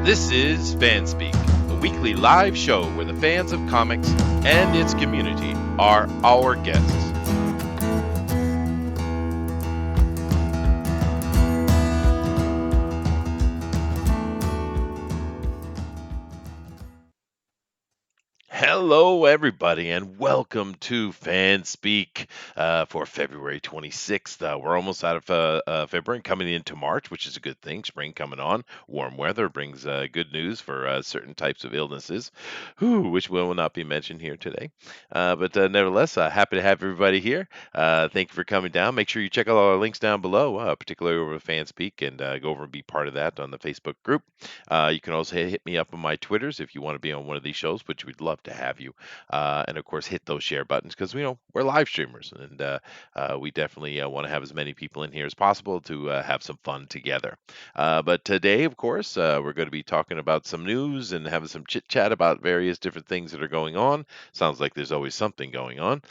This is FanSpeak, a weekly live show where the fans of comics and its community are our guests. Hello, everybody, and welcome to FanSpeak for February 26th. We're almost out of February, coming into March, which is a good thing. Spring coming on, warm weather brings good news for certain types of illnesses, which will not be mentioned here today. But nevertheless, happy to have everybody here. Thank you for coming down. Make sure you check out all our links down below, particularly over at FanSpeak, and go over and be part of that on the Facebook group. You can also hit me up on my Twitters if you want to be on one of these shows, which we'd love to have you. And of course, hit those share buttons because we're live streamers, and we definitely want to have as many people in here as possible to have some fun together. But today, of course, we're going to be talking about some news and having some chit chat about various different things that are going on. Sounds like there's always something going on.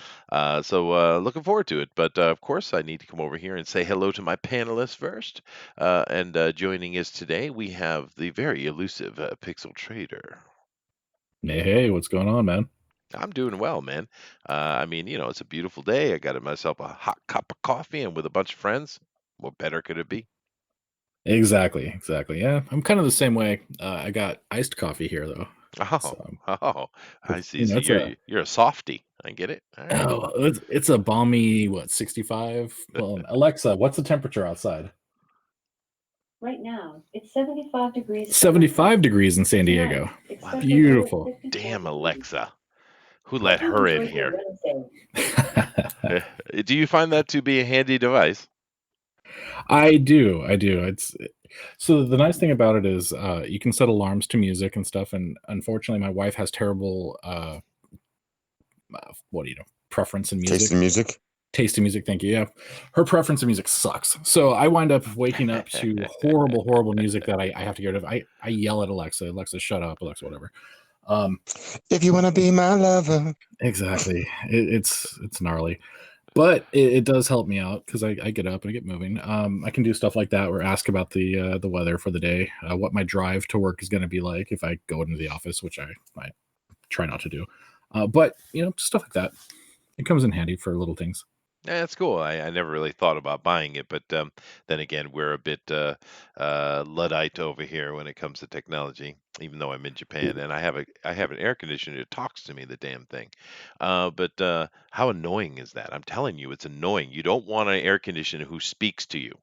So looking forward to it. But of course, I need to come over here and say hello to my panelists first. And joining us today, we have the very elusive Pixel Trader. Hey, what's going on, man? I'm doing well, man. It's a beautiful day. I got myself a hot cup of coffee and with a bunch of friends. What better could it be? Exactly. Yeah, I'm kind of the same way. I got iced coffee here, though. Oh, So, oh, I see. So it's you're a softie. I get it. All right. it's a balmy 65. Well, Alexa, what's the temperature outside? Right now, it's 75 degrees. 75 degrees in San Diego. Wow. Beautiful. Damn, Alexa. Who let her in here? Do you find that to be a handy device? I do. It's so the nice thing about it is you can set alarms to music and stuff. And unfortunately, my wife has terrible preference in music. Taste in music, thank you. Yeah, her preference in music sucks. So I wind up waking up to horrible music that I have to get rid of. I yell at Alexa, shut up, Alexa, whatever. If you want to be my lover. Exactly. It's gnarly. But it does help me out because I get up and I get moving. I can do stuff like that or ask about the weather for the day, what my drive to work is going to be like if I go into the office, which I try not to do. But, stuff like that. It comes in handy for little things. Yeah, that's cool. I never really thought about buying it, but then again, we're a bit Luddite over here when it comes to technology. Even though I'm in Japan and I have an air conditioner that talks to me, the damn thing. But how annoying is that? I'm telling you, it's annoying. You don't want an air conditioner who speaks to you.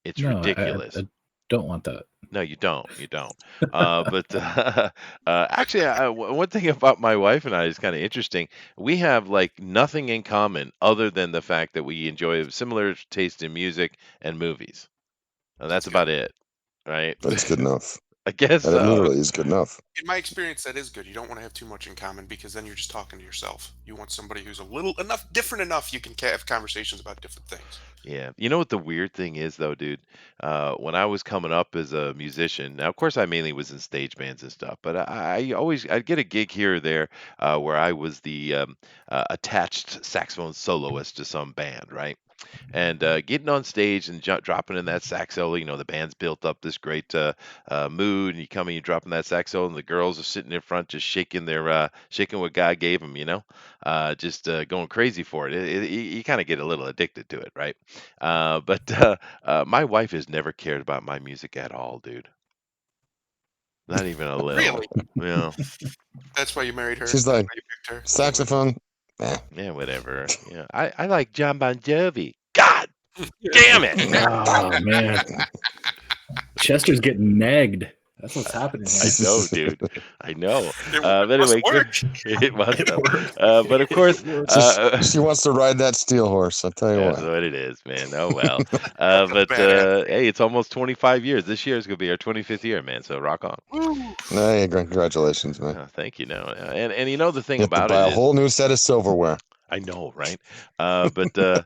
It's No, ridiculous. I don't want that. No, you don't. You don't. But actually, one thing about my wife and I is kind of interesting. We have like nothing in common other than the fact that we enjoy similar taste in music and movies. And that's about it, right? That's good enough. I guess That literally is good enough. In my experience, that is good. You don't want to have too much in common because then you're just talking to yourself. You want somebody who's different enough you can have conversations about different things. Yeah. You know what the weird thing is though, dude? When I was coming up as a musician, now of course I mainly was in stage bands and stuff, but I'd get a gig here or there where I was the attached saxophone soloist to some band, right? And getting on stage and dropping in that sax solo, the band's built up this great mood, and you come in, you drop in that sax solo, and the girls are sitting in front just shaking what God gave them, just going crazy for it. You kind of get a little addicted to it, right? But my wife has never cared about my music at all, dude. Not even a little. Really? Yeah. That's why you married her. She's That's like, why you picked her. saxophone. Yeah, whatever. Yeah, I like John Bon Jovi. God damn it! Oh man, Chester's getting negged. That's what's happening here. I know, dude. I know. It But must anyway, work. it must It have. worked. But of course, She wants to ride that steel horse. I'll tell you that's what. what it is, man. Oh well. That's a But badass hey, it's almost 25 years. This year is gonna be our 25th year, man. So rock on. Woo. Hey, congratulations, man. Thank you. No, and the thing You have to about buy it a is, whole new set of silverware. I know, right? But the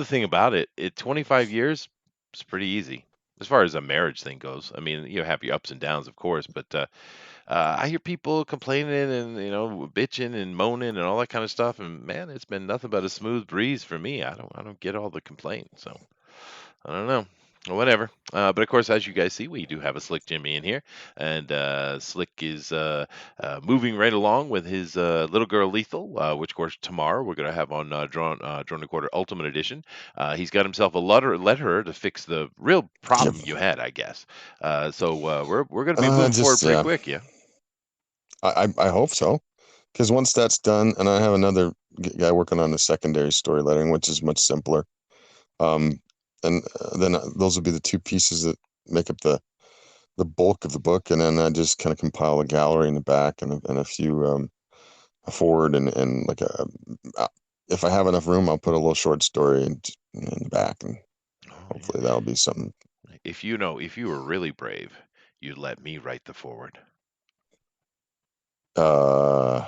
thing about it, 25 years, it's pretty easy as far as a marriage thing goes. I mean, you have your ups and downs, of course, but I hear people complaining and bitching and moaning and all that kind of stuff, and man, it's been nothing but a smooth breeze for me. I don't get all the complaints, so I don't know. Whatever. But of course, as you guys see, we do have a Slick Jimmy in here, and Slick is moving right along with his little girl Lethal, which of course tomorrow we're gonna have on Drawn Recorder Ultimate Edition. He's got himself a letter to fix the real Yep. problem you had, I guess. So we're gonna be moving forward Just pretty yeah. quick, yeah. I hope so, because once that's done, and I have another guy working on the secondary story lettering, which is much simpler. Um, and then those would be the two pieces that make up the bulk of the book, and then I just kind of compile a gallery in the back and a few a forward and like if I have enough room, I'll put a little short story in the back, and Oh, yeah. hopefully that'll be something. If you were really brave, you'd let me write the forward. Uh,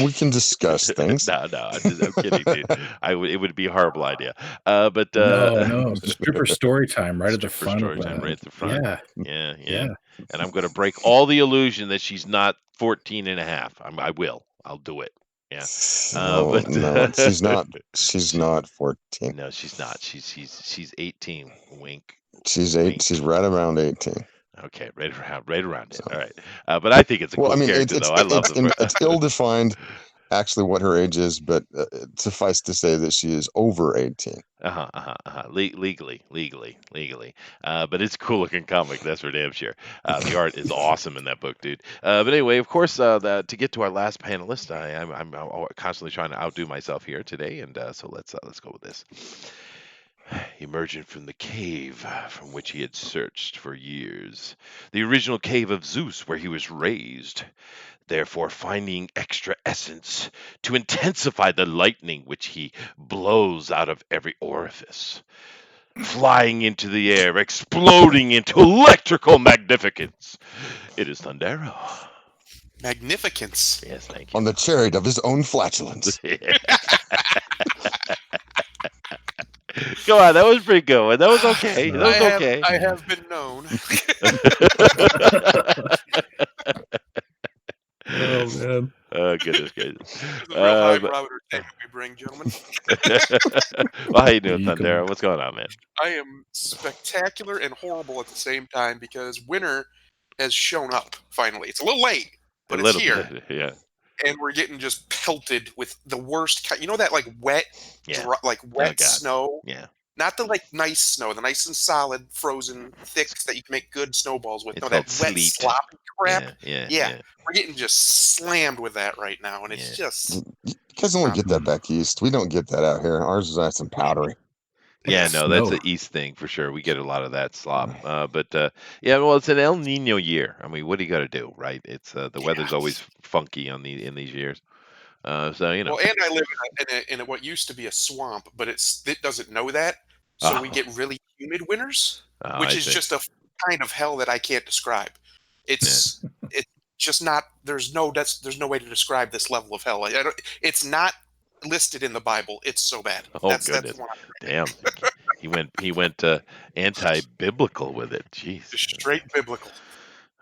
we can discuss things. No, I'm kidding, dude. It would be a horrible idea. But No, stripper story time right at the stripper front of story time right at the front. yeah, Yeah. yeah. And I'm going to break all the illusion that she's not 14 and a half. I will. I'll do it. Yeah. No, But no, she's not. She's she, not 14. no, she's not. She's 18. Wink. She's 8. Wink. She's right around 18. Okay, right around it. So, All right. But I think it's a well, I cool mean, character, though. I love the. it's ill-defined actually what her age is, but suffice to say that she is over 18. Legally. But it's a cool looking comic, that's for damn sure. The art is awesome in that book, dude. But anyway, of course, to get to our last panelist, I'm constantly trying to outdo myself here today, and so let's go with this. Emerging from the cave from which he had searched for years, the original cave of Zeus where he was raised, therefore finding extra essence to intensify the lightning which he blows out of every orifice, flying into the air, exploding into electrical magnificence. It is Thundero. Magnificence. Yes, thank you. On the chariot of his own flatulence. Come on, that was pretty good one. That was okay. That was okay. I have been known. Oh man. Oh goodness, guys. This is a real high barometer statement we bring, gentlemen. Well, how you doing, You can- Thundero? What's going on, man? I am spectacular and horrible at the same time because winter has shown up finally. It's a little late, but A it's little here, bit, yeah. and we're getting just pelted with the worst kind. You know that like wet, Yeah. wet God. snow. Yeah. Not the like nice snow, the nice and solid, frozen, thick that you can make good snowballs with. It's No, called that wet, sleet. sloppy crap. Yeah. We're getting just slammed with that right now, and it's Yeah. just You guys only get that back east. We don't get that out here. Ours is nice and powdery. Yeah, no, that's Snow. an East thing for sure. We get a lot of that slop. But yeah, well, it's an El Nino year. I mean, what do you got to do, right? It's the weather's always funky in these years. So you know. well, and I live in what used to be a swamp, but it doesn't know that, so we Oh. get really humid winters, Oh, which I is see. just a kind of hell that I can't describe. It's just not. There's no way to describe this level of hell. It's not listed in the Bible. It's so bad. Oh That's goodness, one. damn. He went anti-biblical with it. Jeez. Just straight biblical.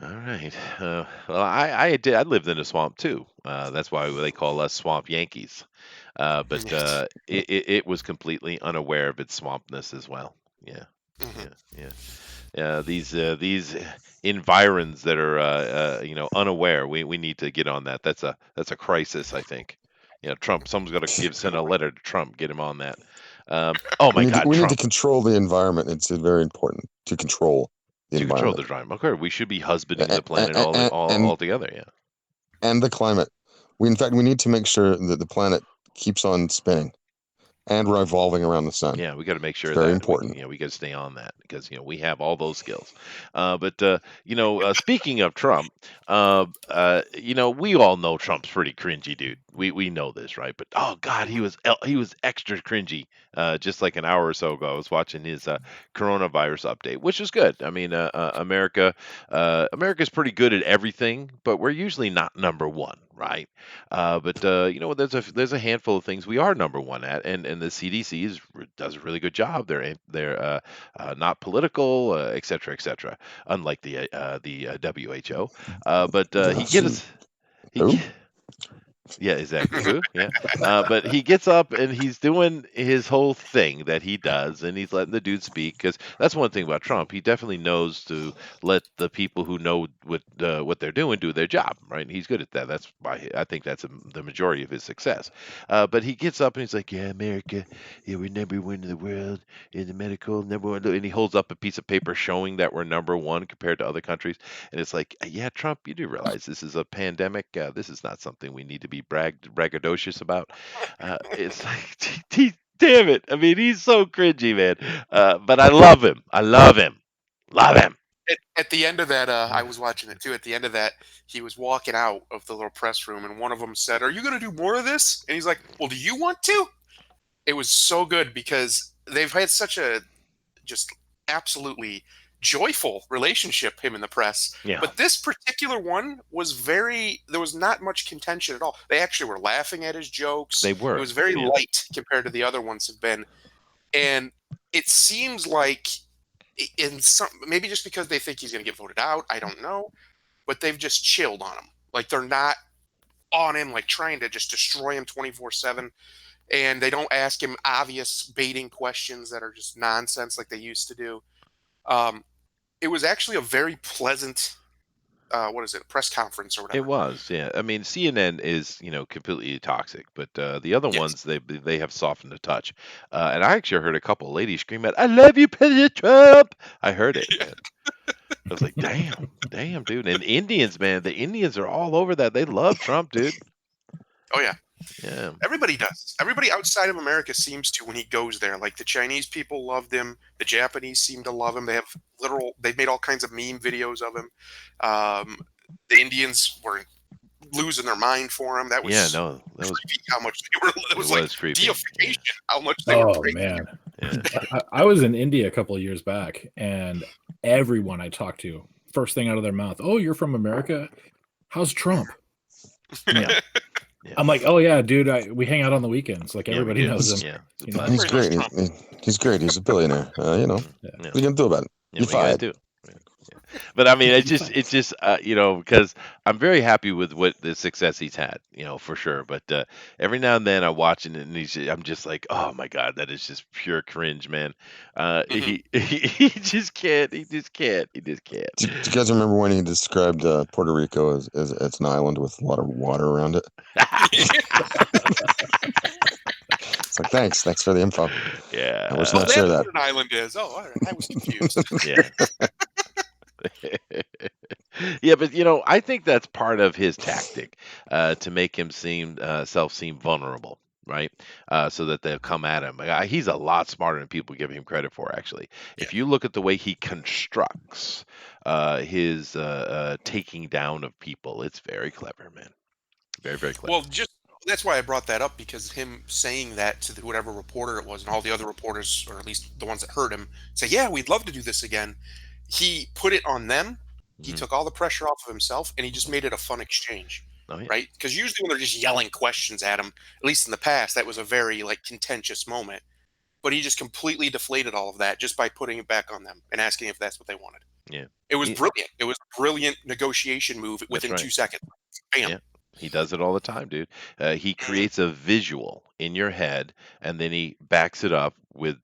All right. Well, I lived in a swamp too. That's why they call us swamp Yankees. But Yes. it was completely unaware of its swampness as well. Yeah. Mhm. Yeah. These environs that are unaware. We need to get on that. That's a crisis, I think. Trump. Someone's got to send a letter to Trump. Get him on that. Oh my God, We need Trump. to control the environment. It's very important to control the To control the environment. environment. Okay, we should be husbanding the And, planet and, all together. Yeah. and the climate. We need to make sure that the planet keeps on spinning and revolving around the sun. Yeah, we got to make sure It's very that important. we got to stay on that because we have all those skills. But speaking of Trump, we all know Trump's pretty cringy, dude. We know this, right? But oh God, he was extra cringy. Just like an hour or so ago, I was watching his coronavirus update, which is good. I mean, America's pretty good at everything, but we're usually not number one, right? But there's a handful of things we are number one at, and the CDC does a really good job. They're not political, et cetera, et cetera. Unlike the WHO, but he get us. Who? Yeah, exactly. Who? Yeah. But he gets up and he's doing his whole thing that he does, and he's letting the dude speak because that's one thing about Trump. He definitely knows to let the people who know what they're doing do their job, right? He's good at that. That's why I think that's the majority of his success. But he gets up and he's like, "Yeah, America, yeah, we're number one in the world in the medical number one," and he holds up a piece of paper showing that we're number one compared to other countries. And it's like, yeah, Trump, you do realize this is a pandemic. This is not something we need to be braggadocious about. It's like, damn it. I mean, he's so cringy, man. But I love him. I love him. Love him. At the end of that, I was watching it too. At the end of that, he was walking out of the little press room, and one of them said, "Are you going to do more of this?" And he's like, "Well, do you want to?" It was so good because they've had such a just absolutely joyful relationship, him and the press. Yeah. But this particular one was there was not much contention at all. They actually were laughing at his jokes. They were. It was very Yeah. light compared to the other ones have been. And it seems like in some, maybe just because they think he's going to get voted out, I don't know, but they've just chilled on him. Like they're not on him, like trying to just destroy him 24/7. And they don't ask him obvious baiting questions that are just nonsense like they used to do. It was actually a very pleasant, what is it, press conference or It whatever. was, yeah. I mean, CNN is, completely toxic, but the other Yes. ones they have softened a touch. And I actually heard a couple of ladies scream out, "I love you, President Trump." I heard it, man. I was like, damn, dude. And Indians, man, the Indians are all over that. They love Trump, dude. Oh yeah, Yeah. everybody does. Everybody outside of America seems to when he goes there. Like the Chinese people loved him. The Japanese seem to love him. They've made all kinds of meme videos of him. The Indians were losing their mind for him. That was Yeah, no, that was creepy how much they were. It was like creepy. deification. How much they were Oh praising him. man, Yeah. I was in India a couple of years back, and everyone I talked to, first thing out of their mouth, "Oh, you're from America? How's Trump?" Yeah. I'm like, "Oh yeah, dude, we hang out on the weekends. Like Yeah, we everybody do. knows him." Yeah. You know? He's Everybody great. knows He's great. He's a billionaire. You know, Yeah. what are you gonna do about it? Yeah, You're what you gotta fired. do. Yeah. But I mean, it's just because I'm very happy with what the success he's had, for sure. But every now and then I watch it and I'm just like, oh my god, that is just pure cringe, man. Mhm. He just can't. He just can't. He just can't. Do you guys remember when he described Puerto Rico as it's an island with a lot of water around it? It's like, thanks for the info. Yeah. I was Oh, not sure that's that. what an island is. Oh, all right. I was confused. Yeah. Yeah, but I think that's part of his tactic, to make him seem vulnerable, right? So that they'll come at him. He's a lot smarter than people give him credit for, actually. Yeah. If you look at the way he constructs his taking down of people, it's very clever, man. Very, very clever. Well, that's why I brought that up because him saying that to whatever reporter it was, and all the other reporters, or at least the ones that heard him, say, "Yeah, we'd love to do this again." He put it on them. He Mhm. took all the pressure off of himself, and he just made it a fun exchange, Oh yeah. right? Because usually when they're just yelling questions at him, at least in the past, that was a very contentious moment. But he just completely deflated all of that just by putting it back on them and asking if that's what they wanted. Yeah. It was He- brilliant. It was a brilliant negotiation move within right. 2 seconds. Bam. Yeah. He does it all the time, dude. He Mhm. creates a visual in your head, and then he backs it up with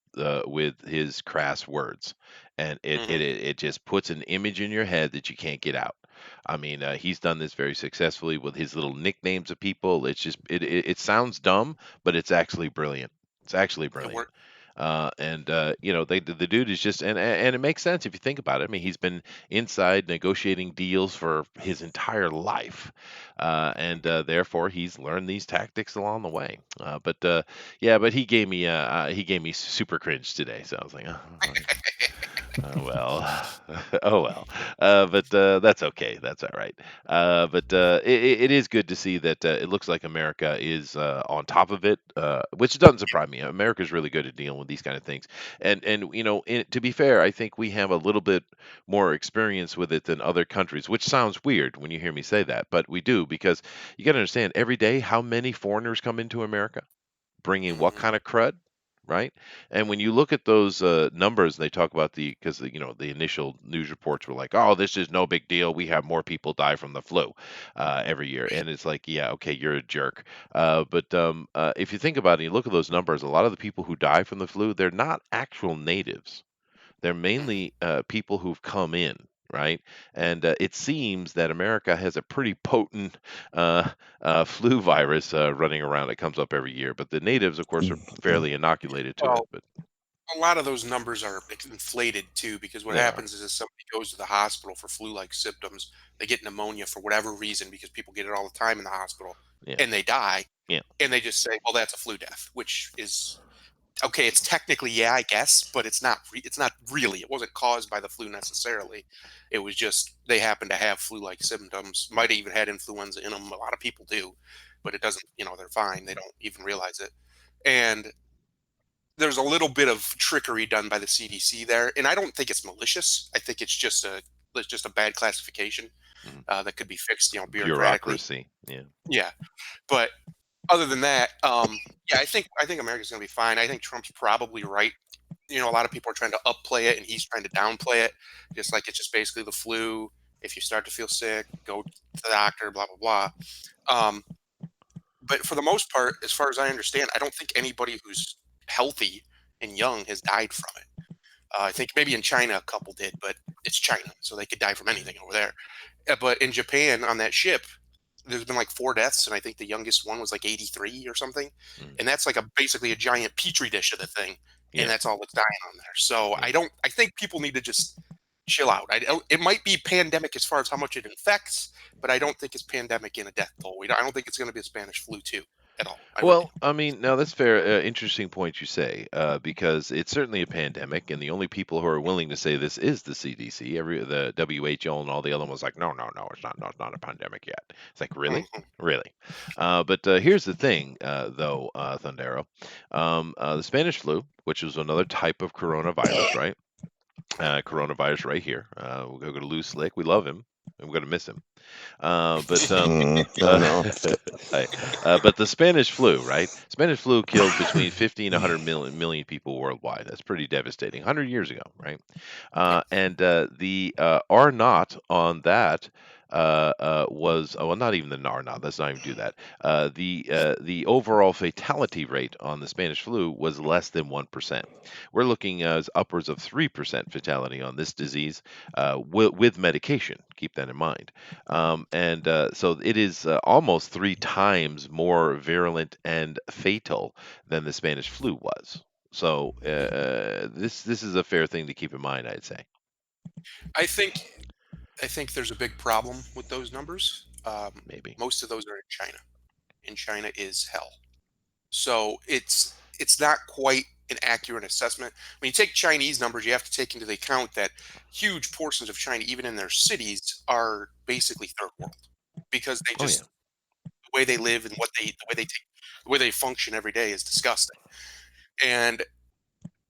his crass words, and Mhm. it just puts an image in your head that you can't get out. I mean, he's done this very successfully with his little nicknames of people. It's just it sounds dumb, but it's actually brilliant. It's actually It brilliant. worked. And the dude is just and it makes sense if you think about it. I mean, he's been inside negotiating deals for his entire life, and therefore he's learned these tactics along the way. But he gave me super cringe today, so I was like, oh well, oh well. But that's okay. That's all right. But it is good to see that it looks like America is on top of it, which doesn't surprise me. America's really good at dealing with these kind of things, and to be fair, I think we have a little bit more experience with it than other countries, which sounds weird when you hear me say that, but we do because you got to understand every day how many foreigners come into America, bringing what Mhm. kind of crud, right? And when you look at those numbers, they talk about because the initial news reports were like, "Oh, this is no big deal. We have more people die from the flu every year," and it's like, yeah, okay, you're a jerk. But if you think about it, you look at those numbers. A lot of the people who die from the flu, they're not actual natives. They're Mhm. mainly people who've come in, right? And it seems that America has a pretty potent uh, flu virus running around. It comes up every year, but the natives, of course, are Yeah. fairly inoculated to it. Well, But a lot of those numbers are inflated too, because what they are, happens is if somebody goes to the hospital for flu-like symptoms, they get pneumonia for whatever reason, because people get it all the time in the hospital, yeah, and they die, yeah. and they just say, "Well, that's a flu death," which is okay. It's technically, yeah, I guess, but it's not. It's not really. It wasn't caused by the flu necessarily. It was just they happen to have flu-like symptoms. Might have even had influenza in them. A lot of people do, but it doesn't. They're fine. They don't even realize it, and there's a little bit of trickery done by the CDC there, and I don't think it's malicious. I think it's just a bad classification Mhm. that could be fixed, bureaucratically. Bureaucracy, yeah. Yeah, but other than that, yeah, I think America's going to be fine. I think Trump's probably right. A lot of people are trying to upplay it, and he's trying to downplay it, just like it's just basically the flu. If you start to feel sick, go to the doctor. Blah blah blah. But for the most part, as far as I understand, I don't think anybody who's healthy and young has died from it. I think maybe in China a couple did, but it's China, so they could die from anything over there. But in Japan on that ship, there's been like 4 deaths, and I think the youngest one was like 83 or something. Mm, And that's like basically a giant petri dish of the thing, and yeah, that's all that's dying on there. So yeah. I think people need to just chill out. It might be pandemic as far as how much it infects, but I don't think it's pandemic in a death toll. I don't think it's going to be a Spanish flu too at all. I really Well, I mean, now that's fair. Interesting point you say, because it's certainly a pandemic, and the only people who are willing to say this is the CDC. The WHO and all the other ones like, no, no, no, it's not, no, it's not a pandemic yet. It's like, really, don't. really. But here's the thing, though, Thundero, the Spanish flu, which is another type of coronavirus, right? Coronavirus right here. We're going to lose Slick. We love him, and we're going to miss him. But I uh, know. I, but the Spanish flu, right? Spanish flu killed between 50 and 100 million people worldwide. That's pretty devastating. 100 years ago, right? Yep. And the R naught on that was well, not even the R naught. Let's not even do that. The overall fatality rate on the Spanish flu was less than 1%. We're looking as upwards of 3% fatality on this disease with medication. Keep that in mind. So it is almost 3 times more virulent and fatal than the Spanish flu was. So this is a fair thing to keep in mind, I'd say. I think I think there's a big problem with those numbers. Maybe. Most of those are in China, and China is hell. So it's not quite an accurate assessment. When you take Chinese numbers, you have to take into the account that huge portions of China, even in their cities, are basically third world because they Oh yeah. just the way they live and the way they function every day is disgusting. And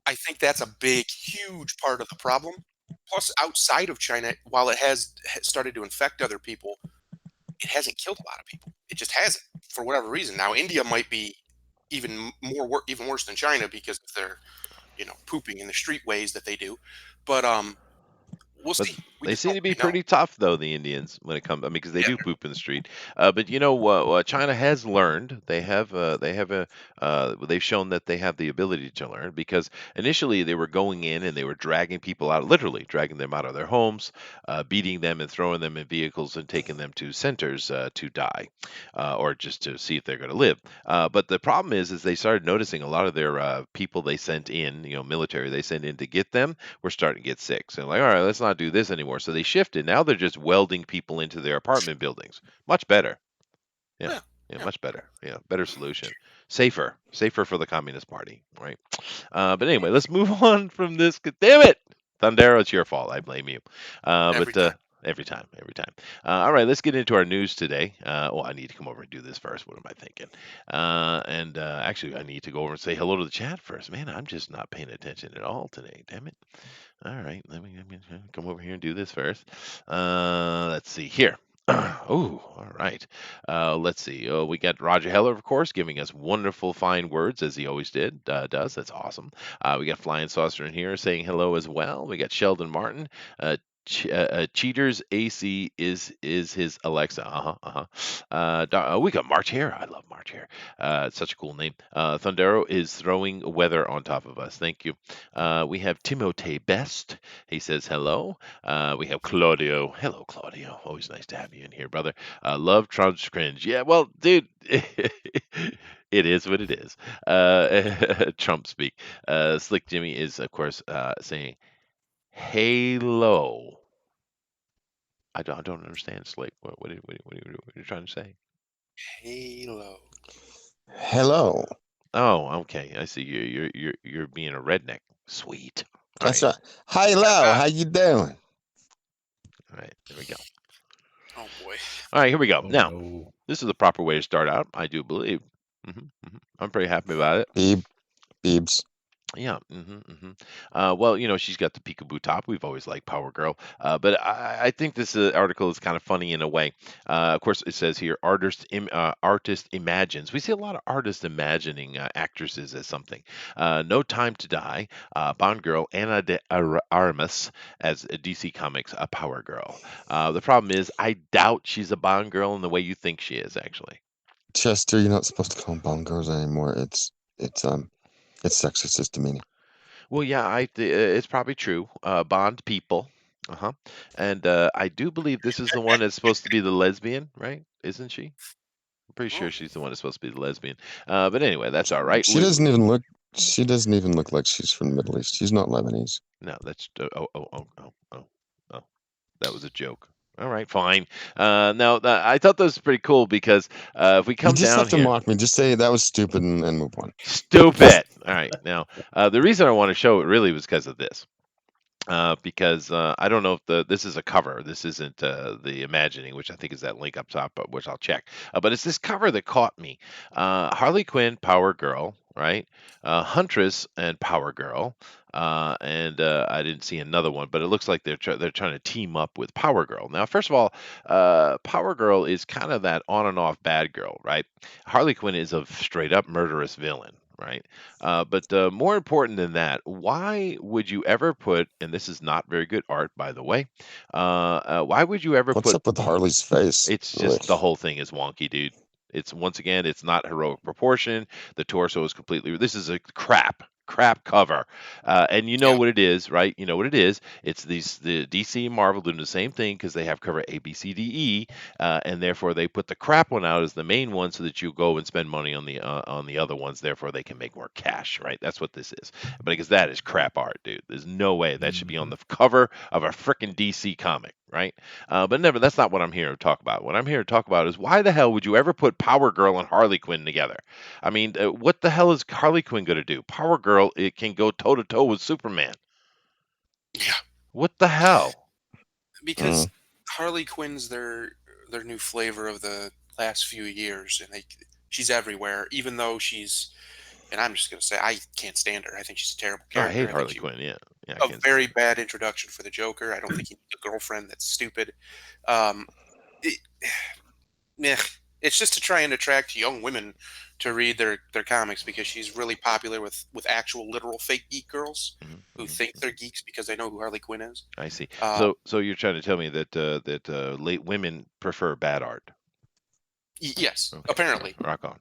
I think that's a big, huge part of the problem. Plus, outside of China, while it has started to infect other people, it hasn't killed a lot of people. It just hasn't for whatever reason. Now, India might be even worse than China because of their pooping in the street ways that they do. But we'll But see. We they just seem don't to be really know. pretty tough, though, the Indians, when it comes. I mean, because they Yeah. do poop in the street. But China has learned. They've shown that they have the ability to learn. Because initially they were going in and they were dragging people out, literally dragging them out of their homes, beating them and throwing them in vehicles and taking them to centers to die, or just to see if they're going to live. But the problem is they started noticing a lot of their people they sent in, military they sent in to get them were starting to get sick. So like, all right, let's not do this anymore. So they shifted. Now they're just welding people into their apartment buildings. Much better. Yeah. Yeah. Yeah, Yeah. much better. Yeah, better solution. Safer for the Communist Party, right? But anyway, let's move on from this. Damn it, Thundero, it's your fault. I blame you. Every But time. every time, every time. All right, let's get into our news today. Well, I need to come over and do this first. What am I thinking? And actually, I need to go over and say hello to the chat first. Man, I'm just not paying attention at all today. Damn it. All right, let me come over here and do this first. Let's see here. Oh, all right. Let's see. We got Roger Heller, of course, giving us wonderful, fine words as he always does. That's awesome. We got Flying Saucer in here saying hello as well. We got Sheldon Martin. Cheaters AC is his Alexa. We got March here. I love March here. It's such a cool name. Thundero is throwing weather on top of us. Thank you. We have Timote Best. He says hello. We have Claudio. Hello, Claudio. Always nice to have you in here, brother. Love Trump's cringe. Yeah, well, dude, it is what it is. Trump speak. Slick Jimmy is, of course, saying Halo. I don't understand, Slick. What are you trying to say? Halo. Hello. Oh, okay. I see. You're being a redneck. Sweet. All That's right. right. Hello. How you doing? All right. There we go. Oh boy. All right. Here we go. Oh Now, no. this is the proper way to start out, I do believe. I'm pretty happy about it. Beebs. Yeah. Well, she's got the peekaboo top. We've always liked Power Girl, but I think this article is kind of funny in a way. Of course, it says here, artist imagines. We see a lot of artists imagining actresses as something. No Time to Die, Bond Girl Anna de Armas as a DC Comics a Power Girl. The problem is, I doubt she's a Bond Girl in the way you think she is. Actually. Chester, you're not supposed to call them Bond girls anymore. It's sexist. It's demeaning. Well, yeah, it's probably true. Bond people. Uh-huh. And I do believe this is the one that's supposed to be the lesbian, right? Isn't she? I'm pretty sure Oh, she's the one that's supposed to be the lesbian. But anyway, that's all right. She doesn't even look. She doesn't even look like she's from the Middle East. She's not Lebanese. No, that's oh. That was a joke. All right, fine. Now I thought that was pretty cool because if we You come just down have to here, mock me. Just say that was stupid and move on. stupid. All right, now the reason I want to show it really was because of this. Because I don't know if this is a cover. This isn't the Imagining, which I think is that link up top, but which I'll check. But it's this cover that caught me. Harley Quinn, Power Girl, right? Huntress and Power Girl, and I didn't see another one, but it looks like they're trying to team up with Power Girl. Now, first of all, Power Girl is kind of that on and off bad girl, right? Harley Quinn is a straight up murderous villain. Right. But more important than that, why would you ever put, and this is not very good art, by the way, why would you ever What's put, up with Harley's face? it's Really? just the whole thing is wonky, dude. It's once again, it's not heroic proportion. The torso is completely, this is a crap cover. And you know yeah. what it is, right? You know what it is. It's the DC and Marvel doing the same thing because they have cover A, B, C, D, E, and therefore they put the crap one out as the main one so that you go and spend money on the other ones. Therefore, they can make more cash, right? That's what this is. But because that is crap art, dude. There's no way that should be on the cover of a freaking DC comic, right? But never. That's not what I'm here to talk about. What I'm here to talk about is why the hell would you ever put Power Girl and Harley Quinn together? I mean, what the hell is Harley Quinn going to do? Power Girl, it can go toe to toe with Superman. Yeah. What the hell? Because Harley Quinn's their new flavor of the last few years, and she's everywhere. Even though and I'm just gonna say I can't stand her. I think she's a terrible Oh, I character. hate I think Harley she Quinn. Yeah, I a can't. very bad introduction for the Joker. I don't think he needs a girlfriend that's stupid. Um, it, meh. It's just to try and attract young women to read their comics because she's really popular with actual literal fake geek girls who think they're geeks because they know who Harley Quinn is. I see. Uh, So you're trying to tell me that late women prefer bad art? yes, Okay, apparently. rock on.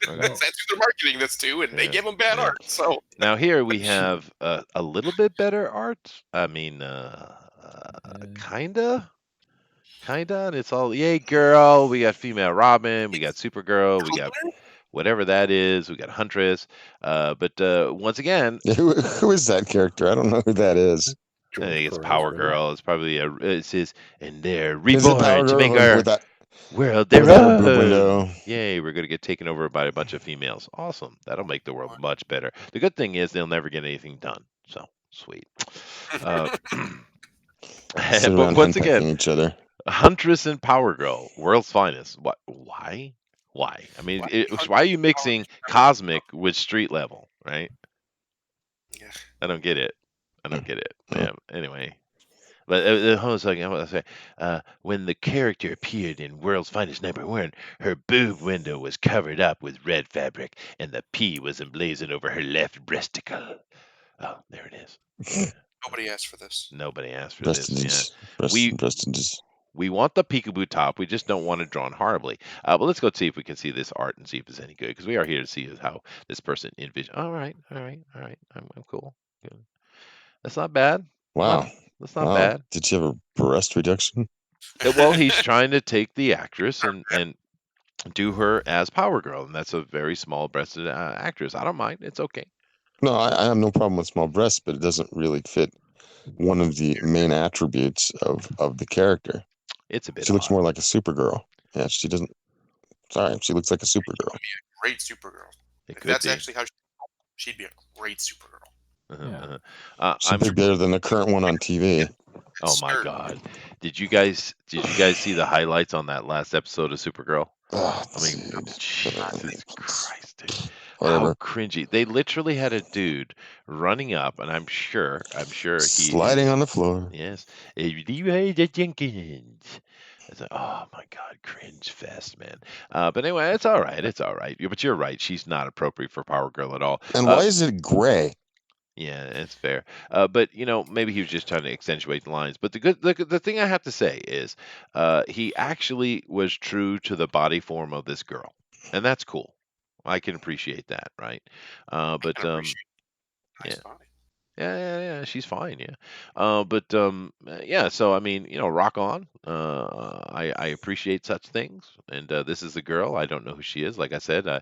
Rock on. That's who they're marketing this to, and they Yeah, give them bad yeah. art. So Now here we have a little bit better art. I mean, kinda, and it's all yay, girl. We got female Robin, we got Supergirl, we got cooler. whatever that is. We got Huntress. But once again, Who is that character? I don't know who that is. I George think it's Perez, Power wasn't it? Girl. It's probably it says, and they're Is it Power reborn to Girl make our with that world their her boob window? own. Yay, we're gonna get taken over by a bunch of females. Awesome. That'll make the world much better. The good thing is they'll never get anything done. So sweet. Uh, Sit but around once again, henpecking each other. Huntress and Power Girl, world's finest. What? Why? Why? I mean, why are you mixing cosmic with street level, right? Yeah. I don't get it. I don't get it. Mm. Yeah. Anyway, But hold on a second. I want to say, when the character appeared in World's Finest #1, her boob window was covered up with red fabric, and the P was emblazoned over her left breasticle. Oh, there it is. Nobody asked for this. Nobody asked for this. Yeah, Breastages. we Breastages. we want the peekaboo top. We just don't want it drawn horribly. But let's go see if we can see this art and see if it's any good, because we are here to see how this person envision. All right, all right, all right. I'm cool. Good. That's not bad. Wow. That's not Wow. bad. Did you have a breast reduction? Well, he's trying to take the actress and do her as Power Girl, and that's a very small-breasted actress. I don't mind. It's okay. No, I have no problem with small breasts, but it doesn't really fit one of the main attributes of the character. It's a bit She looks odd. more like a Supergirl. Yeah, she doesn't. Sorry, she looks like a Supergirl. Great Supergirl. It If could that's be. actually how she'd be a great Supergirl. Yeah. She'd I'm be better than the current one on TV. Oh my Sure. God! Did you guys see the highlights on that last episode of Supergirl? Oh, I mean, dude. Jesus Christ, dude! Whatever. How cringy! They literally had a dude running up, and I'm sure he Sliding on the floor. yes, the Jenkins. It's like, oh my God, cringe fest, man. But anyway, it's all right. It's all right. But you're right. She's not appropriate for Power Girl at all. And why is it gray? Yeah, it's fair. But maybe he was just trying to accentuate the lines. But the thing I have to say is, he actually was true to the body form of this girl, and that's cool. I can appreciate that, right? But I can appreciate nice yeah. body. Yeah, she's fine, yeah. Yeah, so I mean, rock on. I appreciate such things, and this is the girl. I don't know who she is. Like I said, I'm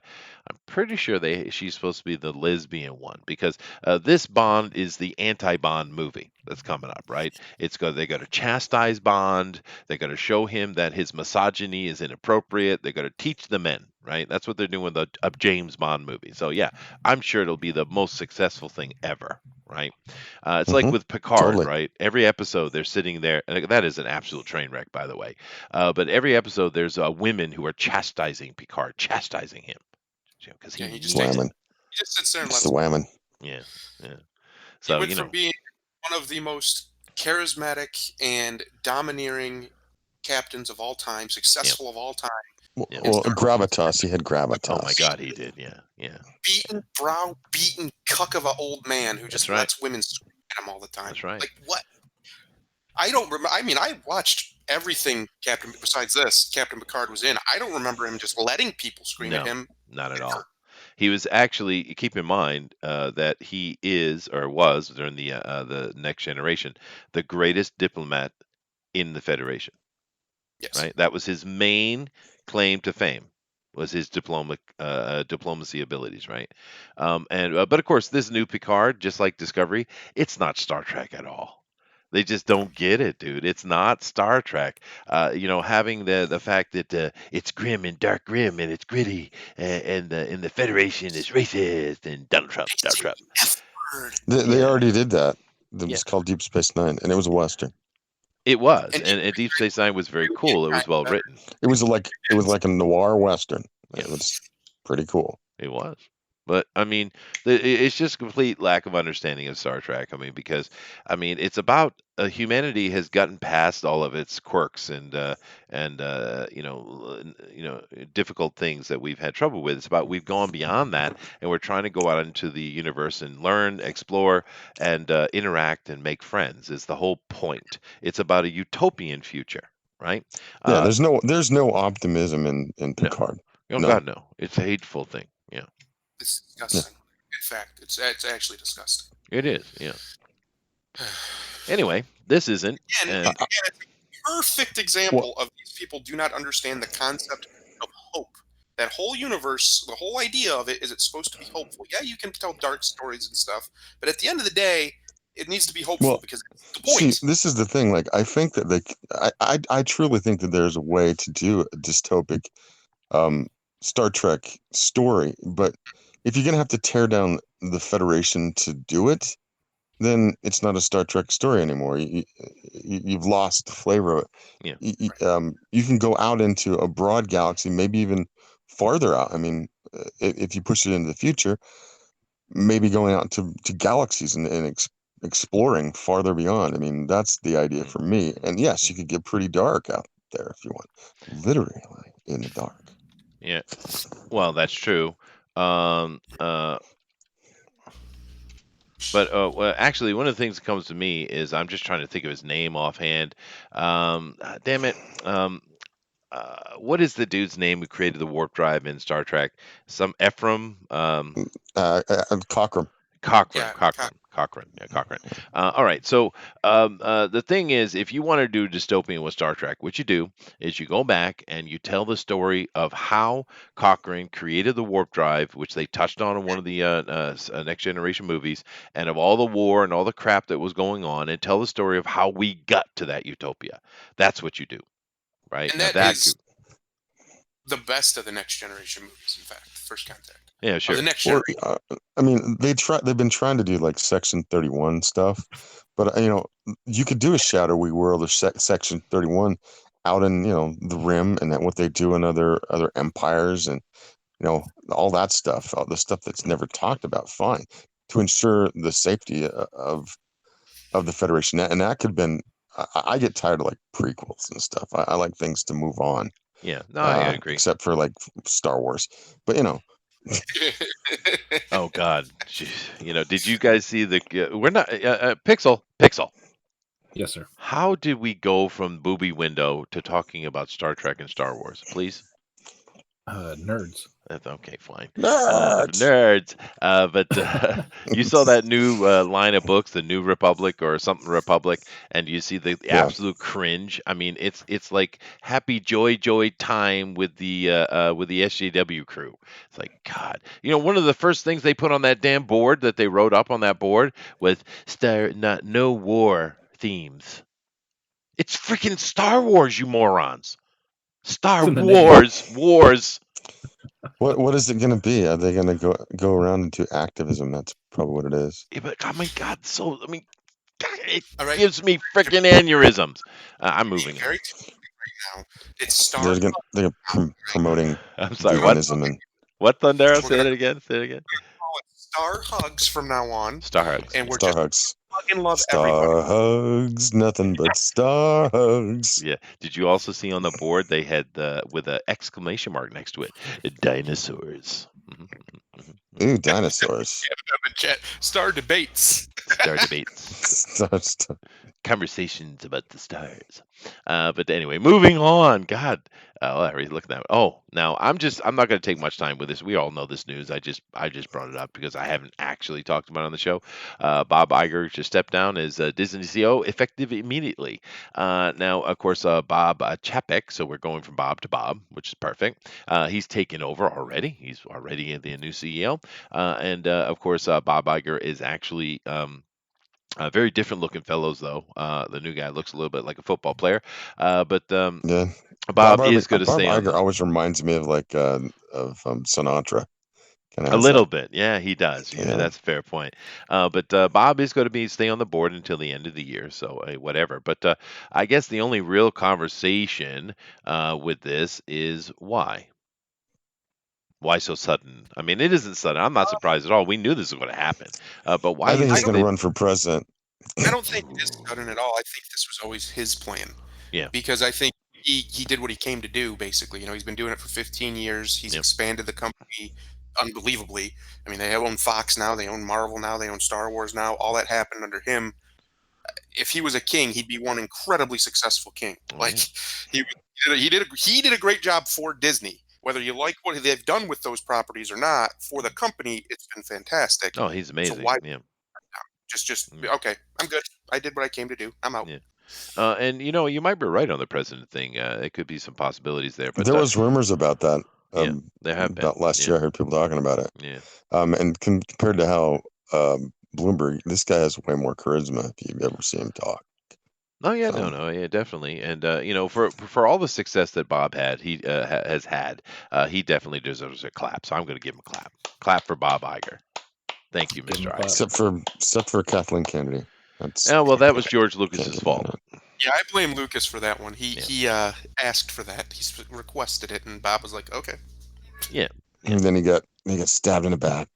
pretty sure she's supposed to be the lesbian one, because this Bond is the anti-Bond movie that's coming up, right? They got to chastise Bond. They got to show him that his misogyny is inappropriate. They got to teach the men, right? That's what they're doing with a James Bond movie. So yeah, I'm sure it'll be the most successful thing ever. Right, it's like with Picard, Totally. right? Every episode they're sitting there, and that is an absolute train wreck, by the way. But every episode there's women who are chastising Picard, chastising him, because Yeah, he he needs just it. Whamming. He just sits there and It's lets the whamming. Yeah. He So went from being one of the most charismatic and domineering captains of all time, successful of all time, Well, Yeah. gravitas. He had gravitas. Oh my God, he did. Yeah. beaten cuck of an old man who just That's right. lets women scream at him all the time. That's right. Like what? I don't remember. I mean, I watched everything besides this Captain Picard was in. I don't remember him just letting people scream at No, him. not at all. He was actually, keep in mind that he is, or was during the Next Generation, the greatest diplomat in the Federation. Yes. Right, that was his main claim to fame, was his diplomacy abilities, right? But of course, this new Picard, just like Discovery, it's not Star Trek at all. They just don't get it, dude. It's not Star Trek. Having the fact that it's grim and dark, grim, and it's gritty, and the Federation is racist, and Donald Trump. F-word. They already did that. It was Yeah. called Deep Space Nine, and it was a western. It was, And and Deep Space Nine was very cool. It was well written. It was like a noir western. Yeah. It was pretty cool. It was. But I mean, it's just complete lack of understanding of Star Trek. I mean, because it's about humanity has gotten past all of its quirks and difficult things that we've had trouble with. It's about we've gone beyond that, and we're trying to go out into the universe and learn, explore, and interact and make friends. Is the whole point. It's about a utopian future, right? Yeah, there's no optimism in Picard. Oh No. God, no! It's a hateful thing. Yeah. It's disgusting. In fact, it's actually disgusting. It is, yeah. Anyway, this isn't. Again, And it's a perfect example of these people do not understand the concept of hope. That whole universe, the whole idea of it is it's supposed to be hopeful. Yeah, you can tell dark stories and stuff, but at the end of the day, it needs to be hopeful because it's the point. See, this is the thing. Like, I think that I truly think that there's a way to do a dystopic Star Trek story, but if you're gonna have to tear down the Federation to do it, then it's not a Star Trek story anymore. You've lost the flavor of it. Yeah. You can go out into a broad galaxy, maybe even farther out. I mean, if you push it into the future, maybe going out to galaxies and exploring farther beyond. I mean, that's the idea for me. And yes, you could get pretty dark out there if you want, literally in the dark. Yeah. Well, that's true. Um, but well, actually, one of the things that comes to me is I'm just trying to think of his name offhand. Damn it. What is the dude's name who created the warp drive in Star Trek? Some Ephraim. Cockrum. Cochrane, Yeah, Cochrane, yeah, Cochrane. All right, so the thing is, if you want to do dystopian with Star Trek, what you do is you go back and you tell the story of how Cochrane created the warp drive, which they touched on in one of the Next Generation movies, and of all the war and all the crap that was going on, and tell the story of how we got to that utopia. That's what you do, right? and Now that that is the best of the Next Generation movies. In fact, First Contact. yeah, Of sure. the Next Well, Generation. I mean, they've been trying to do like Section 31 stuff, but you could do a shadowy world of Section 31 out in the Rim and what they do in other empires, and all that stuff, all the stuff that's never talked about. Fine, to ensure the safety of the Federation, and that could have been. I get tired of like prequels and stuff. I like things to move on, Yeah, no, I agree. except for like Star Wars, but Oh God, jeez. Did you guys see the? We're not Pixel. Yes, sir. How did we go from Booby Window to talking about Star Trek and Star Wars? Please. Nerds. Okay, fine. nerds. Nerds. But you saw that new line of books, the New Republic or something Republic, and you see the Yeah. absolute cringe. I mean, it's like happy joy time with the SJW crew. It's like God. One of the first things they put on that damn board that they wrote up on that board was no war themes. It's freaking Star Wars, you morons. Star It's in the name. Wars. What is it going to be? Are they going to go around and do activism? That's probably what it is. Yeah, but oh my God, God, it All right. gives me freaking aneurysms. I'm moving. Very right now. It's Star. They're promoting I'm sorry. veganism and What Thundera? We're Say gonna- it again. Say it again. call it Star Hugs from now on, Star hugs. and we're Star just hugs. fucking love everybody. Star hugs, nothing but star hugs. Yeah. Did you also see on the board they had with an exclamation mark next to it, dinosaurs. Ooh, dinosaurs. Star debates. Star debates. Star. Conversations about the stars. But anyway, moving on. God, Larry's looking at it. Oh, now I'm not going to take much time with this. We all know this news. I just brought it up because I haven't actually talked about it on the show. Bob Iger just stepped down as Disney CEO effective immediately. Now, of course, Bob Chapek. So we're going from Bob to Bob, which is perfect. He's taken over already. He's already the new CEO. And of course, Bob Iger is actually. Very different looking fellows, though. The new guy looks a little bit like a football player, but Yeah. Bob is going to Bob stay on. Iger always reminds me of Sinatra. A little bit, yeah, he does. Yeah, Yeah. that's a fair point. But Bob is going to stay on the board until the end of the year, so whatever. But I guess the only real conversation with this is why. Why so sudden? I mean, it isn't sudden. I'm not surprised at all. We knew this was going to happen. But why? I think you he's going to they- run for president. I don't think it is sudden at all. I think this was always his plan. Yeah. Because I think he did what he came to do, basically. He's been doing it for 15 years. He's expanded the company unbelievably. I mean, they own Fox now. They own Marvel now. They own Star Wars now. All that happened under him. If he was a king, he'd be one incredibly successful king. He did a great job for Disney. Whether you like what they've done with those properties or not, for the company, it's been fantastic. Oh, he's amazing. So why yeah. just okay, I'm good. I did what I came to do. I'm out. Yeah. And you might be right on the president thing. It could be some possibilities there. But there was rumors about that. There have been. About last year. I heard people talking about it. Yeah. And compared to how Bloomberg, this guy has way more charisma if you've ever seen him talk. Oh yeah, no, yeah, definitely. And for all the success that Bob had, he has had, he definitely deserves a clap. So I'm going to give him a clap. Clap for Bob Iger. Thank you, Mr. Iger. Except for Kathleen Kennedy. Well, that was George Lucas's fault. Yeah, I blame Lucas for that one. He asked for that. He requested it, and Bob was like, "Okay." Yeah. And then he got stabbed in the back.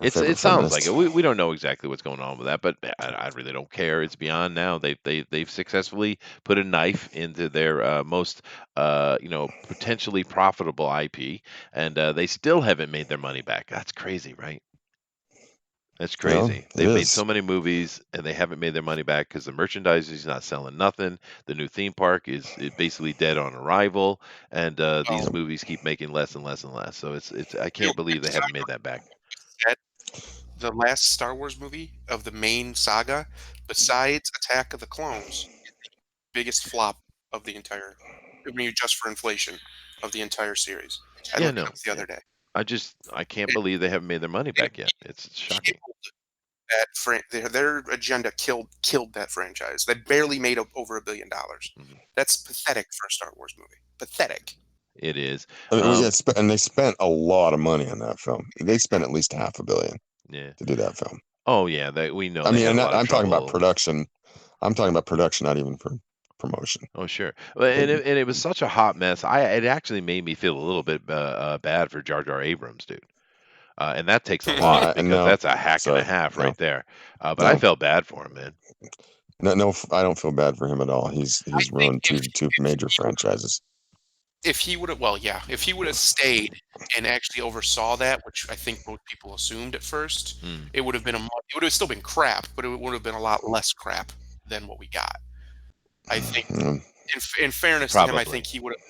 My favorite It sounds like feminist. it. We don't know exactly what's going on with that, but I really don't care. It's beyond now. They've successfully put a knife into their most potentially profitable IP, and they still haven't made their money back. That's crazy, right? That's Yeah, crazy. it They've made so is. many movies and they haven't made their money back because the merchandise is not selling nothing. The new theme park is basically dead on arrival, and these Well, Yep. movies keep making less and less and less. So it's I you know, can't believe they haven't made that back. that the last Star Wars movie of the main saga, besides Attack of the Clones, biggest flop of the entire. When you adjust for inflation, of the entire series. I Yeah, looked it no, up the yeah. other day. I can't It, believe they haven't made their money it back yet. It's shocking. killed their agenda killed that franchise. They barely made over $1 billion. Mhm. That's pathetic for a Star Wars movie. Pathetic. It is. I mean, Um, and they spent a lot of money on that film. They spent at least $500 million yeah. to do that film. Oh yeah, we know I they mean, had a and lot of I'm talking about trouble. production. I'm talking about production, not even for promotion. Oh sure, well, They, and it was such a hot mess. It actually made me feel a little bit bad for Jar Jar Abrams, dude. And that takes a lot and because no, that's a hack and a sorry, half no, right there. But I no, felt bad for him, man. no. I don't feel bad for him at all. I He's think ruined two major franchises. if he would have, well, yeah, if he would have stayed and actually oversaw that, which I think most people assumed at first, Mm, it would have been it would have still been crap, but it would have been a lot less crap than what we got. I think, Mm, in fairness to him, I think probably. he would have.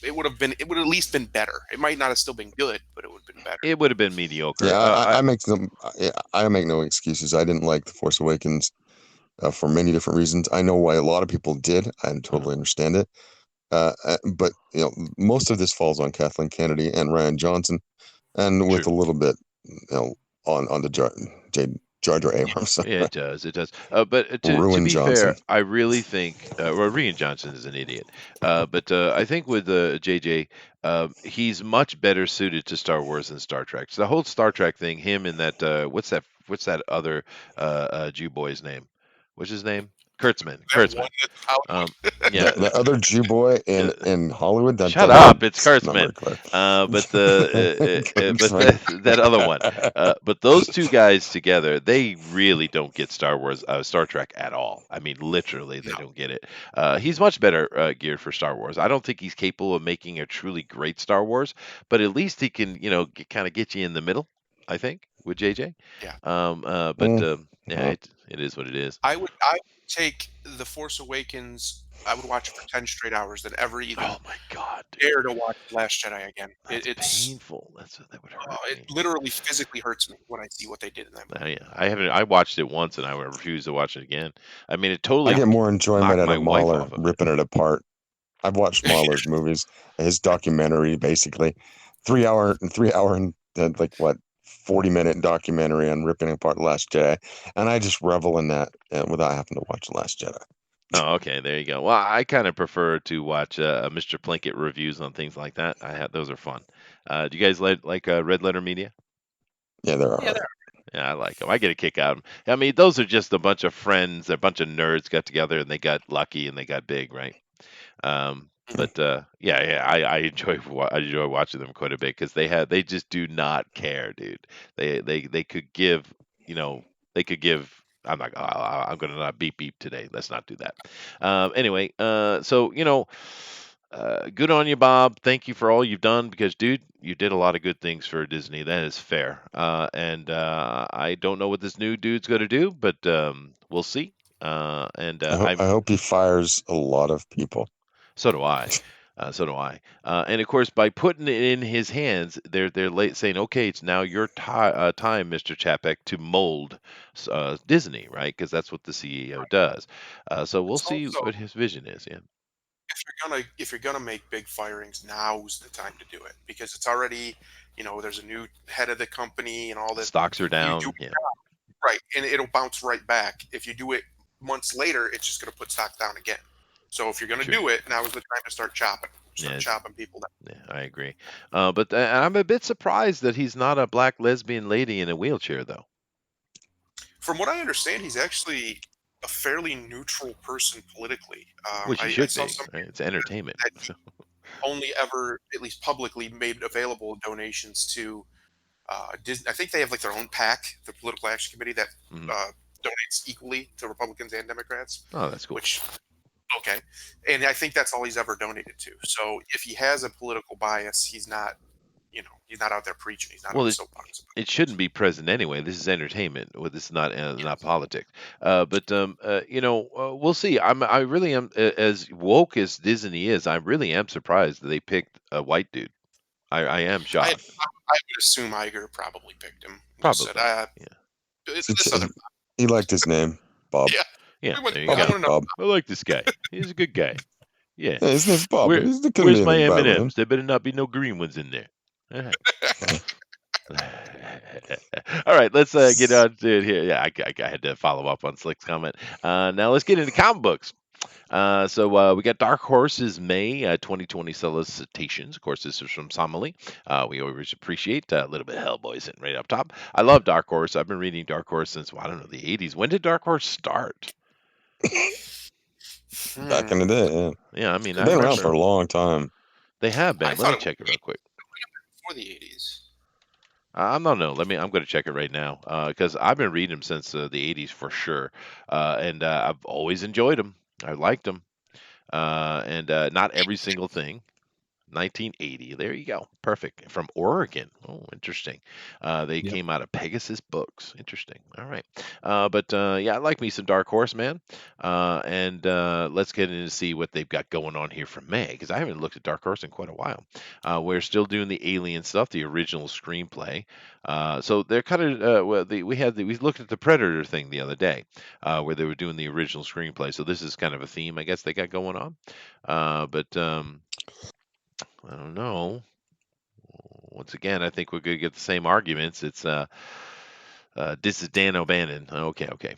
It would have at least been better. It might not have still been good, but it would have been better. It would have been mediocre. Yeah, I make no excuses. I didn't like The Force Awakens for many different reasons. I know why a lot of people did. I Uh, totally understand it. But most of this falls on Kathleen Kennedy and Ryan Johnson, and with true. a little bit, on the Jar Jar Abrams. Yeah, it does. It does. But to Ruin be fair, Johnson. I really think well, Rian Johnson is an idiot. But I think with JJ, he's much better suited to Star Wars than Star Trek. So the whole Star Trek thing, him and that what's that other Jew boy's name? What's his name? Kurtzman. That one Kurtzman. that's Hollywood. Um, yeah. The other Jew boy Uh, in Hollywood. Shut up! It's That's not very Kurtzman. clear. But Kurtzman. that other one. But those two guys together, they really don't get Star Trek at all. I mean, literally, they No, don't get it. He's much better geared for Star Wars. I don't think he's capable of making a truly great Star Wars, but at least he can, kind of get you in the middle. I think with JJ. yeah. But Mm, yeah, well, it is what it is. I would take The Force Awakens. I would watch it for 10 straight hours than ever even Oh my God, dude, dare to watch Last Jedi again. that's painful. That would hurt It me. literally physically hurts me when I see what they did in that movie. Yeah, I haven't. I watched it once and I refuse to watch it again. I mean, it I totally get more enjoyment knocked out my of wife Mahler off of it. ripping it apart. I've watched Mahler's movies, his documentary, basically 3 hour and like what 40-minute documentary on ripping apart the Last Jedi, and I just revel in that without having to watch the Last Jedi. Oh, okay, there you go. Well, I kind of prefer to watch Mr. Plinkett reviews on things like that. Those are fun. Do you guys like Red Letter Media? Yeah, they're all Yeah, right. Yeah, I like them. I get a kick out of them. I mean, those are just a bunch of friends, a bunch of nerds got together and they got lucky and they got big, right? But yeah, I enjoy I enjoy watching them quite a bit because they just do not care, dude. They could give, you know, they could give. I'm not. I'm gonna not beep beep today. Let's not do that. Anyway, so good on you, Bob. Thank you for all you've done because, dude, you did a lot of good things for Disney. That is fair. And I don't know what this new dude's gonna do, but we'll see. And I hope he fires a lot of people. so do I. So do I. And of course, by putting it in his hands, they're late saying, "Okay, it's now your time, Mr. Chapek, to mold Disney, right? Because that's what the CEO does." So we'll it's see also what his vision is. Yeah, if you're gonna make big firings, now's the time to do it because it's already, there's a new head of the company and all that. stocks are You do down. it Yeah, right, and it'll bounce right back. If you do it months later, it's just gonna put stock down again. So if you're gonna true. do it, now is the time to start chopping. Yeah, Start chopping people down. yeah, I agree. But I'm a bit surprised that he's not a black lesbian lady in a wheelchair, though. From what I understand, he's actually a fairly neutral person politically. Which he I should saw be. something Right? It's entertainment. that he only ever, at least publicly, made available donations to I think they have like their own PAC, the Political Action Committee, that Mhm. donates equally to Republicans and Democrats. Oh, that's cool. Which, okay, and I think that's all he's ever donated to. So if he has a political bias, he's not, he's not out there preaching. He's not on Well, a it soapbox. it shouldn't be present anyway. This is entertainment. Well, this is not Yes. politics. We'll see. I really am as woke as Disney is. I really am surprised that they picked a white dude. I am I shocked. I would assume Iger probably picked him. Just said, Probably. Yeah. this other, He liked his name, Bob. yeah. Yeah. We want, There you I go. want to Public know. Bob. I like this guy. He's a good guy. Yeah. Yeah, his name's Bob. Where There couldn't where's be my anything bad with him. M&Ms? There better not be no green ones in there. All right. All right, let's get on to it here. Yeah, I had to follow up on Slick's comment. Now let's get into comic books. We got Dark Horse's May 2020 solicitations. Of course, this is from Somali. We always appreciate a little bit of Hellboy sitting right up top. I love Dark Horse. I've been reading Dark Horse since, well, I don't know, the 80s. When did Dark Horse start? Back in the day, yeah. Yeah, I mean, They've I been around for remember a long time. they have I been. Let thought me it was check it real quick. before the 80s. I'm not know. I'm going to check it right now because I've been reading them since the 80s for sure, and I've always enjoyed them. I liked them, and not every single thing. 1980. There you go. Perfect. From Oregon. Oh, interesting. They Yep. came out of Pegasus Books. Interesting. All right. Yeah, I like me some Dark Horse, man. And let's get in to see what they've got going on here for May, because I haven't looked at Dark Horse in quite a while. We're still doing the Alien stuff, the original screenplay. So they're kind of we looked at the Predator thing the other day, where they were doing the original screenplay. So this is kind of a theme, I guess, they got going on. I don't know. Once again, I think we're going to get the same arguments. It's this is Dan O'Bannon. Okay.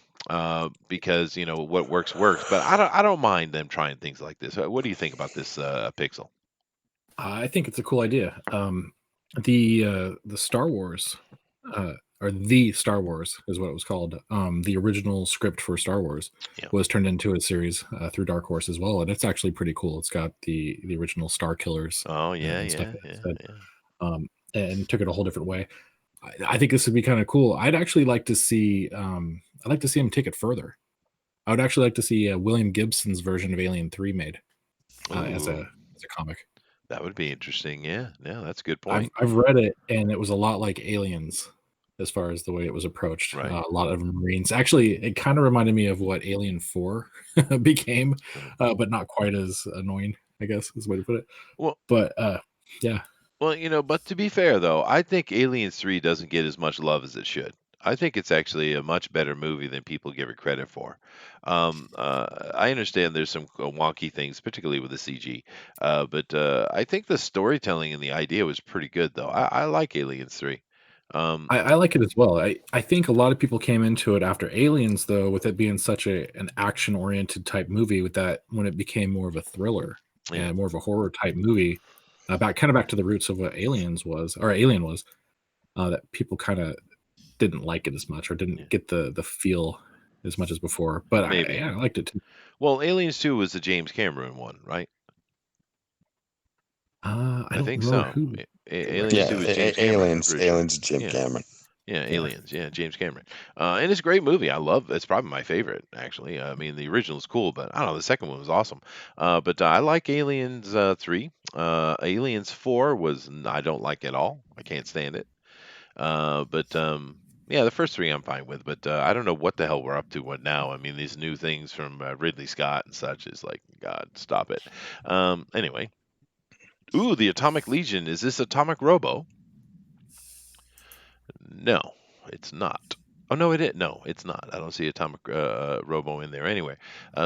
Because what works, but I don't mind them trying things like this. What do you think about this Pixel? I think it's a cool idea. The Star Wars, or the Star Wars is what it was called. The original script for Star Wars Yeah. was turned into a series through Dark Horse as well, and it's actually pretty cool. It's got the original Star Killers Oh yeah, and stuff yeah, in it yeah, instead, and took it a whole different way. I think this would be kind of cool. I'd actually like to see. I'd like to see him take it further. I would actually like to see William Gibson's version of Alien 3 made as Ooh, a comic. that would be interesting. Yeah, that's a good I've point. I've read it, and it was a lot like Aliens as far as the way it was approached. Right. A lot of Marines. Actually, it kind of reminded me of what Alien 4 became, but not quite as annoying, I guess is the way to put it. Well, But yeah, Well, but to be fair though, I think Aliens 3 doesn't get as much love as it should. I think it's actually a much better movie than people give it credit for. I understand there's some wonky things, particularly with the CG, but I think the storytelling and the idea was pretty good, though. I like Aliens 3. Um, I like it as well. I think a lot of people came into it after Aliens, though, with it being such an action oriented type movie. With that, when it became more of a thriller yeah, and more of a horror type movie, back to the roots of what Aliens was or Alien was, that people kind of didn't like it as much or yeah, didn't get the feel as much as before. But maybe. I liked it too. Well, Aliens 2 was the James Cameron one, right? I I don't think remember so. who Aliens Yeah, 2 was James Cameron. I'm pretty sure. Aliens, Jim Yeah. Cameron. Yeah, Yeah. Aliens. Yeah, James Cameron. And it's a great movie. I love. It's probably my favorite, actually. I mean, the original is cool, but I don't know. The second one was awesome. But I like Aliens 3. Aliens 4 I don't like at all. I can't stand it. Yeah, the first three I'm fine with. But I don't know what the hell we're up to. What now? I mean, these new things from Ridley Scott and such is like, God, stop it. Anyway. Ooh, the Atomic Legion. Is this Atomic Robo? No, it's not. Oh no, it is. No, it's not. I don't see Atomic Robo in there anyway.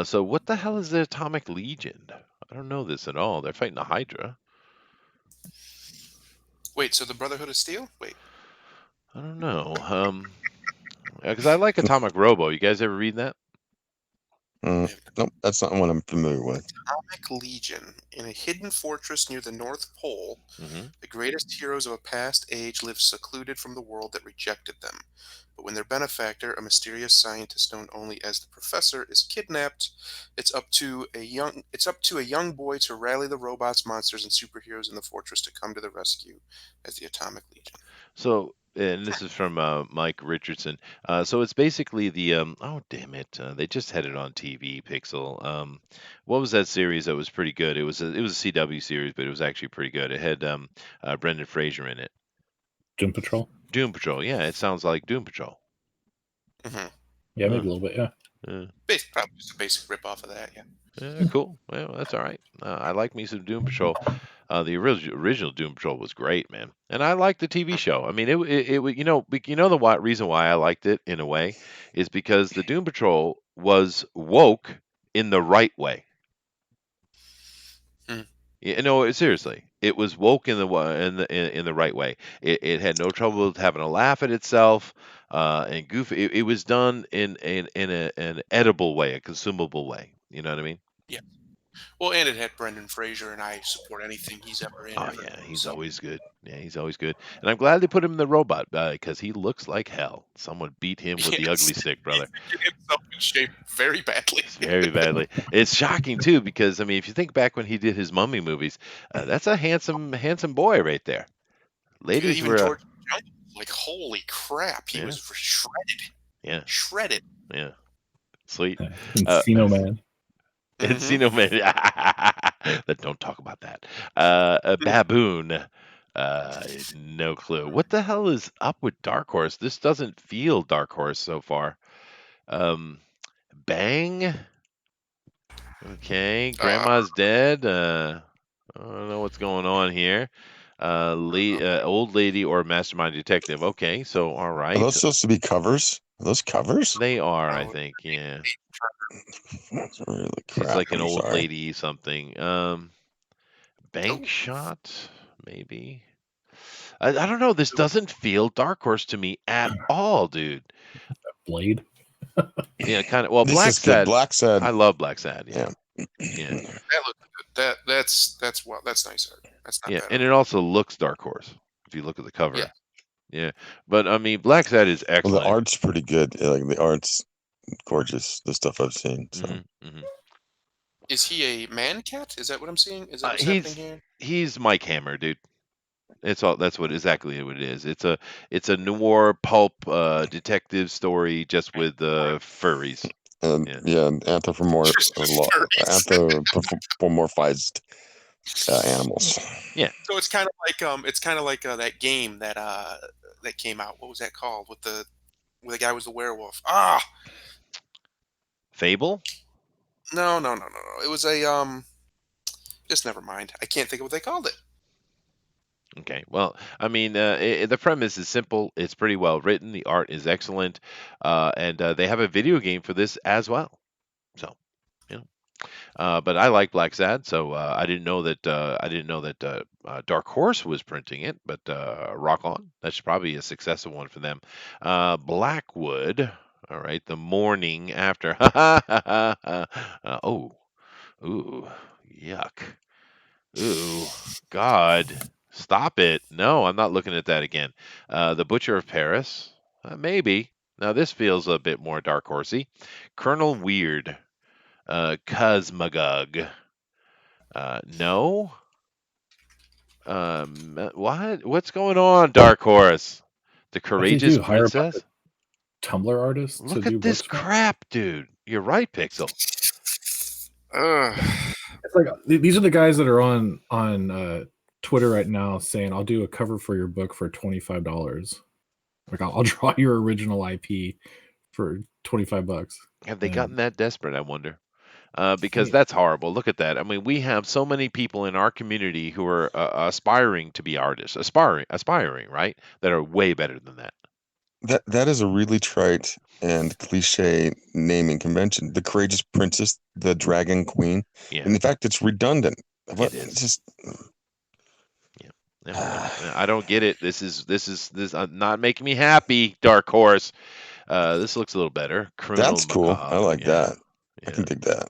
So what the hell is the Atomic Legion? I don't know this at all. They're fighting a Hydra. Wait, so the Brotherhood of Steel? Wait. I don't know. Because I like Atomic Robo. You guys ever read that? Nope, that's not one I'm familiar with. Atomic Legion. In a hidden fortress near the North Pole, Hmm. the greatest heroes of a past age live secluded from the world that rejected them. But when their benefactor, a mysterious scientist known only as the Professor, is kidnapped, it's up to a young boy to rally the robots, monsters, and superheroes in the fortress to come to the rescue as the Atomic Legion. So and this is from Mike Richardson. So it's basically the oh damn it, they just had it on TV. Pixel. What was that series that was pretty good? It was a CW series, but it was actually pretty good. It had Brendan Fraser in it. Doom Patrol. Doom Patrol. Yeah, it sounds like Doom Patrol. Mhm. Yeah, maybe Huh. a little bit. Yeah. Probably just a basic rip off of that. Yeah. Yeah, cool. Well, that's all right. I like me some Doom Patrol. The original Doom Patrol was great, man, and I liked the TV show. I mean, the reason why I liked it in a way is because the Doom Patrol was woke in the right way. Hmm. Yeah, no, seriously, it was woke in the in the right way. It had no trouble having a laugh at itself, and goofy. It was done in an edible way, a consumable way. You know what I mean? Yeah. Well, and it had Brendan Fraser, and I support anything he's ever in Oh ever. yeah, he's So always good. Yeah, he's always good. And I'm glad they put him in the robot because he looks like hell. Someone beat him with the ugly yes, stick, he's brother. getting himself in shape very badly. It's very badly. It's shocking too because I mean, if you think back when he did his mummy movies, that's a handsome boy right there. Ladies Even were, George Jungle, like holy crap, he yeah, was shredded, yeah, shredded. yeah, sweet. Uh, Encino Man. Mhm. Encino Man. Don't talk about that. A baboon. No clue. What the hell is up with Dark Horse? This doesn't feel Dark Horse so far. Um, Bang. Okay, Uh, Grandma's dead. I don't know what's going on here. Old lady or mastermind detective. Okay, so all Are right, those supposed to be covers? Are those covers? they are. I oh, think. Yeah, That's really she's crap. like an I'm old sorry. lady something. Bank oh, shot, maybe. I don't know. This doesn't feel Dark Horse to me at all, dude. Blade. Yeah, kind of. Well, This Black is good. Sad. Black said, I love Black Sad. Yeah, yeah. yeah, that looks good. That's nice art. That's not yeah. bad And art. it also looks Dark Horse if you look at the Yeah. cover. Yeah, but I mean, Black Sad is Well, the excellent. art's pretty good. Yeah, like the art's gorgeous. The stuff I've seen. So Hmm. Is he a man cat? Is that what I'm seeing? Is that what's happening here? He's Mike Hammer, dude. It's all. That's what exactly what it is. It's a noir pulp detective story just with furries. and Yeah. yeah, Just with furries. anthropomorphized animals. Yeah. So it's kind of like that game that came out. What was that called? Where the guy was the werewolf. Ah, Fable. no. It was a Just never mind. I can't think of what they called it. Okay. Well, I mean, the premise is simple. It's pretty well written. The art is excellent, and they have a video game for this as well. So, you know. But I like Black Sad, so I didn't know that Dark Horse was printing it. But rock on. That's probably a successful one for them. Blackwood. All right. The morning after. Oh. Ooh. Yuck. Ooh. God. Stop it. No, I'm not looking at that again. The Butcher of Paris. Maybe. Now this feels a bit more Dark Horsey. Colonel Weird. Cosmagog. No. What? What's going on, Dark Horse? The What do you Courageous do? Hire a bunch Princess? of Tumblr artists to Look do at this books now? crap, dude. You're right, Pixel. Ugh. It's like these are the guys that are on Twitter right now saying, "I'll do a cover for your book for $25." Like I'll draw your original IP for $25. Have they And gotten that desperate, I wonder? Because yeah, that's horrible. Look at that. I mean, we have so many people in our community who are aspiring to be artists, aspiring, right? That are way better than that. That is a really trite and cliche naming convention. The Courageous Princess, the Dragon Queen. Yeah, And in fact, it's redundant. What? it is. Just Yeah, I don't get it. This not making me happy, Dark Horse. This looks a little better. Criminal that's cool. I Macabre. like Yeah, that. I can yeah. dig that.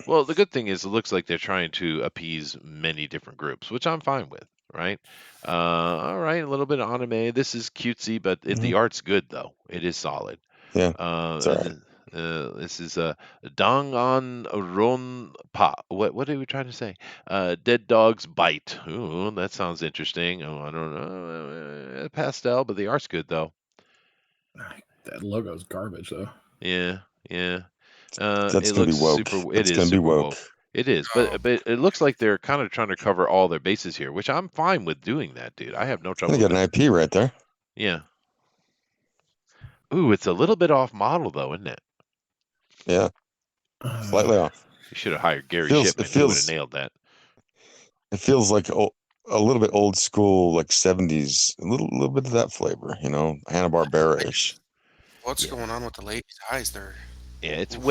Well, the good thing is it looks like they're trying to appease many different groups, which I'm fine with, right? All right, a little bit of anime. This is cutesy, but the Mhm. art's good though. It is solid. Yeah, Uh, it's all and right. the, This is Dong on Ron Pa. What are we trying to say? Dead Dog's Bite. Ooh, that sounds interesting. Oh, I don't know. Pastel, but the art's good though. That logo's garbage though. Yeah, yeah. That's It gonna be looks woke. super. It That's is gonna be super woke. woke. It is, Oh. but it looks like they're kind of trying to cover all their bases here, which I'm fine with doing that, dude. I have no trouble Gonna with get an that. IP right there. Yeah. Ooh, it's a little bit off model though, isn't it? Yeah, slightly off. You should have hired Gary It Shipman. He would have feels nailed that. it feels like a little bit old school, like 70s, a little bit of that flavor, Hanna-Barbera-ish. What's Yeah. going on with the lady's eyes there? Yeah, it's Oof.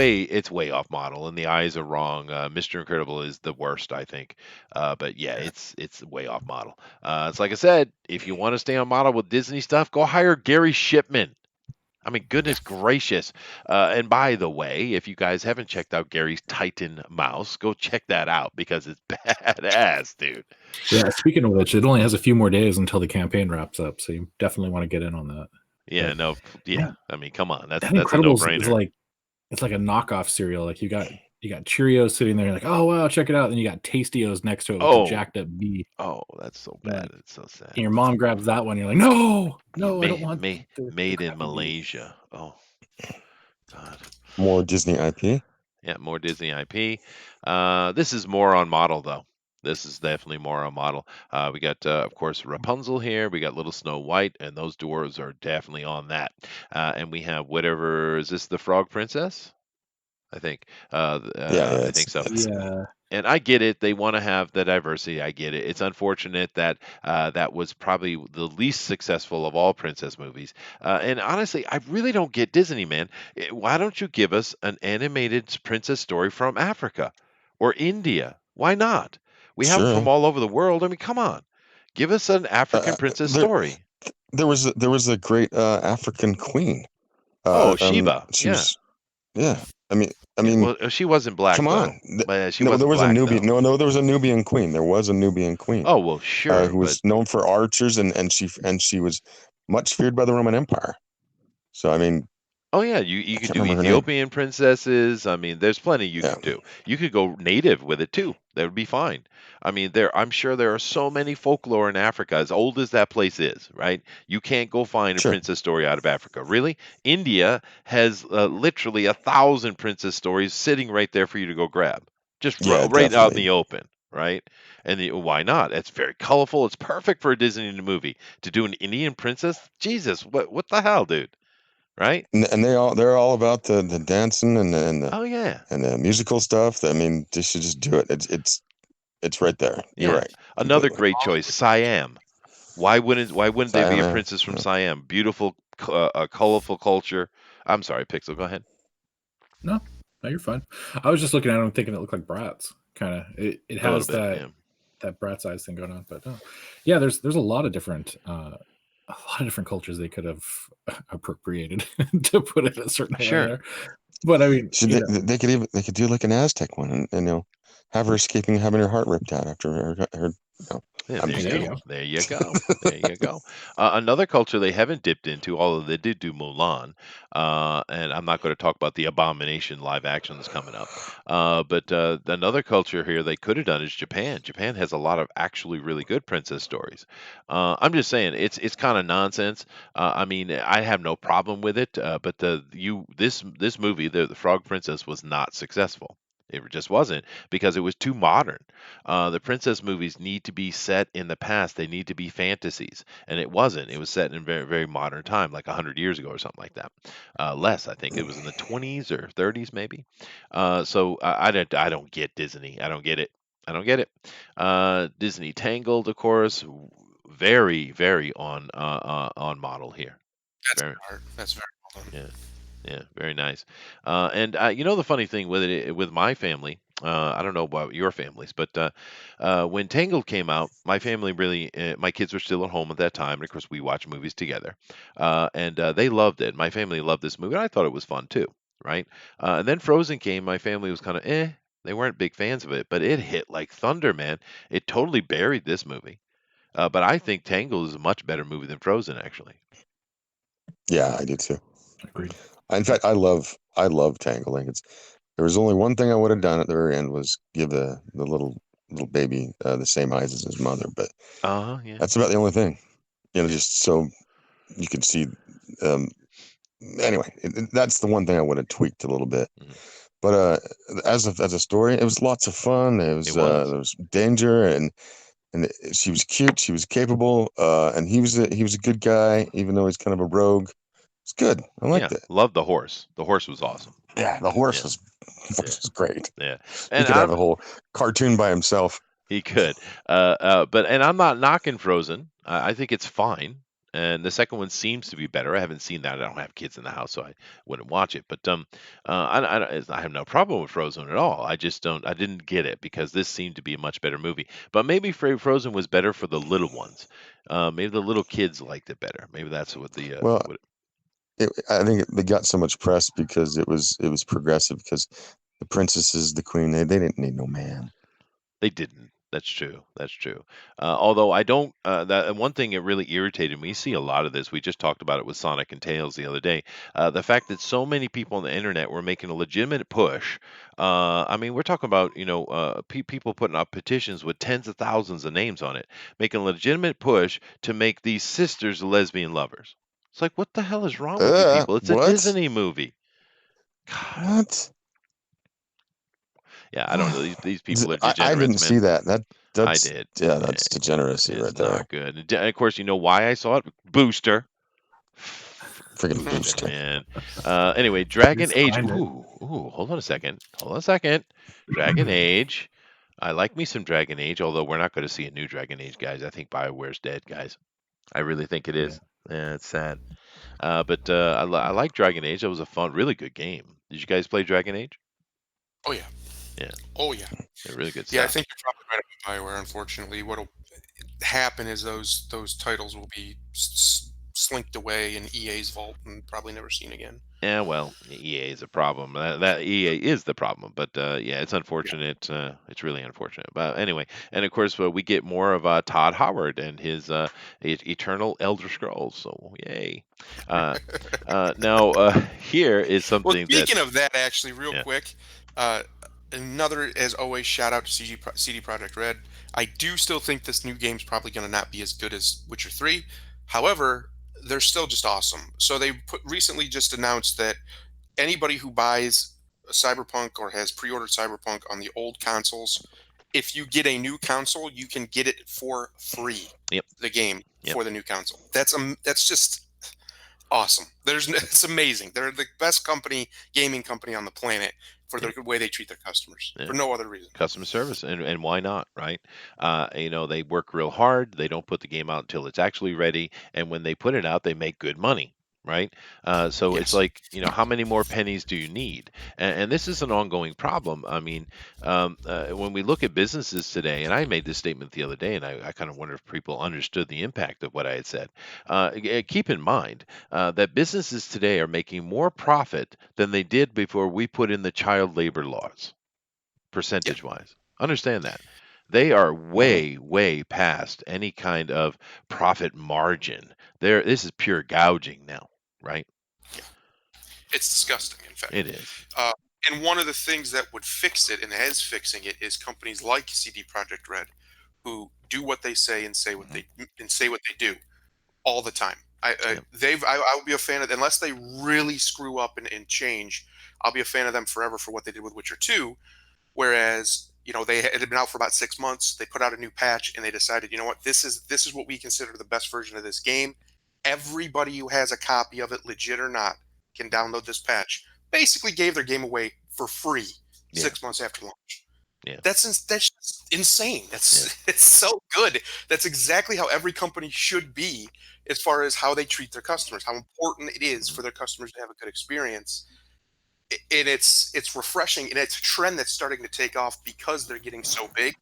way off model, and the eyes are wrong. Mr. Incredible is the worst, I think. But yeah, it's way off model. It's like I said, if you want to stay on model with Disney stuff, go hire Gary Shipman. I mean, goodness gracious. And by the way, if you guys haven't checked out Gary's Titan mouse, go check that out because it's badass, dude. Yeah, speaking of which, it only has a few more days until the campaign wraps up, so you definitely want to get in on that. Yeah, But, no, yeah. man, I mean, come on, that's that a Incredibles is no-brainer. like it's like a knockoff cereal. Like you got Cheerios sitting there, like, oh wow, check it out. Then you got Tastios next to it with the Oh, jacked up bee. oh, that's so You're bad. like, It's so sad. and your mom grabs that one. You're like, no, I don't Made, want made, the made in crappy bee. Malaysia. Oh, God. More Disney IP. Yeah, more Disney IP. This is more on model, though. This is definitely more on model. We got, of course, Rapunzel here. We got Little Snow White, and those dwarves are definitely on that. And we have whatever, is this the Frog Princess? I think. Yeah, I think so. Yeah, And I get it. They want to have the diversity. I get it. It's unfortunate that that was probably the least successful of all princess movies. And honestly, I really don't get Disney, man. Why don't you give us an animated princess story from Africa or India? Why not? We have them from sure. all over the world. I mean, come on. Give us an African princess There, story. there was a great African queen. Oh, Sheba. She Yeah. was, yeah. I Yeah, mean, well, she wasn't black come though. on. But she No, there wasn't was a black Nubian. though. No, there was a Nubian queen. There was a Nubian queen Oh well, sure, who but was known for archers, and she was much feared by the Roman Empire. So I mean, oh yeah, I you could can't do remember her name. Ethiopian princesses. I mean, there's plenty you Yeah, could do. You could go native with it too. That would be fine. I mean, I'm sure there are so many folklore in Africa, as old as that place is, right? You can't go find a sure. princess story out of Africa. Really? India has literally 1,000 princess stories sitting right there for you to go grab, just Yeah, right out in definitely. the open, right? And why not? It's very colorful. It's perfect for a Disney movie to do an Indian princess. Jesus, what the hell, dude? Right? And they're all about the dancing Oh yeah, and the musical stuff. I mean, they should just do it. It's right there. You're yeah. right, Another completely. great choice, Siam. Why wouldn't they be a Siam, princess from yeah. Siam? Beautiful, colorful culture. I'm sorry, Pixel. Go ahead. no, you're fine. I was just looking at them thinking it looked like Bratz. Kind of, it A little has bit, yeah. that Bratz eyes thing going on, but no. Yeah, there's a lot of different cultures they could have appropriated to put it a certain way Sure. there. But I mean, They could do like an Aztec one, and have her escaping, having her heart ripped out after her. Yeah, I'm there just you there you go. go. There you go. There you go. Another culture they haven't dipped into, although they did do Mulan, and I'm not going to talk about the Abomination live action that's coming up. But another culture here they could have done is Japan. Japan has a lot of actually really good princess stories. I'm just saying it's kind of nonsense. I mean, I have no problem with it, but this movie, the Frog Princess, was not successful. It just wasn't because it was too modern. The princess movies need to be set in the past. They need to be fantasies, and it wasn't. It was set in very, very modern time, like 100 years ago or something like that. Less, I think it was in the 20s or 30s, maybe. So I don't get Disney. I don't get it. I don't get it. Disney Tangled, of course, very, very on model here. That's Very, art. That's very well done. yeah. Yeah, very nice. And the funny thing with it, with my family, I don't know about your families, but when Tangled came out, my family really, my kids were still at home at that time, and of course we watched movies together, and they loved it. My family loved this movie, and I thought it was fun too, right? And then Frozen came, my family was kind of they weren't big fans of it, but it hit like thunder, man. It totally buried this movie. But I think Tangled is a much better movie than Frozen, actually. Yeah, I do too. Agreed. In fact, I love I love Tangling. There was only one thing I would have done at the very end was give the little baby the same eyes as his mother, but Yeah. that's about the only thing. Just so you could see. Anyway, that's the one thing I would have tweaked a little bit. Mhm. But as a story, it was lots of fun. There was danger, and she was cute. She was capable, and he was a good guy, even though he's kind of a rogue. It's good. I liked it. Love the horse. The horse was awesome. Yeah, the horse Yeah. was great. Yeah, He and could have a whole cartoon by himself. he could. But I'm not knocking Frozen. I think it's fine. And the second one seems to be better. I haven't seen that. I don't have kids in the house, so I wouldn't watch it. But I have no problem with Frozen at all. I just don't. I didn't get it because this seemed to be a much better movie. But maybe Frozen was better for the little ones. Maybe the little kids liked it better. Maybe that's what the Well, I think they got so much press because it was progressive. Because the princesses, the queen, they didn't need no man. They didn't. That's true. That's true. Although I don't, that one thing that really irritated me. We see a lot of this. We just talked about it with Sonic and Tails the other day. The fact that so many people on the internet were making a legitimate push. I mean, we're talking about people putting up petitions with tens of thousands of names on it, making a legitimate push to make these sisters lesbian lovers. It's like, what the hell is wrong with you people? It's a What? Disney movie. God. What? Yeah, I don't know. These people are I degenerates, didn't man. see that. I That's did. yeah, that's degeneracy It's right there. not good. And of course, you know why I saw it? Booster. Freaking Booster. Man. Anyway, Dragon Just Age. find it. Ooh, hold on a second. Dragon Age. I like me some Dragon Age, although we're not going to see a new Dragon Age, guys. I think BioWare's dead, guys. I really think it is. Yeah, it's sad. But I like Dragon Age. That was a fun, really good game. Did you guys play Dragon Age? Oh yeah. Yeah. Oh yeah. Yeah, really good Yeah, I stuff. think you're probably right about BioWare. Unfortunately, what'll happen is those titles will be slinked away in EA's vault and probably never seen again. Yeah, well, EA is a problem. That EA is the problem, but yeah, it's unfortunate. It's really unfortunate. But anyway, and of course, we get more of Todd Howard and his Eternal Elder Scrolls. So yay! Now here is Well, something speaking of that, actually, real Yeah. quick, another, as always, shout out to CD Projekt Red. I do still think this new game's probably going to not be as good as Witcher 3. However, they're still just awesome. So they recently just announced that anybody who buys Cyberpunk or has pre-ordered Cyberpunk on the old consoles, if you get a new console, you can get it for free. Yep. The game Yep. for the new console. That's just awesome. It's amazing. They're the best gaming company on the planet for the way they treat their customers. Yeah. For no other reason. Customer service, and why not, right? They work real hard. They don't put the game out until it's actually ready, and when they put it out, they make good money, right? So it's Yes. like, how many more pennies do you need? And this is an ongoing problem. I mean, when we look at businesses today, and I made this statement the other day, and I kind of wonder if people understood the impact of what I had said. Keep in mind that businesses today are making more profit than they did before we put in the child labor laws, percentage wise. Understand that. They are way past any kind of profit margin. This is pure gouging now, right? It's disgusting, in fact. It is. And one of the things that would fix it and is fixing it is companies like CD Projekt Red, who do what they say and say what they do all the time. I will be a fan of, unless they really screw up and change. I'll be a fan of them forever for what they did with Witcher 2. Whereas, they had been out for about 6 months. They put out a new patch and they decided, you know what, this is what we consider the best version of this game. Everybody who has a copy of it, legit or not, can download this patch. Basically gave their game away for free 6 months after launch. Yeah. That's just insane. It's so good. That's exactly how every company should be as far as how they treat their customers, how important it is for their customers to have a good experience. And it's refreshing, and it's a trend that's starting to take off because they're getting so big,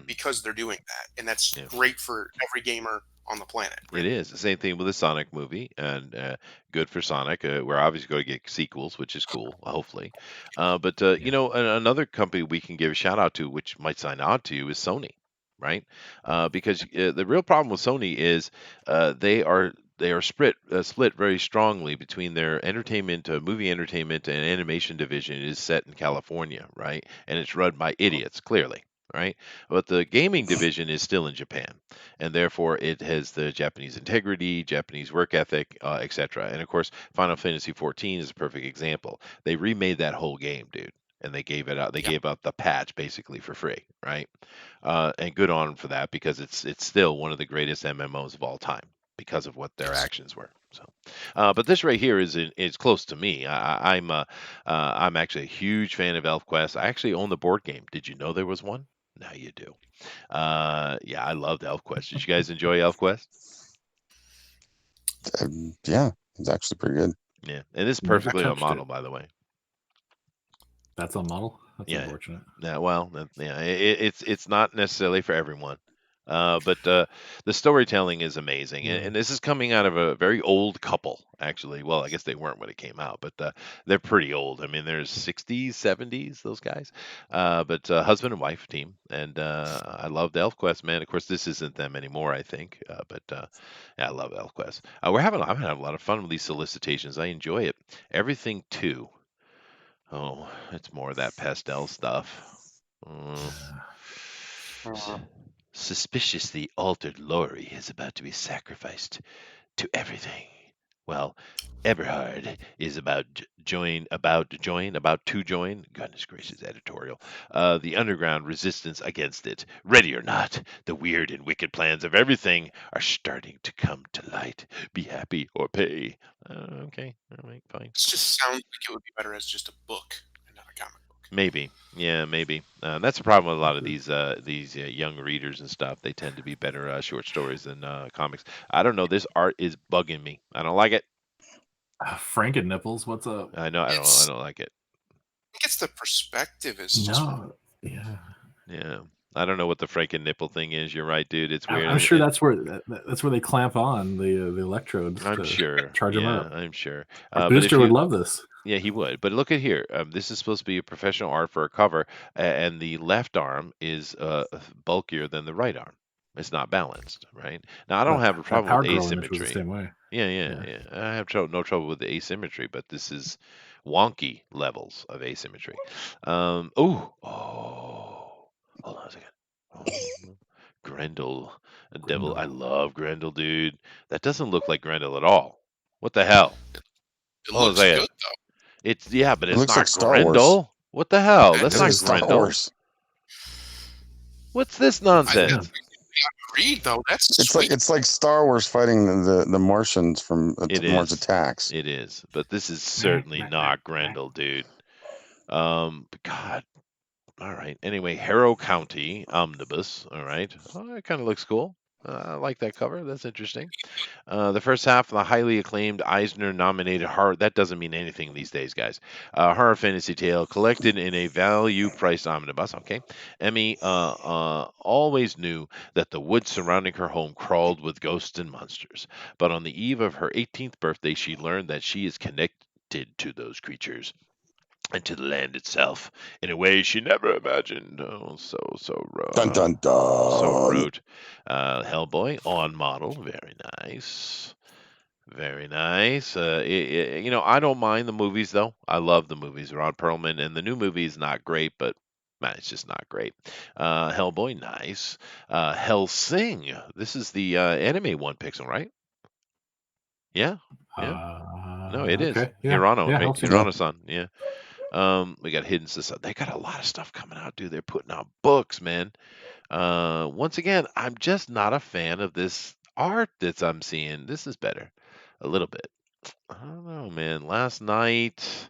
because they're doing that, and that's great for every gamer on the planet. It is the same thing with the Sonic movie, and good for Sonic. We're obviously going to get sequels, which is cool, hopefully. But another company we can give a shout out to, which might sign on to you, is Sony, right? Because the real problem with Sony is they are they are split very strongly between their entertainment, movie entertainment, and animation division is set in California, right? And it's run by idiots, clearly, right? But the gaming division is still in Japan, and therefore it has the Japanese integrity, Japanese work ethic, etc. And of course, Final Fantasy 14 is a perfect example. They remade that whole game, dude, and they gave it out. They Yeah. gave out the patch basically for free, right? And good on them for that because it's still one of the greatest MMOs of all time because of what their Yes. actions were. So, but this right here is close to me. I'm actually a huge fan of ElfQuest. I actually own the board game. Did you know there was one? Now you do. Yeah, I loved ElfQuest. Did you guys enjoy ElfQuest? Yeah, it's actually pretty good. Yeah, and it's Never perfectly on touched model, it. by the way. That's on model. That's Yeah, unfortunate. yeah. Well, yeah, it's not necessarily for everyone, but the storytelling is amazing, and, Yeah. and this is coming out of a very old couple, actually. Well, I guess they weren't when it came out, but they're pretty old. I mean, there's 60s, 70s, those guys, but husband and wife team, and I loved ElfQuest, man. Of course, this isn't them anymore, I think, but yeah, I love ElfQuest. I'm having a lot of fun with these solicitations. I enjoy it. Everything too. Oh, it's more of that pastel stuff. Mm. Uh, Suspiciously altered Lori is about to be sacrificed to everything. Well, Eberhard is about to join. Goodness gracious, editorial. The underground resistance against it. Ready or not, the weird and wicked plans of everything are starting to come to light. Be happy or pay. Okay, all right, fine. This just sounds like it would be better as just a book and not a comic book. Maybe, yeah, maybe. That's the problem with a lot of these young readers and stuff. They tend to be better short stories than comics. I don't know. This art is bugging me. I don't like it. Frank and Nipples, what's up? I know. I It's don't like it. I think it's the perspective is just No, yeah. Yeah. I don't know what the Franken nipple thing is. You're right, dude. It's weird. I'm sure that's where they clamp on the electrodes I'm to sure. charge them Yeah, up. I'm sure. Our But if booster would you, love this. yeah, he would. But look at here. This is supposed to be a professional art for a cover, and the left arm is bulkier than the right arm. It's not balanced, right? Now, I don't have a That problem Power with Girl image was the asymmetry. same way. Yeah, yeah, Yeah. yeah. I have no trouble with the asymmetry, but this is wonky levels of asymmetry. Hold on a second. Oh, Grendel, Devil. I Grendel. love Grendel, dude. That doesn't look like Grendel at all. What the hell? it Hold on a looks second. good though. It's yeah, but It it's looks like not Star Wars. Grendel. What the hell? It That's It not is Star Grendel. Wars. What's this I nonsense? read though. That's It's sweet. like Star Wars fighting the Martians from It Mars is. Attacks. It is. But this is certainly not Grendel, dude. God. All right. Anyway, Harrow County Omnibus. All right. Oh, it kind of looks cool. I like that cover. That's interesting. The first half of the highly acclaimed Eisner-nominated horror. That doesn't mean anything these days, guys. Horror fantasy tale collected in a value-priced omnibus. Okay. Emmy always knew that the woods surrounding her home crawled with ghosts and monsters. But on the eve of her 18th birthday, she learned that she is connected to those creatures and to the land itself in a way she never imagined. Oh, so Dun dun so dun. wrote. Hellboy on model, very nice, very nice. I don't mind the movies though. I love the movies. Ron Perlman, and the new movie is not great, but man, it's just not great. Hellboy, nice. Hellsing. This is the anime one pixel, right? Yeah, yeah. No, it is. Okay. Yeah. Hirano, Yeah. right? I'll see. Yeah. Hirano-san. Yeah. We got Hidden Society. They got a lot of stuff coming out, dude. They're putting out books, man. Once again, I'm just not a fan of this art that I'm seeing. This is better, a little bit. I don't know, man. Last night,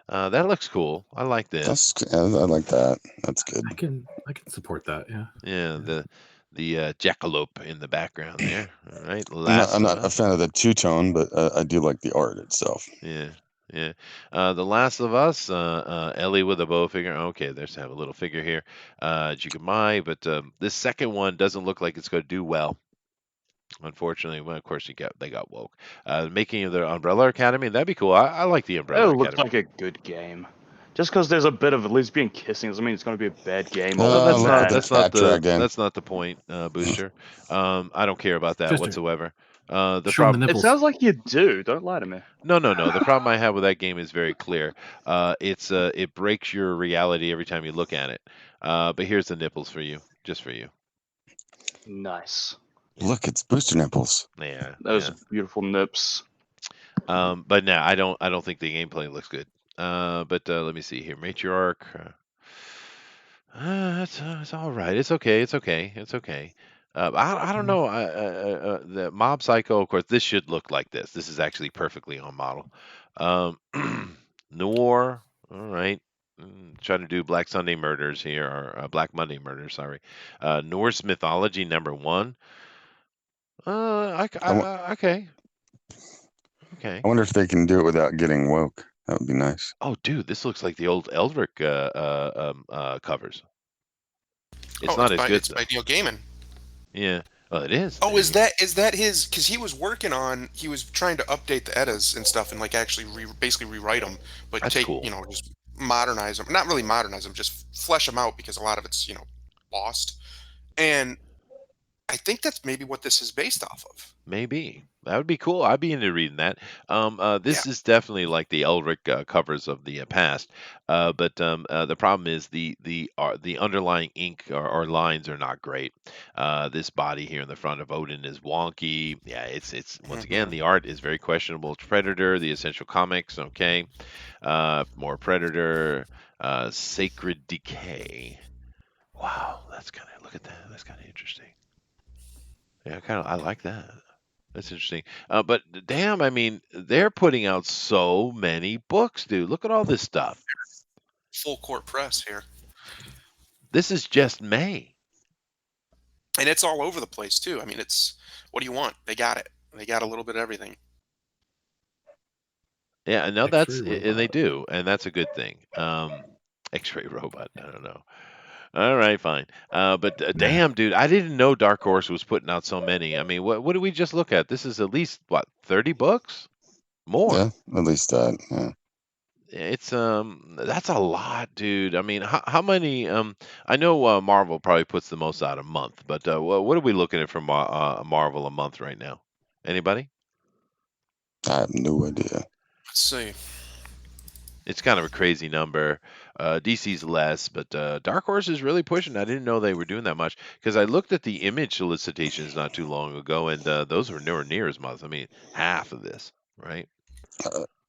that looks cool. I like this. I like that. That's good. I can support that. Yeah. Yeah, the jackalope in the background there. All right, I'm not a fan of the two-tone, but I do like the art itself. Yeah, yeah. The Last of Us, Ellie with a bow figure. Okay, there's have a little figure here. Jugamai, but this second one doesn't look like it's going to do well. Unfortunately, well, of course, they got woke. Making of the Umbrella Academy, that'd be cool. I like the Umbrella It looks Academy. like a good game. Just because there's a bit of lesbian kissing doesn't mean it's going to be a bad game. Well, all that's the not time. that's not cat drag in. that's not the point, Booster. I don't care about that Just whatsoever. The Show 'em the problem. It nipples. sounds like you do. Don't lie to me. No. The problem I have with that game is very clear. It breaks your reality every time you look at it. But here's the nipples for you, just for you. Nice. Look, it's booster nipples. Yeah. Those beautiful nips. But no, I don't think the gameplay looks good. But let me see here. Matriarch. It's all right. It's okay. It's okay. It's okay. I don't know. The Mob Psycho, of course, this should look like this. This is actually perfectly on model. Noir. All right. Trying to do Black Sunday Murders here, or Black Monday Murders. Sorry. Norse Mythology #1. Okay. Okay. I wonder if they can do it without getting woke. That would be nice. Oh, dude, this looks like the old Eldrick covers. It's not as good It's by though. Neil Gaiman. Yeah. Well, it is. Oh, is that his? Because he was trying to update the eddas and stuff, and like actually basically rewrite them, but That's cool. just modernize them. Not really modernize them, just flesh them out because a lot of it's lost. And I think that's maybe what this is based off of. Maybe that would be cool. I'd be into reading that. This Yeah. is definitely like the Eldrick covers of the past. But the problem is the underlying ink or lines are not great. This body here in the front of Odin is wonky. Yeah, it's once again the art is very questionable. It's Predator, the Essential Comics. Okay, more Predator, Sacred Decay. Wow, look at that. That's kind of interesting. Yeah, I like that. That's interesting. But damn, I mean, they're putting out so many books, dude. Look at all this stuff. Full court press here. This is just May. And it's all over the place too. I mean, what do you want? They got it. They got a little bit of everything. Yeah, and now X-ray and they robot. do, and that's a good thing. X-ray robot. I don't know. All right, fine. But damn, dude, I didn't know Dark Horse was putting out so many. I mean, what did we just look at? This is at least what 30 books, more. Yeah, at least that. Yeah. It's that's a lot, dude. I mean, how many? I know Marvel probably puts the most out a month, but what are we looking at from Marvel a month right now? Anybody? I have no idea. Let's see. It's kind of a crazy number. DC's less, but Dark Horse is really pushing. I didn't know they were doing that much because I looked at the Image solicitations not too long ago, and those were nowhere near as much. I mean, half of this, right?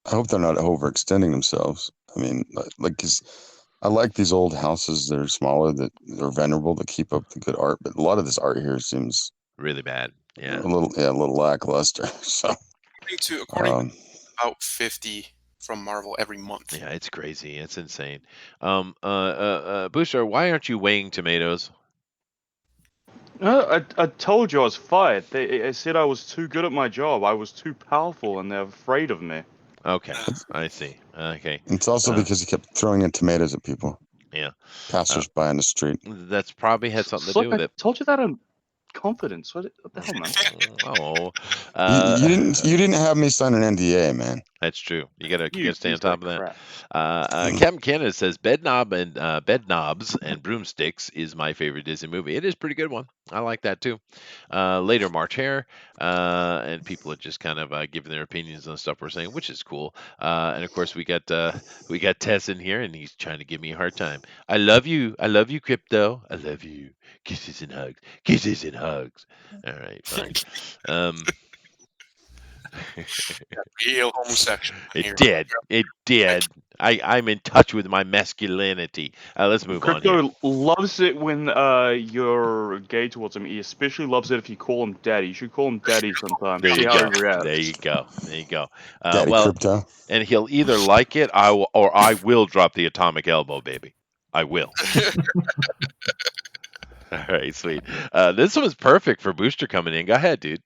I hope they're not overextending themselves. I mean, like, 'cause I like these old houses that are smaller, that are venerable, that keep up the good art. But a lot of this art here seems Really bad. Yeah. a little lackluster. So, According to about 50 from Marvel every month. Yeah, it's crazy. It's insane. Booster, why aren't you weighing tomatoes? I told you I was fired. They said I was too good at my job. I was too powerful, and they're afraid of me. Okay, I see. Okay, it's also because he kept throwing in tomatoes at people. Yeah. Passers-by on the street. That's probably had something to do with I it. told you that in confidence. What the hell, man? Oh, You didn't have me sign an NDA, man. That's true. You gotta You stay on piece top of of that. crap. Captain Canada says bed knobs and broomsticks is my favorite Disney movie. It is a pretty good one. I like that too. Later March Hare, and people are just kind of giving their opinions on stuff we're saying, which is cool. And of course we got Tess in here, and he's trying to give me a hard time. I love you, Crypto. I love you. Kisses and hugs. Kisses and hugs. All right, fine. Real homosexual. It did. I'm in touch with my masculinity. Let's move on here. Crypto loves it when you're gay towards him. He especially loves it if you call him daddy. You should call him daddy sometime. There See you how go. he reacts. There you go. There you go. Daddy Well, Crypto. and he'll either like it, or I will drop the atomic elbow, baby. I will. All right, sweet. This was perfect for Booster coming in. Go ahead, dude.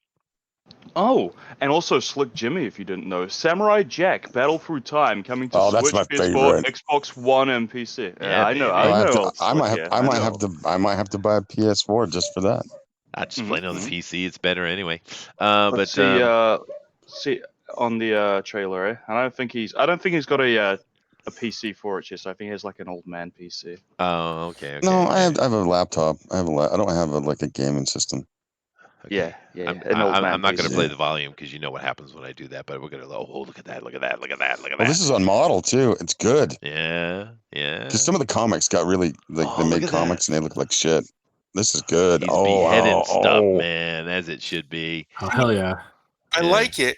Oh, and also Slick Jimmy, if you didn't know. Samurai Jack, Battle Through Time, coming to Oh, that's Switch, my PS4, favorite. Xbox One, and PC. Yeah, I know. baby. I know. I might have to buy a PS4 just for that. I just playing on the Mhm. PC. It's better anyway. Let's see on the trailer. I don't think he's got a PC for it yet. So I think he has like an old man PC. Oh, okay. No, I have a laptop. I don't have a gaming system. Okay. Yeah. I'm An old man I'm not going to piece. play Yeah. the volume because you know what happens when I do that. But we're gonna. Oh, look at that! Look at that! Look at that! Look at Well, that! this is on model too. It's good Yeah, yeah. because some of the comics got really like Oh, they look made at that! comics and they look like shit. This is good. He's Oh, beheading stuff, oh. man, as it should be. Oh hell yeah! I Yeah. like it.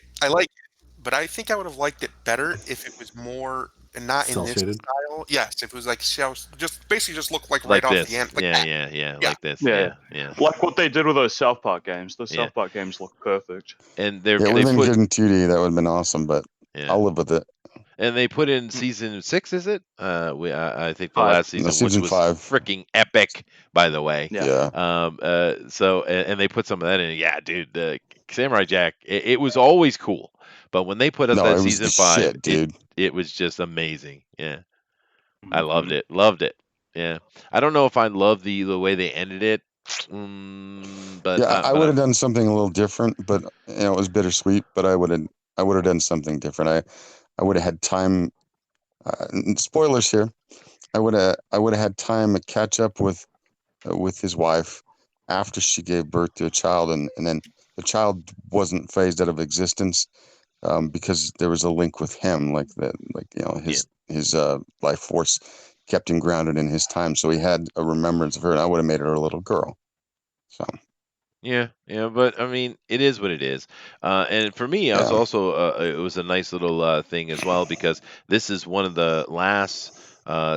But I think I would have liked it better if it was more and not in this Cel-shaded. style. Yes, if it was like just basically just looked like Like right off this. the end, like Yeah, that. yeah, Yeah. like this. Yeah. Yeah. Like what they did with those South Park games. Those Yeah. South Park games look perfect. And Yeah, it they would have been put good in 2D. That would have been awesome, but yeah. I'll live with it. And they put in season 6, is it? I think the 5. last No, season, which season was 5. freaking epic, by the way. Yeah. Yeah. So and they put some of that in. Yeah, dude, Samurai Jack. It was always cool, but when they put up No, that it was season the 5, shit, dude. it was just amazing. Yeah, I loved Mhm. it. Loved it. Yeah, I don't know if I love the way they ended it, but Yeah, I would have done something a little different, but it was bittersweet. But I would have done something different. I would have had time. Spoilers here. I would have had time to catch up with his wife after she gave birth to a child, and then the child wasn't phased out of existence because there was a link with him, like that, like his life force kept him grounded in his time, so he had a remembrance of her, and I would have made her a little girl. So Yeah, but I mean, it is what it is. And for me, I was yeah, also it was a nice little thing as well because this is one of the last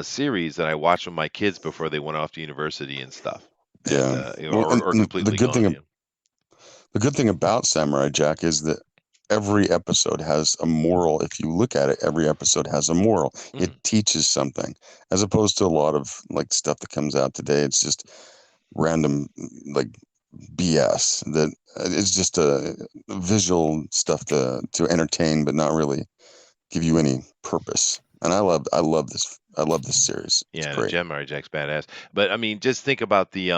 series that I watched with my kids before they went off to university and stuff, and yeah. Well, or and completely gone. You know? the good thing about Samurai Jack is that every episode has a moral. If you look at it, every episode has a moral. It teaches something, as opposed to a lot of like stuff that comes out today. It's just random like BS that it's just a visual stuff to entertain, but not really give you any purpose. And I love this series. It's Yeah, no, great. Samurai Jack's badass. But I mean, just think about the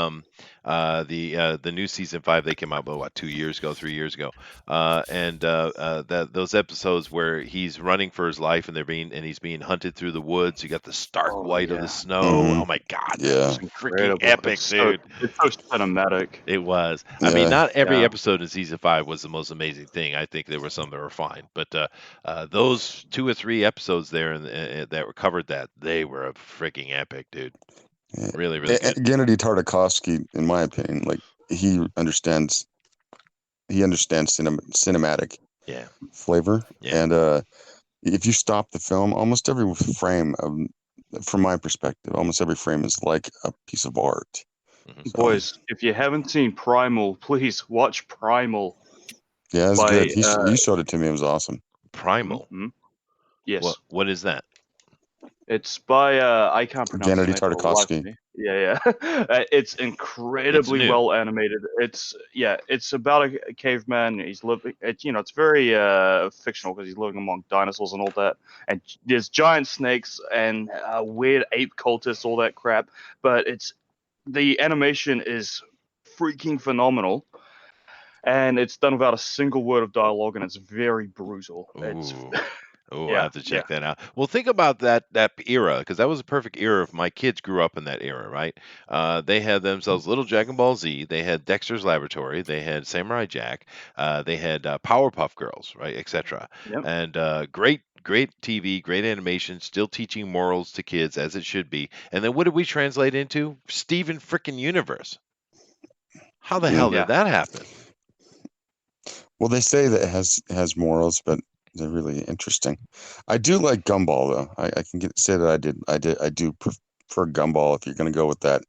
new season 5 they came out about what 2 years ago, 3 years ago, and that those episodes where he's running for his life and he's being hunted through the woods. You got the stark Oh, white of the yeah. snow. Mhm. Oh my God, that Yeah. was It's freaking incredible. epic, It's dude. so cinematic. It was. I mean, Yeah. not every Yeah. episode in season 5 was the most amazing thing. I think there were some that were fine, but those 2 or 3 episodes there that were covered they were a freaking epic, dude. Yeah. Really, really good. Gennady Tartakovsky, in my opinion, like he understands cinematic Yeah. flavor, Yeah. and if you stop the film, almost every frame from my perspective, almost every frame is like a piece of art. Mhm. So, Boys, if you haven't seen Primal, please watch Primal. yeah, it's by, good. He showed it to me. It was awesome. Primal. mhm. Yes. What is that? It's by I can't pronounce his Gennady name for the life of Tartakovsky. me. Yeah. It's It's incredibly new. well animated. It's about a caveman. He's living. It's very fictional because he's living among dinosaurs and all that. And there's giant snakes and weird ape cultists, all that crap. But the animation is freaking phenomenal, and it's done without a single word of dialogue, and it's very brutal. It's Ooh. Oh, I yeah, have to check that out. Well, think about that era because that was a perfect era. If my kids grew up in that era, right? They had themselves Little Dragon Ball Z. They had Dexter's Laboratory. They had Samurai Jack. They had Powerpuff Girls, right, etc. Yep. And great TV, great animation, still teaching morals to kids as it should be. And then what did we translate into? Steven frickin' Universe. How the hell Yeah. did that happen? Well, they say that it has morals, but they're really interesting. I do like Gumball though. I can say that I do prefer Gumball if you're going to go with that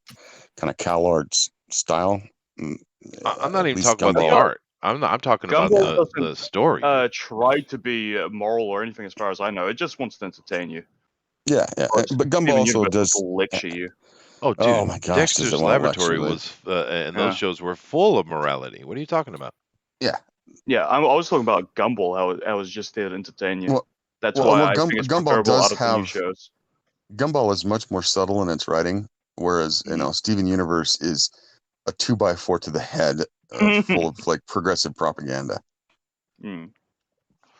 kind of Cal Arts style. I'm not At even least talking about the Gumball. art. I'm talking about Gumball the doesn't story. try to be moral or anything, as far as I know. It just wants to entertain you. Yeah. Whereas But Gumball Steven also Universe wants to does. lecture you. Oh, Oh dude, my gosh, does it Dexter's want to lecture? Laboratory was, and those Yeah. shows were full of morality. What are you talking about? Yeah. Yeah, I was talking about Gumball. How it was just there to entertain you. Well, That's why I think it's Gumball preferable does out of the new have. shows. Gumball is much more subtle in its writing, whereas Steven Universe is a 2x4 to the head, full of like progressive propaganda. Mm.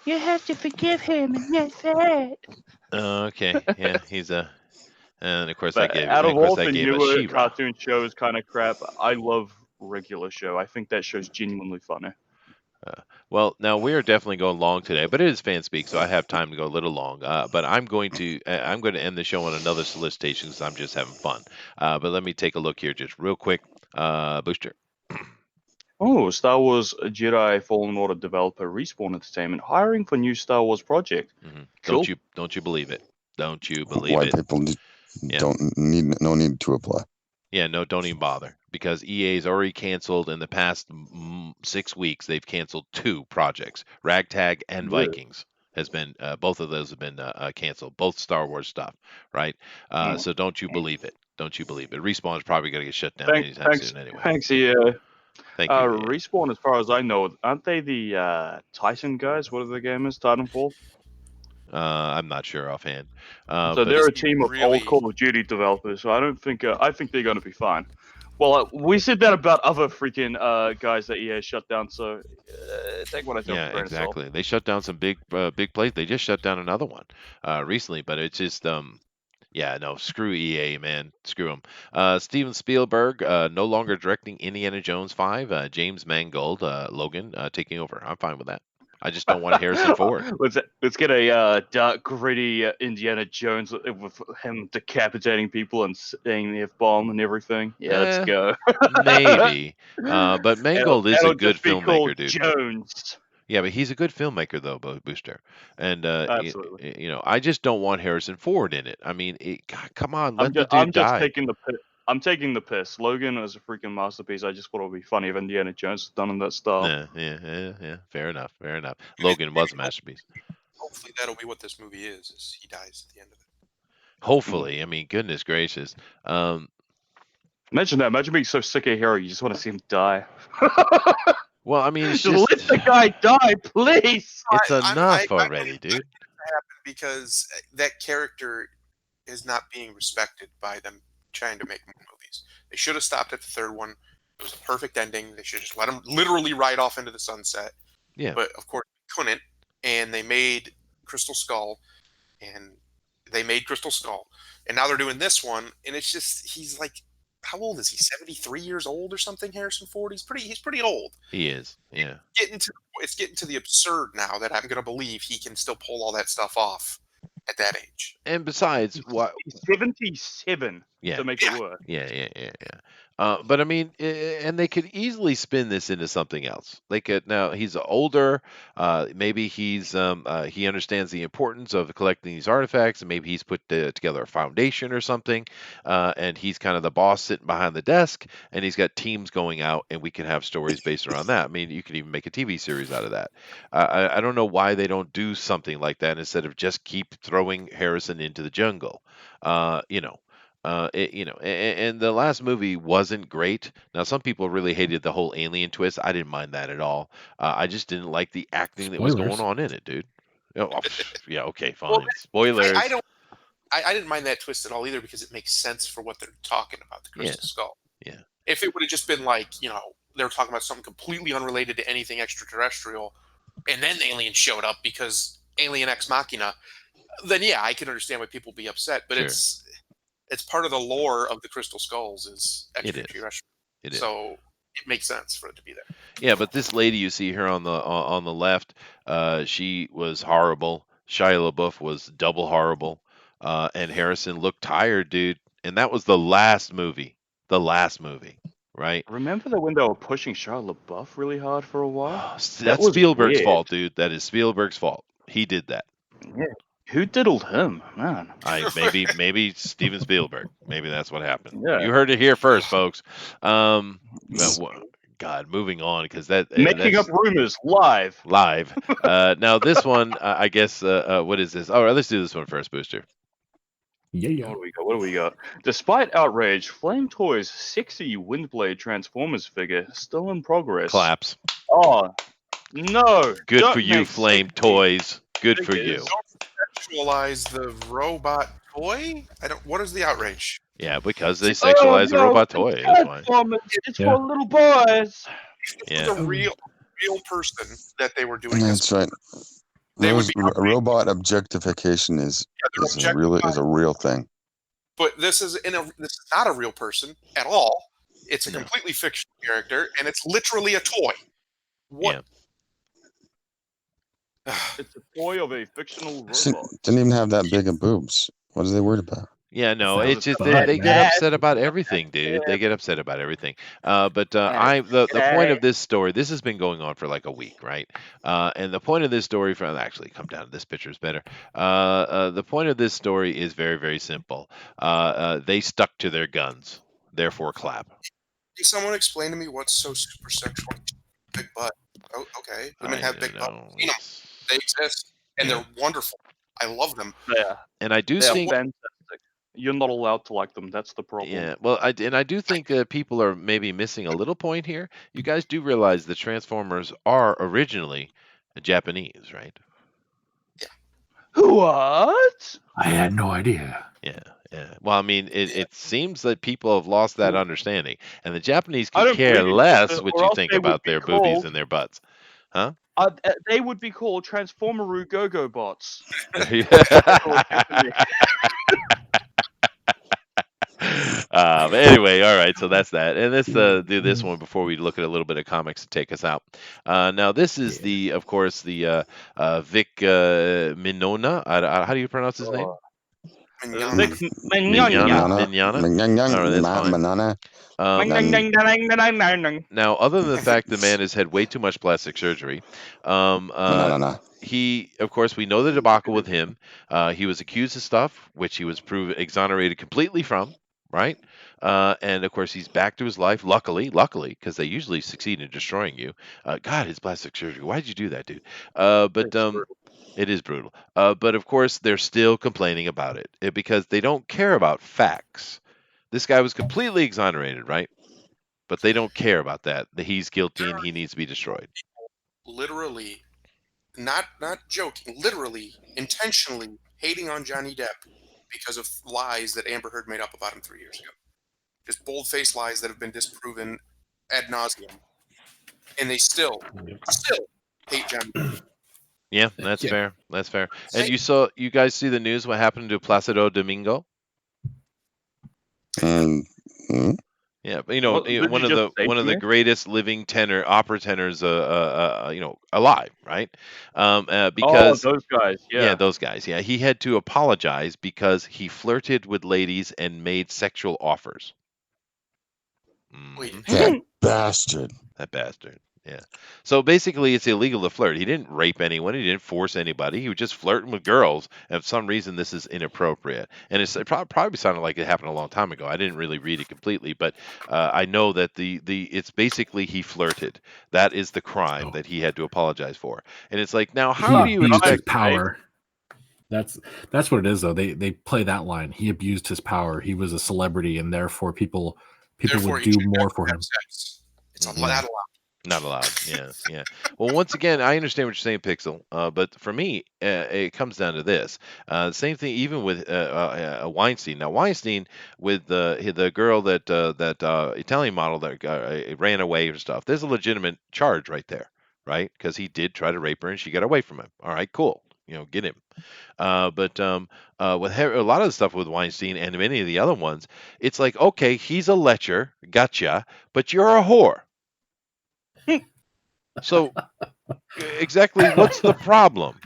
You have to forgive him, and that's it. Okay, yeah, he's and of course But out of all the I gave a newer She-Ra. cartoon shows, kind of crap, I love regular show. I think that show's genuinely funny. Well, now we are definitely going long today, but it is FanSpeak, so I have time to go a little long. But I'm going to end the show on another solicitation because I'm just having fun. But let me take a look here, just real quick. Booster. Oh, Star Wars Jedi Fallen Order developer Respawn Entertainment hiring for new Star Wars project. Mhm. Cool. Don't you believe it? Don't you believe Why it? people Yeah. don't need to apply. Yeah, no, don't even bother because EA's already canceled in the past 6 weeks. They've canceled 2 projects, Ragtag and Really? Vikings. Has been both of those have been canceled, both Star Wars stuff, right? So don't you believe it? Don't you believe it? Respawn's probably going to get shut down anytime soon anyway. Thanks, EA. Thank you. Respawn, as far as I know, aren't they the Titan guys? What are the game is? Titanfall? I'm not sure offhand. So but they're a team of really- old Call of Duty developers. So I don't think I think they're going to be fine. Well, we said that about other freaking guys that EA shut down. So take what I say with a yeah, grain of salt. exactly. They shut down some big plays. They just shut down another one recently, but it's just yeah, no, screw EA, man. Screw them. Steven Spielberg, no longer directing Indiana Jones 5. James Mangold, Logan, taking over. I'm fine with that. I just don't want Harrison Ford. Let's get a dark, gritty Indiana Jones with him decapitating people and saying the F-bomb and everything. Yeah, let's go. Maybe. But Mangold is a good just be filmmaker, called dude. Jones. Yeah, but he's a good filmmaker, though, Booster. And, Absolutely. you know, I just don't want Harrison Ford in it. I mean, God, come on, let the dude I'm just die. taking the piss. I'm taking the piss. Logan is a freaking masterpiece. I just thought it would be funny if Indiana Jones was done in that style. Yeah. Fair enough. Logan was a masterpiece. Hopefully that'll be what this movie is he dies at the end of it. Hopefully. I mean, goodness gracious. Imagine that. Imagine being so sick of a hero, you just want to see him die. Well, I mean, it's just let the guy die, please. It's I enough I already, believe dude. that happened because that character is not being respected by them trying to make more movies. They should have stopped at the third one. It was a perfect ending. They should just let him literally ride off into the sunset. Yeah. But of course they couldn't, and they made Crystal Skull, and now they're doing this one, and it's just he's like, how old is he? 73 years old or something? Harrison Ford. He's pretty old. He is. Yeah. It's getting to the absurd now that I'm gonna believe he can still pull all that stuff off at that age. And besides, what? He's 77 to make it work. Yeah. But I mean, and they could easily spin this into something else. They could now. He's older. Maybe he understands the importance of collecting these artifacts, and maybe he's put together a foundation or something. And he's kind of the boss sitting behind the desk, and he's got teams going out, and we can have stories based around that. I mean, you could even make a TV series out of that. I don't know why they don't do something like that instead of just keep throwing Harrison into the jungle. And the last movie wasn't great. Now, some people really hated the whole alien twist. I didn't mind that at all. I just didn't like the acting that was going on in it, dude. Yeah, okay, fine. Well, Spoilers. I didn't mind that twist at all either because it makes sense for what they're talking about, the Crystal Skull. Yeah. If it would have just been like, they were talking about something completely unrelated to anything extraterrestrial, and then the aliens showed up because Alien Ex Machina, then yeah, I can understand why people would be upset. But Sure. it's part of the lore of the Crystal Skulls is extraterrestrial. It is. So it makes sense for it to be there. Yeah, but this lady you see here on the left, she was horrible. Shia LaBeouf was double horrible. And Harrison looked tired, dude. And that was the last movie. Right? Remember that when they were pushing Shia LaBeouf really hard for a while? That's Spielberg's fault, dude. That is Spielberg's fault. He did that. Yeah. Who diddled him, man? Maybe Steven Spielberg. Maybe that's what happened. Yeah. You heard it here first, folks. God, moving on because making up rumors live. Now this one, I guess. What is this? All right, let's do this one first, Booster. Yeah. What do we got? Despite outrage, Flame Toys' sexy Windblade Transformers figure still in progress. Claps. Oh no! Good for you, Flame Toys. Good for you. Don't sexualize the robot toy. What is the outrage? Yeah, because they sexualize the robot toy. That's fine. It's for little boys. Yeah. The real person that they were doing. That's right. Robot objectification is a real thing. But this is not a real person at all. It's a No. completely fictional character, and it's literally a toy. What? It's a toy of a fictional Shit, robot. didn't even have that big of boobs. What are they worried about? Yeah, no, That it's was just bad, they get man. upset about everything, dude. They get upset about everything. But the point of this story, this has been going on for like a week, right? And the point of this story, from actually come down to this picture is better. The point of this story is very, very simple. They stuck to their guns, therefore clap. Can someone explain to me what's so super sexual? Big butt. Oh, okay. Women I have big don't butts. know. You know, they exist, and Yeah. they're wonderful. I love them. Yeah, And I do they are think, fantastic. You're not allowed to like them. That's the problem. yeah, well, I do think that people are maybe missing a little point here. You guys do realize the Transformers are originally Japanese, right? What? I had no idea. Yeah, yeah. Well, I mean, it seems that people have lost that understanding, and the Japanese I could don't care believe you, less sister, what or you else think they would about be their boobies called. and their butts, huh? They would be called Transformeroo Go-Go bots. But anyway, all right. So that's that, and let's do this one before we look at a little bit of comics to take us out. Now, this is of course, the Vic Mignogna. How do you pronounce his name? Vic Mignogna. Mignogna. Mignogna. All right, that's fine. Manana. Now, other than the fact the man has had way too much plastic surgery, Manana. he, of course, we know the debacle with him. He was accused of stuff which he was proven exonerated completely from, right? And of course, he's back to his life. Luckily, because they usually succeed in destroying you. God, his plastic surgery. Why'd you do that, dude? But it is brutal. But of course, they're still complaining about it because they don't care about facts. This guy was completely exonerated, right? But they don't care about that. That he's guilty and he needs to be destroyed. Literally, not joking, literally, intentionally hating on Johnny Depp because of lies that Amber Heard made up about him 3 years ago. Just bold-faced lies that have been disproven ad nauseum, and they still hate Johnny Depp. Yeah, that's fair. That's fair. And Hey. you guys see the news? What happened to Placido Domingo? Yeah, but What, did one you of just say the to me? greatest living opera tenors, alive, right? Oh, Because those guys. Yeah. those guys. Yeah, he had to apologize because he flirted with ladies and made sexual offers. Wait, That bastard. That bastard. Yeah. So basically, it's illegal to flirt. He didn't rape anyone. He didn't force anybody. He was just flirting with girls. And for some reason, this is inappropriate. And it probably sounded like it happened a long time ago. I didn't really read it completely, but I know that it's basically he flirted. That is the crime that he had to apologize for. And it's like, now, how do you abused his expect? power? That's what it is, though. They play that line. He abused his power. He was a celebrity, and therefore people would do more for him. Sex. It's not allowed. Not allowed. Yeah, yeah. Well, once again, I understand what you're saying, Pixel. But for me, it comes down to this. Same thing, even with Weinstein. Now, Weinstein with the girl that Italian model that ran away and stuff. There's a legitimate charge right there, right? Because he did try to rape her and she got away from him. All right, cool. Get him. But with a lot of the stuff with Weinstein and many of the other ones, it's like, okay, he's a lecher, gotcha, but you're a whore. So exactly what's the problem,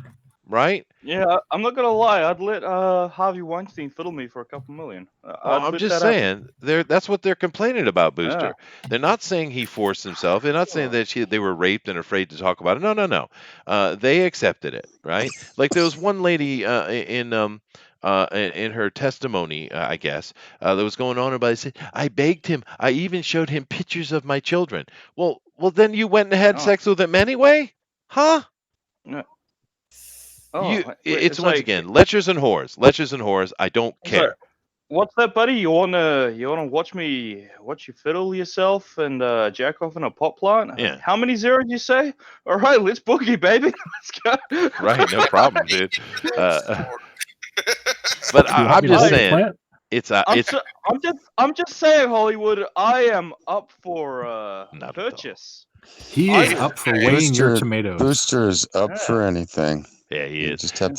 right? Yeah, I'm not gonna lie. I'd let Harvey Weinstein fiddle me for a couple million. Well, I'm just saying that's what they're complaining about, Booster. Yeah. They're not saying he forced himself. They're not saying that they were raped and afraid to talk about it. No. They accepted it, right? Like there was one lady in her testimony, I guess, that was going on about. Said, I begged him. I even showed him pictures of my children. Well, then you went and had sex with him anyway, huh? No. It's once again lechers and whores. I don't care. What's that, buddy? You wanna watch you fiddle yourself and jack off in a pot plant? Yeah. How many zeros you say? All right, let's boogie, baby. Let's go. Right, no problem, dude. But I'm just saying, I'm just saying, Hollywood. I am up for purchase. He is up for weighing your tomatoes. Booster is up for anything. Yeah, he is. You just have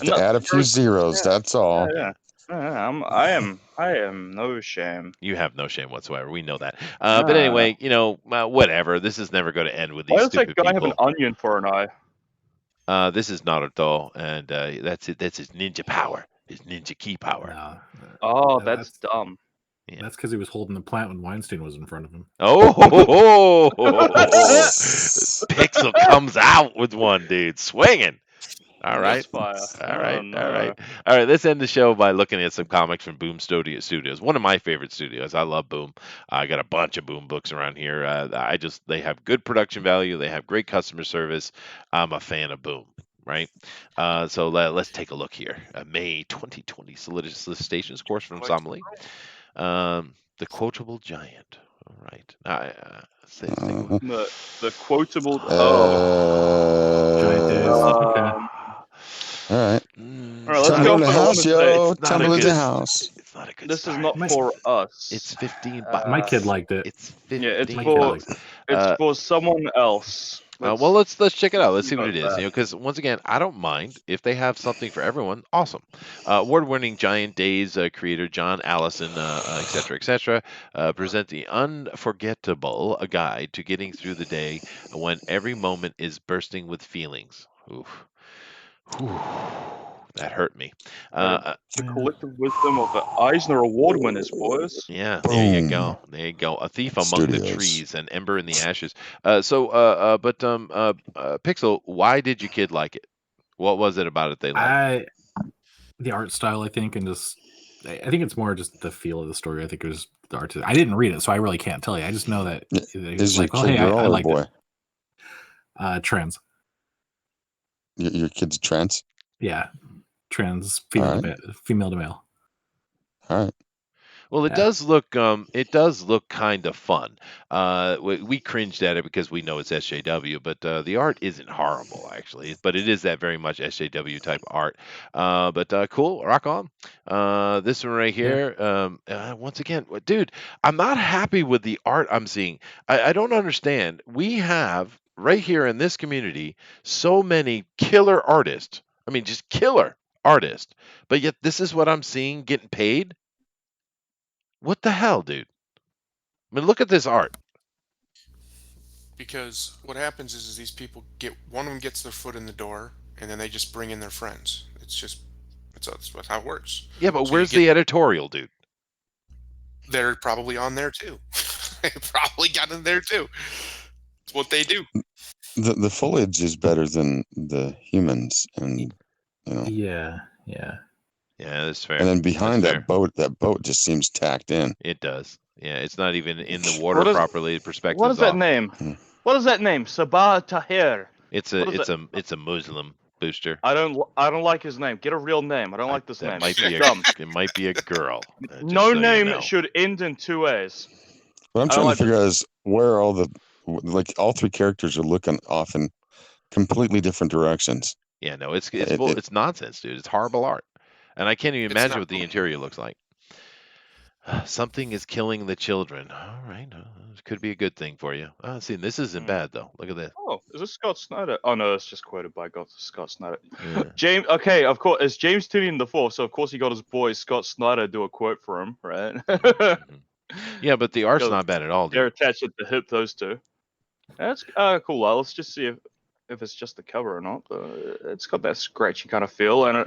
to add a few zeros. That's all. Yeah. I am no shame. You have no shame whatsoever. We know that. But anyway, whatever. This is never going to end with Why these does that stupid guy have an people. onion for an eye? This is Naruto, and that's it. That's his ninja power. His ninja ki power. No, Oh, no, that's dumb. Yeah. that's because he was holding the plant when Weinstein was in front of him. Oh, Pixel comes out with one, dude, swinging. All right. That's fire. All Oh, right. no. All right. All right. Let's end the show by looking at some comics from Boom Studios. One of my favorite studios. I love Boom. I got a bunch of Boom books around here. They have good production value. They have great customer service. I'm a fan of Boom. Right. So let's take a look here. May 2020 solicitations course from Somali. The Quotable Giant. All right. The quotable. Giant days. Okay. All right. All right, let's Tumble go in the for house, the yo. not Tumble a in good- the house. It's not a good This start. is not My- for us. It's 15 Uh, bucks. My kid liked it. It's 15 Yeah, it's My kid for liked it. it's for someone else. well, let's check it out. Let's see what about it is. that. Because once again, I don't mind if they have something for everyone. Awesome. Award-winning Giant Days creator John Allison, et cetera, present the unforgettable guide to getting through the day when every moment is bursting with feelings. Oof. Whew. That hurt me. The collective wisdom of the Eisner Award winners, boys. Yeah, there you Boom. go. There you go. A thief among the Studios. trees, an ember in the ashes. Pixel, why did your kid like it? What was it about it they liked? The art style, I think, and just I think it's more just the feel of the story. I think it was the art. I didn't read it, so I really can't tell you. I just know that he was Is your like, "Oh, kid hey, girl I or like boy? it." Trans, Your kid's trans? yeah, trans female Alright. female to male. All right. Well, it Yeah. does look kind of fun. We cringed at it because we know it's SJW, but the art isn't horrible actually. But it is that very much SJW type art. Cool, rock on. This one right here. Once again, dude, I'm not happy with the art I'm seeing. I don't understand. We have right here in this community so many killer artists. I mean, just killer artists. But yet this is what I'm seeing getting paid. What the hell, dude? I mean, look at this art. Because what happens is these people get one of them gets their foot in the door, and then they just bring in their friends. That's how it works. Yeah, but So you where's get- the editorial, dude? They're probably on there too. They probably got in there too. It's what they do. The foliage is better than the humans, and Yeah. Yeah, that's fair. and then behind That's that boat just seems tacked in. It does. Yeah, it's not even in the water What is- properly. Perspective. What is that name? What is that name? Sabah Tahir. It's what is a Muslim booster. I don't like his name. Get a real name. I don't like this That name. might It's be dumb. it might be a girl. Just No so you name know. should end in 2 A's. What I'm I trying like to figure out is where are all three characters are looking off in completely different directions. Yeah, no, it's It- it's nonsense, dude. It's horrible art, and I can't even It's imagine not what the cool. interior looks like. Something is killing the children. All right, it could be a good thing for you. See, this isn't bad though. Look at this. Oh, is this Scott Snyder? Oh no, it's just quoted by Scott Snyder. Yeah. James. Okay, of course, it's James Tynion the Fourth, so of course he got his boy Scott Snyder to do a quote for him, right? Mhm. Yeah, but the art's Because not bad at all, They're dude. attached at the hip, those two. That's cool. Let's just see if it's just the cover or not. But it's got that scratchy kind of feel, and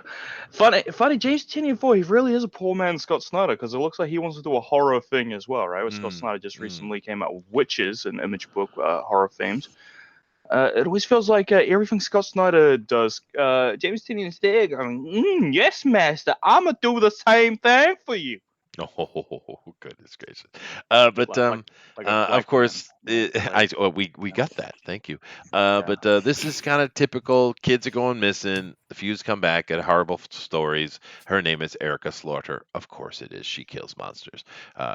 funny. James Tynion 4, he really is a poor man Scott Snyder, because it looks like he wants to do a horror thing as well, right? Where Scott Snyder just recently came out with Witches, an image book, horror themed. It always feels like everything Scott Snyder does, James Tynion's there going, yes, master, I'ma do the same thing for you. Oh, goodness gracious! But Like a of black course, man. we got that. Thank you. But this is kind of typical. Kids are going missing. The fuse come back at horrible stories. Her name is Erica Slaughter. Of course it is. She kills monsters.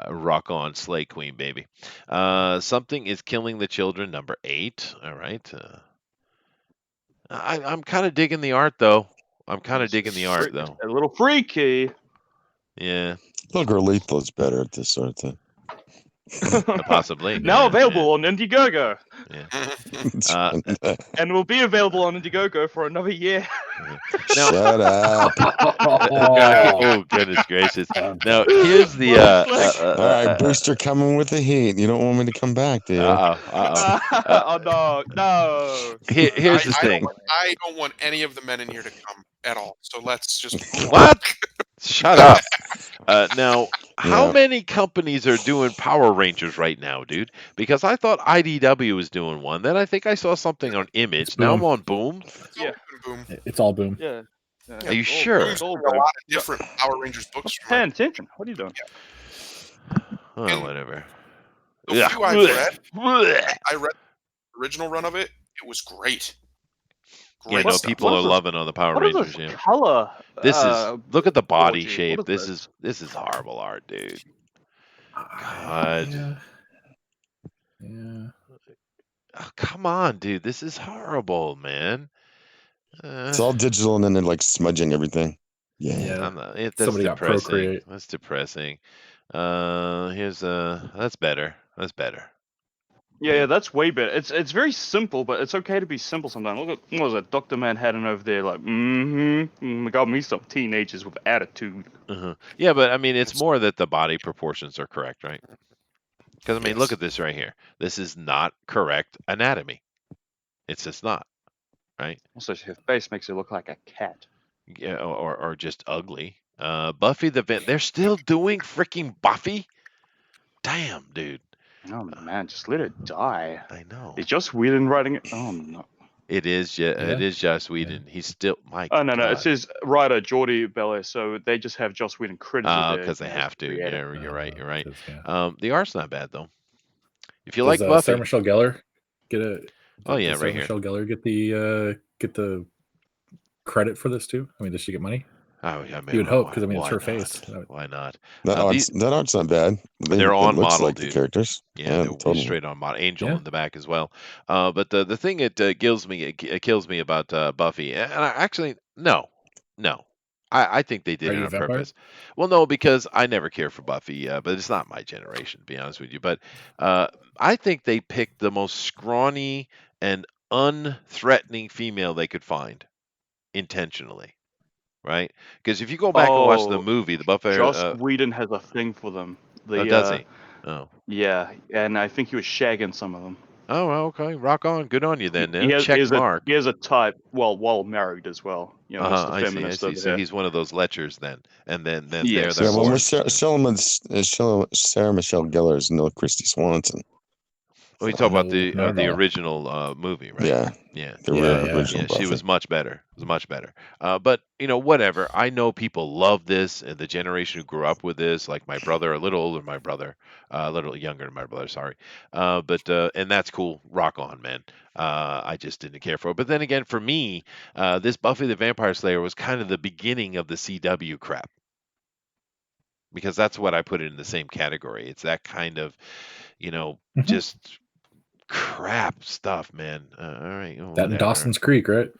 Rock on, Slay Queen, baby. Something is killing the children. Number 8. All right. I'm kind of digging the art though. I'm kind of digging the art though. A little freaky. Yeah. Little Girl Lethal is better at this sort of thing. Possibly. Now yeah, available on Indiegogo, Yeah. and will be available on Indiegogo for another year. Now, Shut up. oh goodness gracious! Now here's the All right, Booster coming with the heat. You don't want me to come back, do you? Oh no. Here's the thing. I don't want any of the men in here to come at all. So let's just What? Shut up. Now, how Yeah. many companies are doing Power Rangers right now, dude? Because I thought IDW was doing one. Then I think I saw something on Image. Now I'm Boom. on Boom. It's Yeah. Boom. It's all Boom. Yeah. Are you sure? Boom's doing a lot of different Power Rangers books. Not paying attention. What are you doing? Oh, And whatever. the few I've read, I read the original run of it. It was great. Yeah, no, stuff. people What are is this? loving on the Power What is Rangers. this Yeah. color? This is look at the body orgy? shape. What is This is horrible art, dude. God. Yeah. Oh, come on, dude. This is horrible, man. It's all digital and then they're like smudging everything. Yeah. That's Somebody got depressing. Procreate. That's depressing. Here's that's better. That's better. Yeah, that's way better. It's very simple, but it's okay to be simple sometimes. Look at what was it, Dr. Manhattan over there, like, got me some teenagers with attitude. Yeah, but I mean, it's more that the body proportions are correct, right? Because I mean, look at this right here. This is not correct anatomy. It's just not, right? Also, her face makes her look like a cat. Yeah, or just ugly. Buffy they're still doing freaking Buffy. Damn, dude. Oh man, just let it die. I know. Is Joss Whedon writing it? Oh no. It is. It is Joss Whedon. He's still my. Oh no, God. it says writer Jordi Belair, so they just have Joss Whedon credited. Because they have to. creator. Yeah, you're right. You're right. Yeah. The art's not bad though. If you Does, like Buffy, Sarah Michelle Gellar get a? Oh yeah, does right Sarah here. Michelle Gellar get the credit for this too? I mean, does she get money? Oh, I mean, you would hope because I mean it's her not? face. Why not? That art's not bad. They're on it looks model, like dude. the characters. Yeah, they're totally. straight on model. Angel in the back as well. But the thing that kills me about Buffy, and I actually no. I think they did Are it you a on vampire? purpose. Well, no, because I never cared for Buffy, but it's not my generation, to be honest with you. But I think they picked the most scrawny and unthreatening female they could find intentionally. Right? Because if you go back and watch the movie, the Buffy, Joss Whedon has a thing for them. does he? Oh, yeah, and I think he was shagging some of them. Oh, okay. Rock on. Good on you then. He has, Check mark. He has a type. Well, while married as well. You know, it's the I feminist see. over So there. he's one of those lechers then, and then Yes. they're Yeah, well, more. Sarah Michelle Gellar is no Christy Swanson. Oh, you talk about No, not at the all. original movie, right? Yeah. Yeah. The original She Buffy. was much better. But whatever. I know people love this, and the generation who grew up with this, like my brother, a little older than my brother, a little younger than my brother. Sorry, but and that's cool. Rock on, man. I just didn't care for it. But then again, for me, this Buffy the Vampire Slayer was kind of the beginning of the CW crap. Because that's what I put it in the same category. It's that kind of, just crap stuff, man. All right. That in Dawson's Creek, right?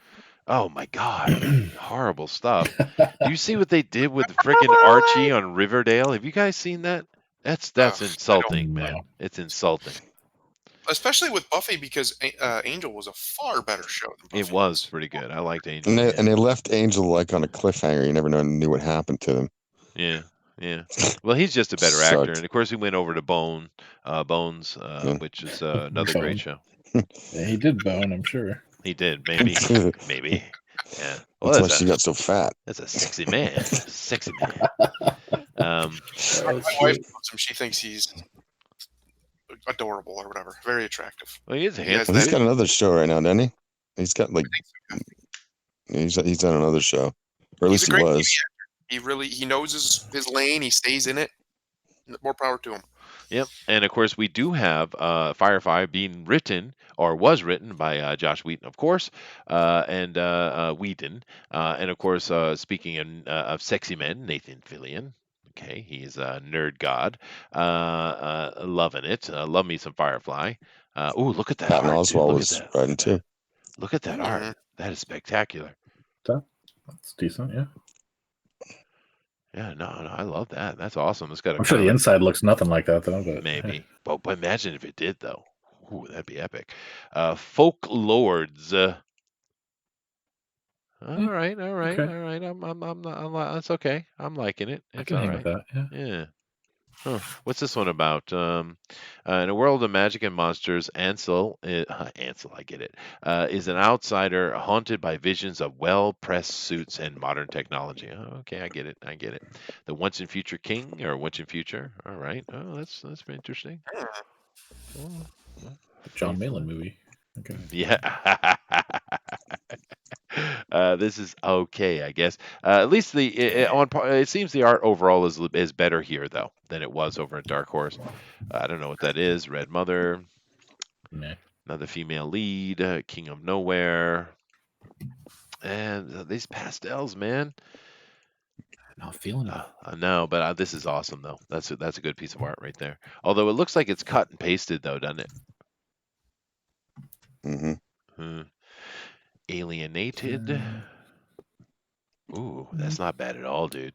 Oh my God, horrible stuff. Do you see what they did with freaking Archie on Riverdale? Have you guys seen that? That's insulting, man. No. It's insulting. Especially with Buffy, because Angel was a far better show than Buffy. It was pretty good. I liked Angel. And they left Angel like on a cliffhanger. You never knew what happened to them. Yeah. Well, he's just a better Sucked. actor, and of course he went over to Bones, which is another great show. Yeah, he did bone, I'm sure. He did, maybe. Yeah. Well, That's why she got so fat. That's a sexy man. Sexy man. My wife loves him. She thinks he's adorable or whatever. Very attractive. Well, he is He handsome. has He's got another show right now, doesn't he? He's got like he's on another show, or at He's least a he great was. he knows his lane. He stays in it. More power to him. Yep, and of course we do have Firefly being written or was written by Josh Whedon, of course, and Whedon, and of course speaking of sexy men, Nathan Fillion. Okay, he's a nerd god, loving it. Love me some Firefly. Ooh, look at that Patton art, Oswalt dude. was writing too. Look at that art. That is spectacular. That's decent, yeah. Yeah, no, I love that. That's awesome. It's got a I'm sure kind the of inside looks nothing like that though. But maybe, but imagine if it did though. Ooh, that'd be epic. Folk Lords. All right, all right, okay, all right. That's okay. I'm liking it. I It's can all hang with right. that. Yeah. Yeah. Huh. What's this one about? In a world of magic and monsters, Ansel, Ansel, I get it, is an outsider haunted by visions of well-pressed suits and modern technology. Oh, okay, I get it. I get it. The once and future king, or once and future. All right. Oh, that's very interesting. Oh, John Malin faithful. movie. Okay. Yeah. This is okay, I guess. At least it seems the art overall is better here though than it was over at Dark Horse. I don't know what that is. Red Mother, Nah, another female lead, King of Nowhere, and these pastels, man. not feeling it. I know, but this is awesome though. That's a good piece of art right there. Although it looks like it's cut and pasted though, doesn't it? Hmm. Hmm. Alienated. Ooh, Mm. that's not bad at all, dude.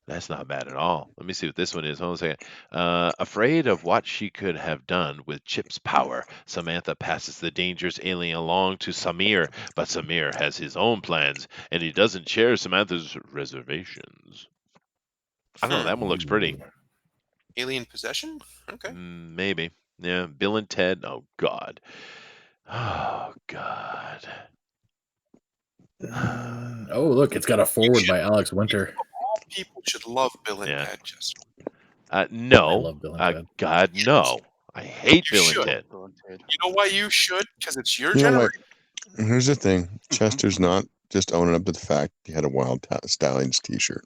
That's not bad at all. Let me see what this one is. Hold on a second. Afraid of what she could have done with Chip's power, Samantha passes the dangerous alien along to Samir, but Samir has his own plans, and he doesn't share Samantha's reservations. I don't know. That one looks pretty. Alien possession? Okay. Maybe. Yeah. Bill and Ted. Oh God. Oh God. Oh, look, it's got a forward by Alex Winter. All people should love Bill and Yeah. Ted, Jester. I No. love Bill and Ted. God, no. I hate You Bill and should. Ted. You know why you should? Because it's your You know what? generation. Here's the thing. Chester's not just owning up to the fact he had a Wild Stallions T-shirt.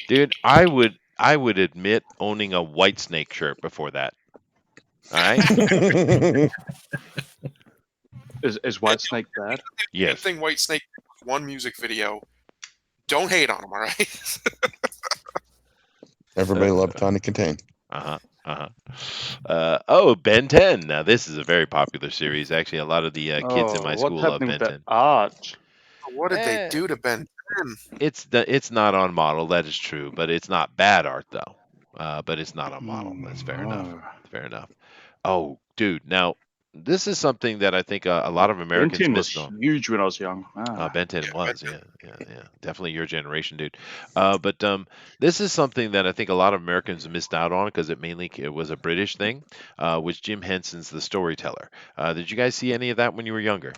Dude, I would admit owning a White Snake shirt before that. All right? Is Whitesnake bad? Yes. Yes. Thing White Snake did one music video. Don't hate on him, all right? Everybody loved Tawny Contain. Oh, Ben 10. Now this is a very popular series. Actually, a lot of the kids in my what's school love happening Ben with 10. that art? What did they do to Ben 10? It's not on model. That is true, but it's not bad art though. But it's not on model. That's fair enough. Fair enough. Oh, dude. Now this is something that I think a lot of Americans Ben 10 was missed on. huge when I was young. Ben 10 was, yeah. Definitely your generation, dude. But this is something that I think a lot of Americans missed out on because it was a British thing, was Jim Henson's The Storyteller. Did you guys see any of that when you were younger?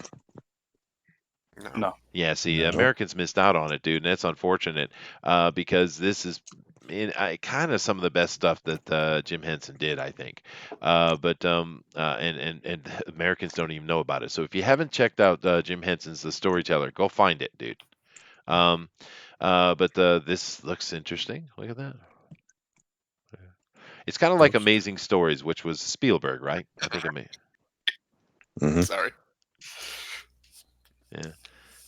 No. Yeah, see, No. Americans missed out on it, dude, and that's unfortunate because this is kind of some of the best stuff that Jim Henson did, I think. And Americans don't even know about it. So if you haven't checked out Jim Henson's The Storyteller, go find it, dude. This looks interesting. Look at that. It's kind of like Amazing Stories, which was Spielberg, right? I think Sorry. Yeah.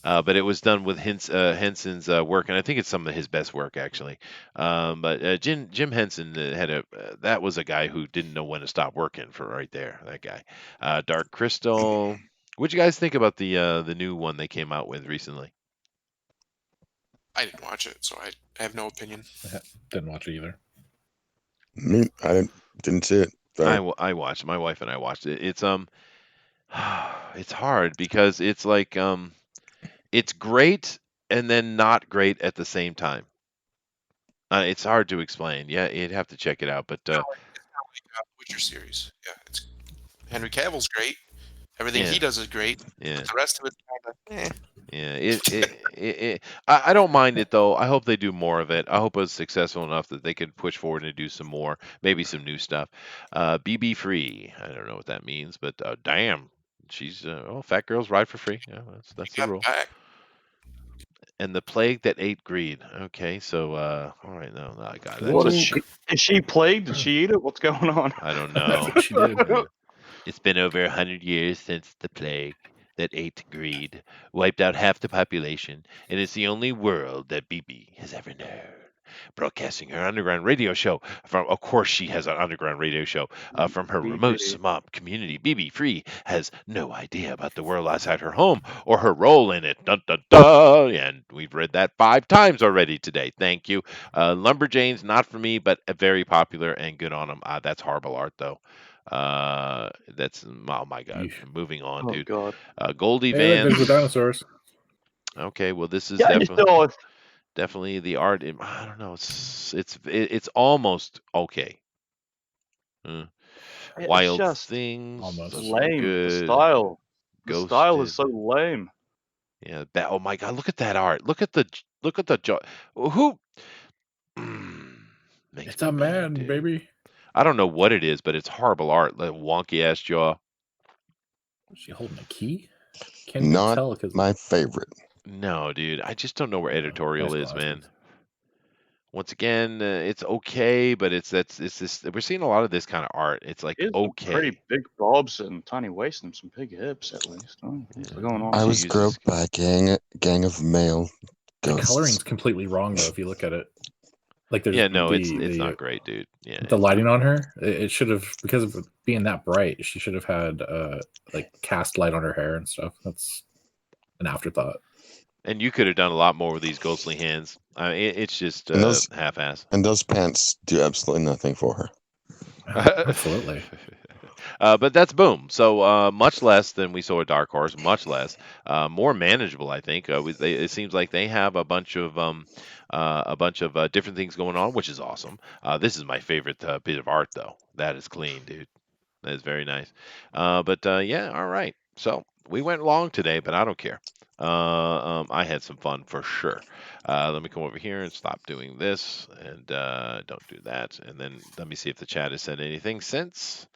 But it was done with Henson's work, and I think it's some of his best work actually. But Jim Henson that was a guy who didn't know when to stop working for right there. That guy. Dark Crystal. What'd you guys think about the new one they came out with recently? I didn't watch it, so I have no opinion. Didn't watch it either. I didn't see it. Sorry. I watched. My wife and I watched it. It's it's hard because it's like it's great and then not great at the same time. It's hard to explain. Yeah, you'd have to check it out. But It's not like Witcher series. Yeah, it's Henry Cavill's great. Everything he does is great. Yeah. But the rest of it's kind of Yeah, I don't mind it though. I hope they do more of it. I hope it's successful enough that they could push forward and do some more, maybe some new stuff. BB free. I don't know what that means, but damn, she's fat girls ride for free. Yeah, that's the rule. back. And the plague that ate greed. Okay, so all right, no, I got it. What is she plagued? Did she eat it? What's going on? I don't know. She did. It's been over 100 years since the plague that ate greed wiped out half the population, and it's the only world that BB has ever known. broadcasting her underground radio show from, of course, she has an underground radio show from her remote BB. swamp community. BB Free has no idea about the world outside her home or her role in it. Dun, dun, dun. And we've read that 5 times already today. Thank you. Lumberjanes, not for me, but very popular and good on them. That's horrible art, though. That's, oh my God. Yeesh. Moving on, Oh dude. god. Goldie Hey, look, there's the Vans. dinosaurs. Okay, well, this is Yeah, you saw it. definitely the art. I don't know. It's almost okay. It's Wild just Things Almost. doesn't look lame. The good. style. The style is Ghosted. so lame. Yeah. Oh my God! Look at that art. Look at the jaw. Who? Makes It's me a mad, man, dude. baby. I don't know what it is, but it's horrible art. Like wonky ass jaw. Is she holding a key? Can't even Not tell because my favorite. No, dude. I just don't know where editorial nice is, man. glasses. Once again, it's okay, but it's this. We're seeing a lot of this kind of art. It's like It's a pretty okay. big bobs and tiny waist and some big hips at least. Oh, what's Yeah. going on? I She was uses. groped by a gang of male The coloring's ghosts. completely wrong though. If you look at it, like there's Yeah, no, it's the not great, dude. Yeah, the lighting on her. It should have, because of it being that bright, she should have had like cast light on her hair and stuff. That's an afterthought. and you could have done a lot more with these ghostly hands. It's just And those half-ass. and those pants do absolutely nothing for her. Absolutely. But that's Boom. So much less than we saw at Dark Horse. Much less. More manageable, I think. It seems like they have a bunch of different things going on, which is awesome. This is my favorite bit of art, though. That is clean, dude. That is very nice. But yeah, all right. So we went long today, but I don't care. I had some fun for sure. Let me come over here and stop doing this, and don't do that. And then let me see if the chat has said anything since.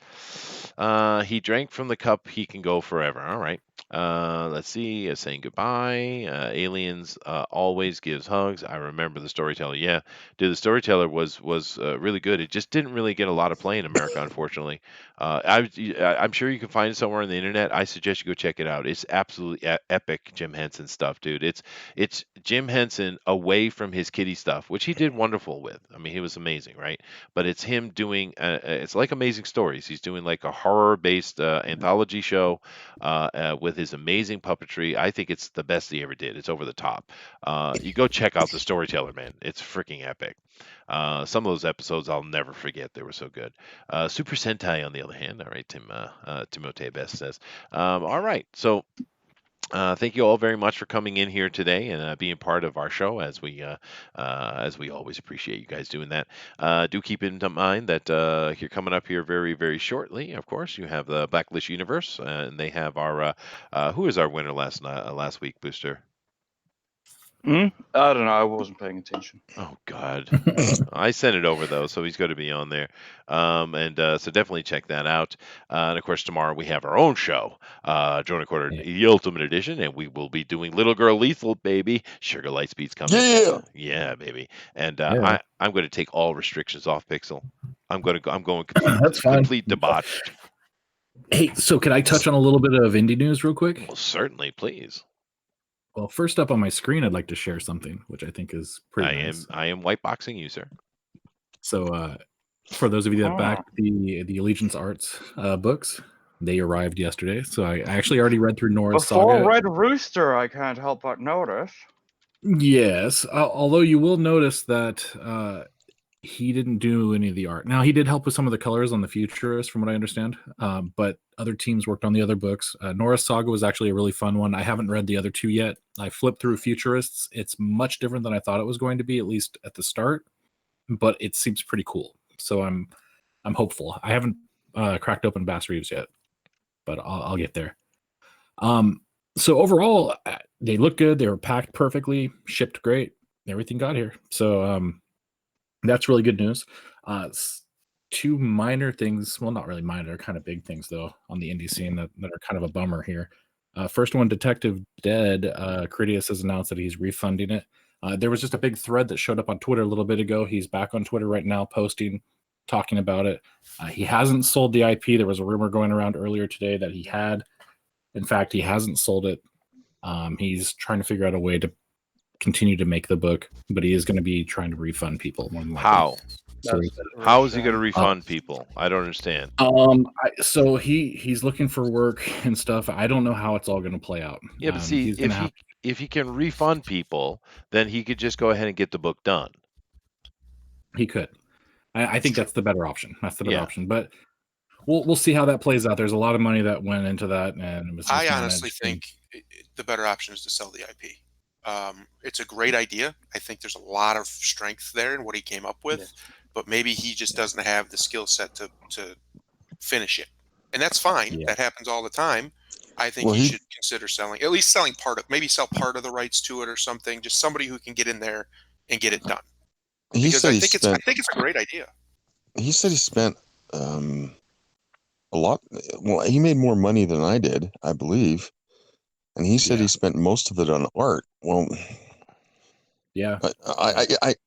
He drank from the cup. He can go forever. All right. Let's see. Saying goodbye. Aliens always gives hugs. I remember the storyteller. Yeah, dude, the storyteller was really good. It just didn't really get a lot of play in America, unfortunately. I'm sure you can find it somewhere on the internet. I suggest you go check it out. It's absolutely epic, Jim Henson stuff, dude. It's Jim Henson away from his kiddie stuff, which he did wonderful with. I mean, he was amazing, right? But it's him doing. It's like Amazing Stories. He's doing like a horror-based anthology show with his amazing puppetry. I think it's the best he ever did. It's over the top. You go check out the storyteller, man. It's freaking epic. Some of those episodes I'll never forget. They were so good. Super Sentai, on the other hand, all right, Timote Best says. All right, so thank you all very much for coming in here today and being part of our show, as we always appreciate you guys doing that. Do keep in mind that here coming up here very, very shortly, of course, you have the Blacklist Universe, and they have our who is our winner last week, Booster? I don't know. I wasn't paying attention. Oh God, I sent it over though, so he's going to be on there. And so definitely check that out. And of course, tomorrow we have our own show, Join a Quarter, the Ultimate Edition, and we will be doing Little Girl Lethal, baby. Sugar Lightspeed's coming. Yeah. Yeah, baby. And Yeah. I'm going to take all restrictions off Pixel. I'm going That's fine. complete debauched. Hey, so can I touch on a little bit of indie news real quick? Well, certainly, please. Well, first up on my screen, I'd like to share something, which I think is pretty nice. I am whiteboxing you, sir. So, for those of you that backed the Allegiance Arts books, they arrived yesterday. So I actually already read through Nora's Before Saga. Red Rooster, I can't help but notice. Yes, although you will notice that he didn't do any of the art. Now, he did help with some of the colors on the Futurist, from what I understand, but other teams worked on the other books. Nora's Saga was actually a really fun one. I haven't read the other two yet. I flipped through Futurists. It's much different than I thought it was going to be, at least at the start, but it seems pretty cool. So I'm hopeful. I haven't cracked open Bass Reeves yet, but I'll get there. So overall, they look good. They were packed perfectly, shipped great. Everything got here. So that's really good news. Two minor things, well, not really minor, they're kind of big things though on the indie scene that are kind of a bummer here. First one, Detective Dead. Critias has announced that he's refunding it. There was just a big thread that showed up on Twitter a little bit ago. He's back on Twitter right now, talking about it. He hasn't sold the IP. There was a rumor going around earlier today that he had. In fact, he hasn't sold it. He's trying to figure out a way to continue to make the book, but he is going to be trying to refund people. More than likely. How? So, How is he going to refund people? I don't understand. so he's looking for work and stuff. I don't know how it's all going to play out. Yeah, but see, he's gonna if he can refund people, then he could just go ahead and get the book done. he could. I think that's the better option. That's the better Yeah. option. But we'll see how that plays out. There's a lot of money that went into that, and it was I mismanaged. honestly think the better option is to sell the IP. It's a great idea. I think there's a lot of strength there in what he came up with, but maybe he just doesn't have the skill set to finish it, and that's fine. Yeah. That happens all the time. I think Well, he he- should consider selling, at least selling maybe sell part of the rights to it or something. Just somebody who can get in there and get it done. He Because said I he think spent. it's a great idea. He said he spent a lot. Well, he made more money than I did, I believe, and he said Yeah. he spent most of it on art. Well, Yeah.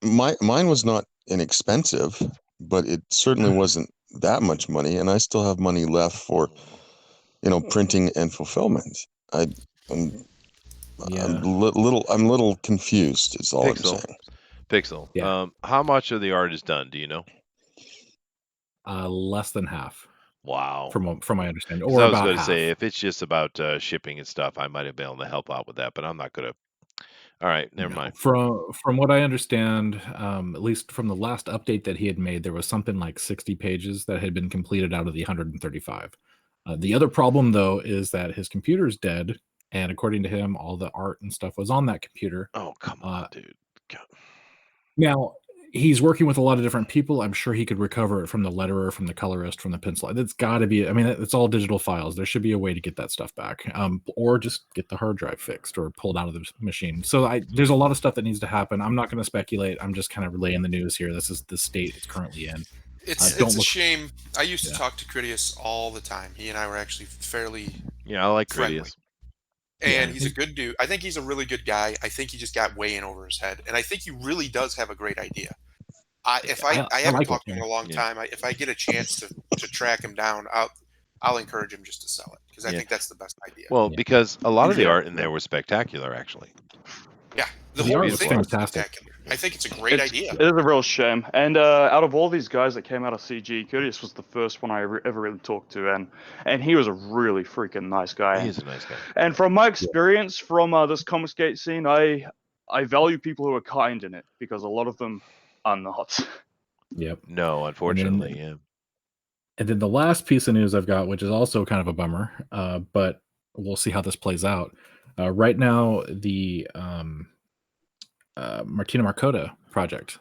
mine was not inexpensive, but it certainly wasn't that much money, and I still have money left for, printing and fulfillment. I'm Yeah. I'm a little confused. Is all Pixel. I'm saying. Pixel. Yeah. How much of the art is done? Do you know? Less than half, Wow. from my understanding, 'Cause or I was about going to half. say, if it's just about shipping and stuff, I might have been able to help out with that, but I'm not going to. All right, never No. mind. From what I understand, at least from the last update that he had made, there was something like 60 pages that had been completed out of the 135. The other problem, though, is that his computer's dead, and according to him, all the art and stuff was on that computer. Oh, come on, dude. God. Now, he's working with a lot of different people. I'm sure he could recover it from the letterer, from the colorist, from the pencil. That's got to be. I mean, it's all digital files. There should be a way to get that stuff back, or just get the hard drive fixed or pulled out of the machine. So there's a lot of stuff that needs to happen. I'm not going to speculate. I'm just kind of relaying the news here. This is the state it's currently in. It's a shame. I used to talk to Critias all the time. He and I were actually fairly Yeah, I like friendly. Critias. And he's a good dude. I think he's a really good guy. I think he just got way in over his head. And I think he really does have a great idea. I haven't like talked to it, him in a long time. If I get a chance to track him down, I'll encourage him just to sell it, because I think that's the best idea. Well, because a lot of the art in there was spectacular, actually. Yeah, the The whole art was thing was fantastic. spectacular. I think it's a great idea. It is a real shame. And out of all these guys that came out of CG, Curtis was the first one I ever really talked to, and he was a really freaking nice guy. He's a nice guy. And from my experience from this Comicsgate scene, I value people who are kind in it, because a lot of them are not. Yep. No, unfortunately, yeah. And then the last piece of news I've got, which is also kind of a bummer, but we'll see how this plays out. Right now, the Martina Markota project,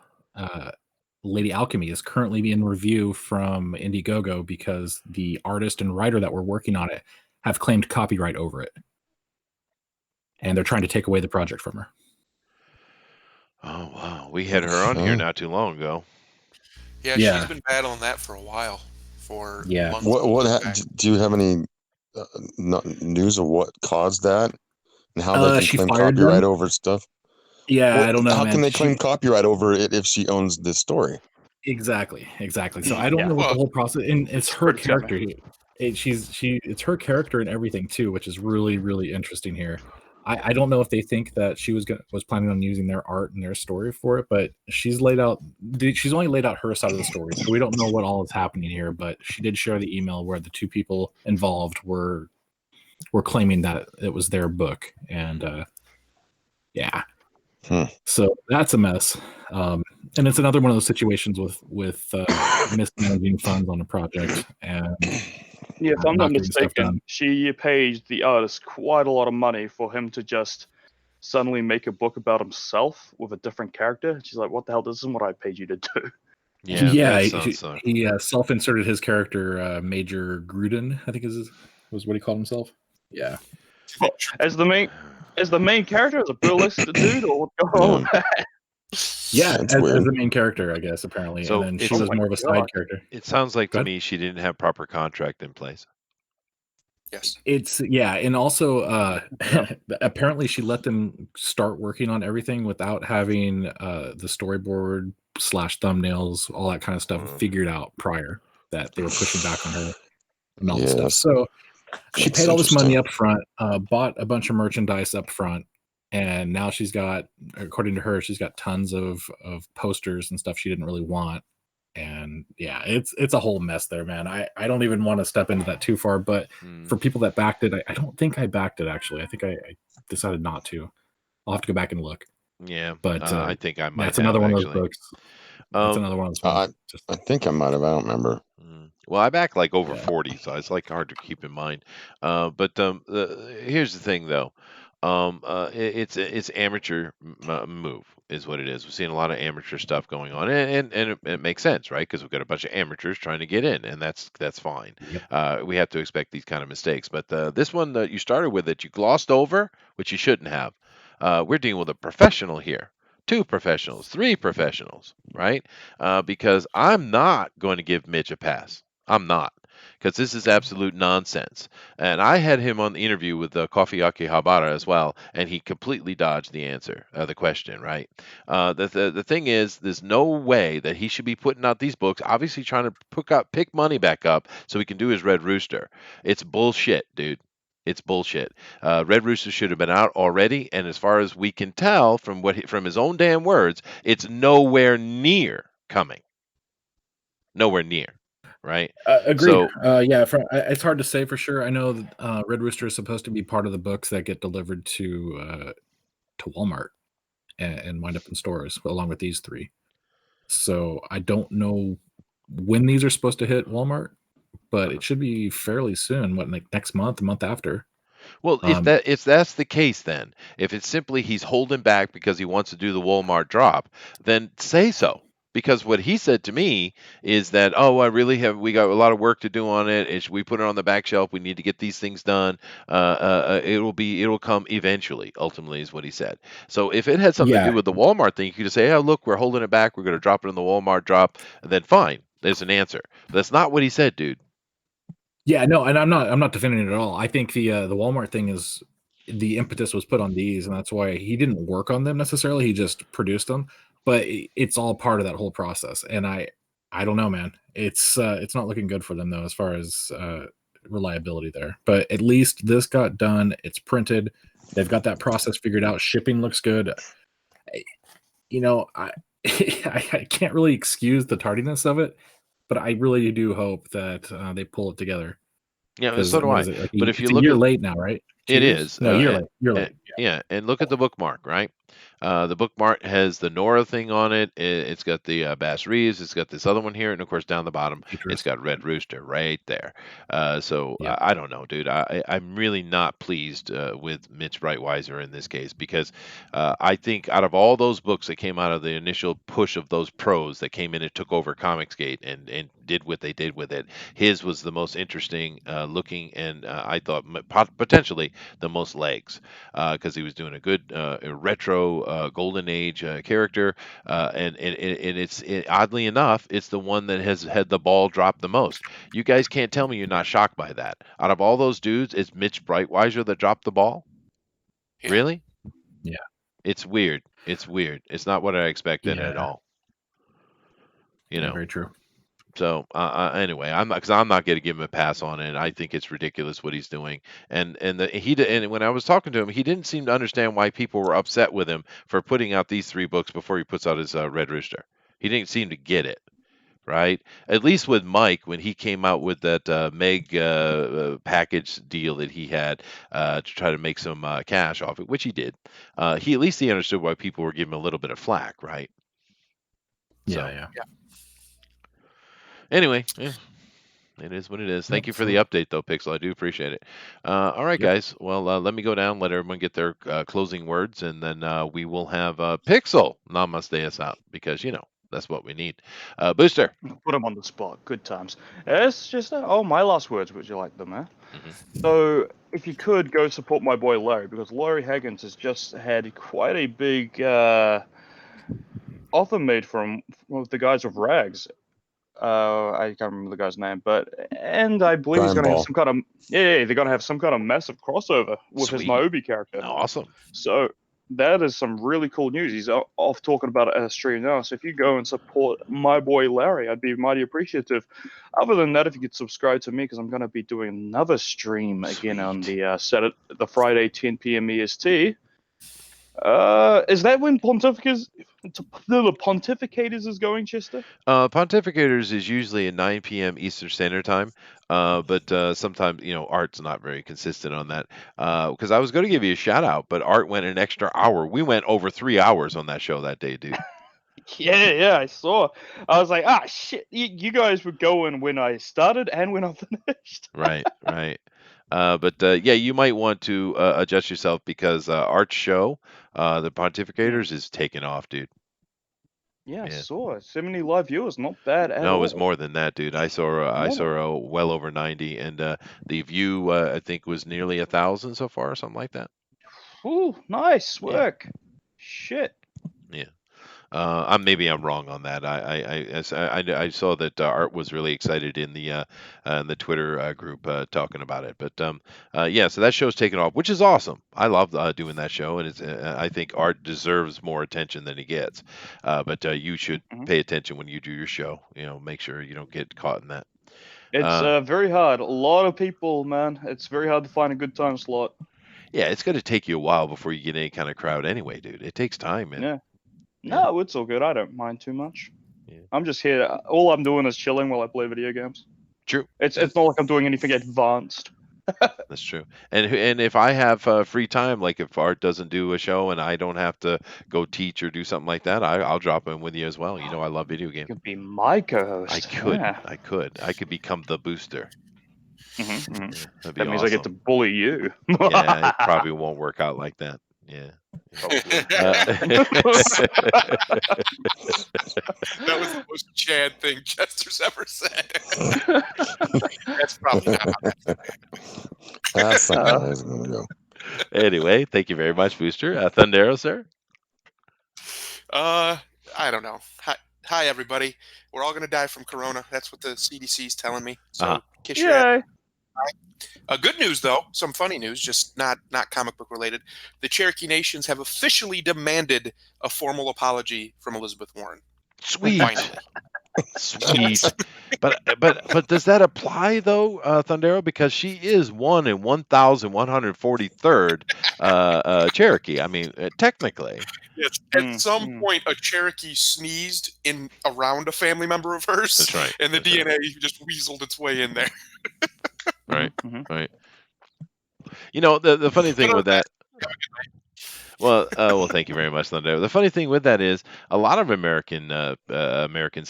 Lady Alchemy, is currently in review from Indiegogo because the artist and writer that were working on it have claimed copyright over it. And they're trying to take away the project from her. Oh, wow. We had her on here not too long ago. Yeah, she's been battling that for a while. Months. Do you have any news of what caused that and how they can claim copyright over stuff? Yeah, I don't know. How can they claim copyright over it if she owns this story? Exactly. So I don't know what the whole process, and it's her character. It's her character and everything too, which is really, really interesting here. I don't know if they think that she was planning on using their art and their story for it, but she's only laid out her side of the story, so we don't know what all is happening here. But she did share the email where the two people involved were claiming that it was their book, and so that's a mess. And it's another one of those situations with mismanaging funds on a project. And yeah, if I'm not mistaken, she paid the artist quite a lot of money for him to just suddenly make a book about himself with a different character. She's like, "What the hell? This isn't what I paid you to do." Yeah, he self-inserted his character, Major Gruden, I think was what he called himself. Yeah, as the main character, as a burlesque dude, or what's going on with that? Yeah, as the main character, I guess, apparently. So and then she was more of a side character. It sounds like to me she didn't have proper contract in place. Yes. And also apparently she let them start working on everything without having the storyboard / thumbnails, all that kind of stuff figured out prior, that they were pushing back on her and all this stuff. So she paid all this money up front, bought a bunch of merchandise up front, and now she's got, according to her, she's got tons of posters and stuff she didn't really want. And yeah, it's a whole mess there, man. I don't even want to step into that too far, but for people that backed it, I don't think I backed it actually. I think I decided not to. I'll have to go back and look. Yeah, But I think I might that's have another one of those actually. books. That's another one of those ones. I think I might have. I don't remember. Well, I back like over Yeah. 40, so it's like hard to keep in mind. But here's the thing, though. It's amateur move is what it is. We're seeing a lot of amateur stuff going on, and it makes sense, right? Because we've got a bunch of amateurs trying to get in, and that's fine. Yep. We have to expect these kind of mistakes. But this one that you started with that you glossed over, which you shouldn't have. We're dealing with a professional here. 2 professionals, 3 professionals, right? Because I'm not going to give Mitch a pass. I'm not, because this is absolute nonsense. And I had him on the interview with Coffee Akihabara as well, and he completely dodged the answer, the question, right? The thing is, there's no way that he should be putting out these books, obviously trying to pick money back up so he can do his Red Rooster. It's bullshit, dude. It's bullshit. Red Rooster should have been out already, and as far as we can tell from from his own damn words, it's nowhere near coming. Nowhere near, right? Agreed. So Yeah, it's hard to say for sure. I know that Red Rooster is supposed to be part of the books that get delivered to Walmart and wind up in stores along with these 3. So I don't know when these are supposed to hit Walmart, but it should be fairly soon. What, like next month, the month after? Well, if that's the case, then if it's simply he's holding back because he wants to do the Walmart drop, then say so. Because what he said to me is that, oh, we got a lot of work to do on it. We put it on the back shelf. We need to get these things done. It'll come eventually. Ultimately, is what he said. So if it had something to Yeah. do with the Walmart thing, you could just say, oh, look, we're holding it back. We're going to drop it in the Walmart drop. And then fine, there's an answer. But that's not what he said, dude. Yeah, no, and I'm not defending it at all. I think the Walmart thing is the impetus was put on these, and that's why he didn't work on them necessarily. He just produced them, but it's all part of that whole process. And I don't know, man. It's not looking good for them though, as far as reliability there. But at least this got done. It's printed. They've got that process figured out. Shipping looks good. You know, I can't really excuse the tardiness of it, but I really do hope that they pull it together. Yeah, Because so do what I. is it? Like But if you it's a look year at late now, right? 2 it years? is. No, year late. Year late. Yeah, and look at the bookmark, right? The bookmark has the Nora thing on it. It's got the Bass Reeves. It's got this other one here, and of course down the bottom, it's got Red Rooster right there. So Yeah. I don't know, dude. I'm really not pleased with Mitch Breitweiser in this case because I think out of all those books that came out of the initial push of those pros that came in and took over Comicsgate and did what they did with it, his was the most interesting looking, and I thought potentially the most legs because he was doing a good retro golden age character, and oddly enough, it's the one that has had the ball drop the most. You guys can't tell me you're not shocked by that. Out of all those dudes, it's Mitch Breitweiser that dropped the ball. Yeah. Really? Yeah. It's weird. It's weird. It's not what I expected at all. You know. Very true. So anyway, I'm not going to give him a pass on it. I think it's ridiculous what he's doing. And when I was talking to him, he didn't seem to understand why people were upset with him for putting out these 3 books before he puts out his Red Rooster. He didn't seem to get it, right? At least with Mike when he came out with that Meg package deal that he had to try to make some cash off it, which he did. He at least understood why people were giving him a little bit of flack, right? So. Yeah. Anyway, yeah, it is what it is. Thank you for the update, though, Pixel. I do appreciate it. All right, guys. Well, let me go down, let everyone get their closing words, and then we will have Pixel namaste us out because, that's what we need. Booster. Put him on the spot. Good times. It's just, my last words. Would you like them, eh? Mm-hmm. So, if you could, go support my boy Larry, because Larry Haggins has just had quite a big offer made from the guys of Rags. I can't remember the guy's name, and I believe he's going to have some kind of they're going to have some kind of massive crossover with his Niobe character. Awesome. So that is some really cool news. He's off talking about it at a stream now. So if you go and support my boy Larry, I'd be mighty appreciative. Other than that, if you could subscribe to me, because I'm going to be doing another stream again on the Friday 10 p.m. EST. Is that when Pontificators is going, Chester? Pontificators is usually at 9 p.m. Eastern Standard Time, but sometimes Art's not very consistent on that. Because I was going to give you a shout out, but Art went an extra hour. We went over 3 hours on that show that day, dude. Yeah, I saw. I was like, shit, you guys were going when I started and when I finished. Right. But yeah, you might want to adjust yourself because Art's show, the Pontificators, is taking off, dude. Yeah, I Yeah. saw 70 live viewers, not bad at No, all. it was more than that, dude. I saw well over 90, and the view I think was nearly 1,000 so far, or something like that. Ooh, nice Yeah. work. Shit. Yeah. Maybe I'm wrong on that. I saw that Art was really excited in the Twitter group talking about it. But yeah, so that show's taken off, which is awesome. I love doing that show, and I think Art deserves more attention than he gets. But you should pay attention when you do your show. Make sure you don't get caught in that. It's very hard. A lot of people, man. It's very hard to find a good time slot. Yeah, it's going to take you a while before you get any kind of crowd anyway, dude. It takes time, man. Yeah. No, it's all good. I don't mind too much. Yeah. I'm just here. All I'm doing is chilling while I play video games. True. It's not like I'm doing anything advanced. That's true. And if I have free time, like if Art doesn't do a show and I don't have to go teach or do something like that, I'll drop in with you as well. I love video games. You could be my co-host. I could. Yeah. I could become the booster. Yeah, that'd be that means awesome. I get to bully you. Yeah, it probably won't work out like that. Yeah. That was the most Chad thing Chester's ever said. That's probably not how That's not how it's going to go. Anyway, thank you very much, Booster. Thundero, sir? I don't know. Hi, everybody. We're all going to die from corona. That's what the CDC is telling me. So kiss your ass. Good news, though. Some funny news, just not comic book related. The Cherokee Nations have officially demanded a formal apology from Elizabeth Warren. Sweet. Finally. Sweet. But does that apply though, Thundero? Because she is 1 in 1,143rd Cherokee. I mean, technically. Yes. At some point, a Cherokee sneezed in around a family member of hers. That's right. And the DNA just weaseled its way in there. Right. Right. The funny thing with that. Well, thank you very much, Thunder. The funny thing with that is a lot of Americans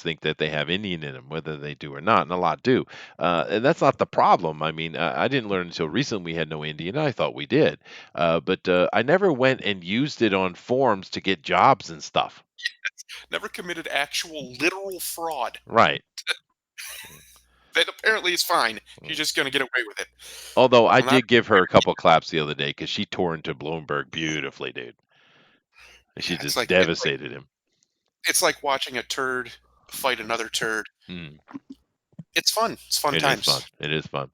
think that they have Indian in them, whether they do or not, and a lot do. And that's not the problem. I mean, I didn't learn until recently we had no Indian. I thought we did, but I never went and used it on forms to get jobs and stuff. Never committed actual literal fraud. Right. That apparently is fine. She's just going to get away with it. Although I did give her a couple claps the other day because she tore into Bloomberg beautifully, dude. And she just devastated him. It's like watching a turd fight another turd. It's fun. It's fun times. It is fun.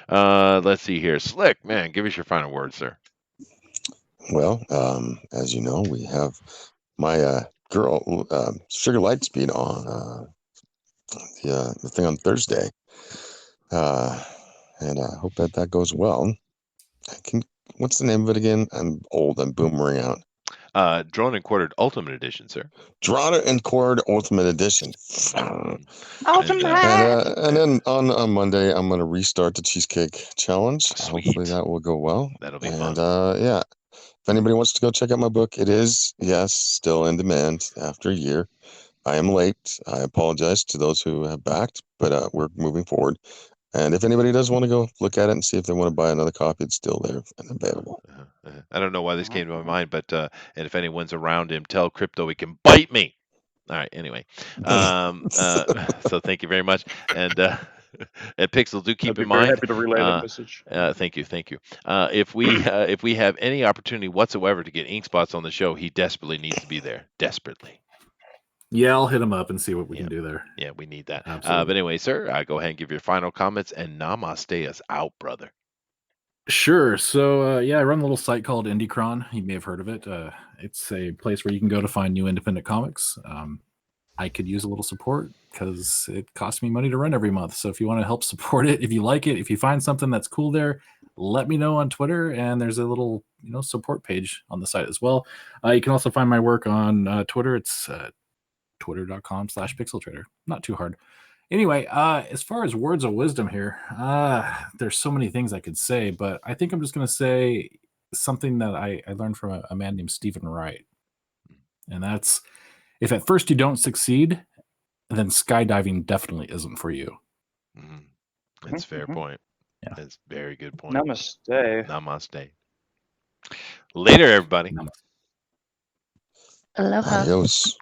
Let's see here. Slick, man, give us your final word, sir. Well, as you know, we have my girl, Sugar Lightspeed on the thing on Thursday. And I hope that goes well. What's the name of it again? I'm old. I'm boomering out. Drawn and Quartered Ultimate Edition, sir. Drawn and Quartered Ultimate Edition. Ultimate. And then on Monday, I'm going to restart the Cheesecake Challenge. Sweet. Hopefully that will go well. That'll be fun. Yeah, if anybody wants to go check out my book, it is, yes, still in demand after a year. I am late. I apologize to those who have backed, but we're moving forward. And if anybody does want to go look at it and see if they want to buy another copy, it's still there and available. I don't know why this came to my mind, but and if anyone's around him, tell Crypto he can bite me. All right. Anyway, so thank you very much, and Pixel, do keep in mind. Happy to relay that message. Thank you. If we have any opportunity whatsoever to get Ink Spots on the show, he desperately needs to be there. Desperately. Yeah, I'll hit him up and see what we can do there. Yeah, we need that. Absolutely. But anyway, sir, go ahead and give your final comments and namaste us out, brother. Sure. So, I run a little site called IndieCron. You may have heard of it. It's a place where you can go to find new independent comics. I could use a little support because it costs me money to run every month. So if you want to help support it, if you like it, if you find something that's cool there, let me know on Twitter, and there's a little support page on the site as well. You can also find my work on Twitter. It's twitter.com/pixeltrader. Not too hard. Anyway, as far as words of wisdom here, there's so many things I could say, but I think I'm just going to say something that I learned from a man named Stephen Wright. And that's, if at first you don't succeed, then skydiving definitely isn't for you. That's a fair point. Yeah. That's a very good point. Namaste. Namaste. Later, everybody. Namaste. Aloha. Adios.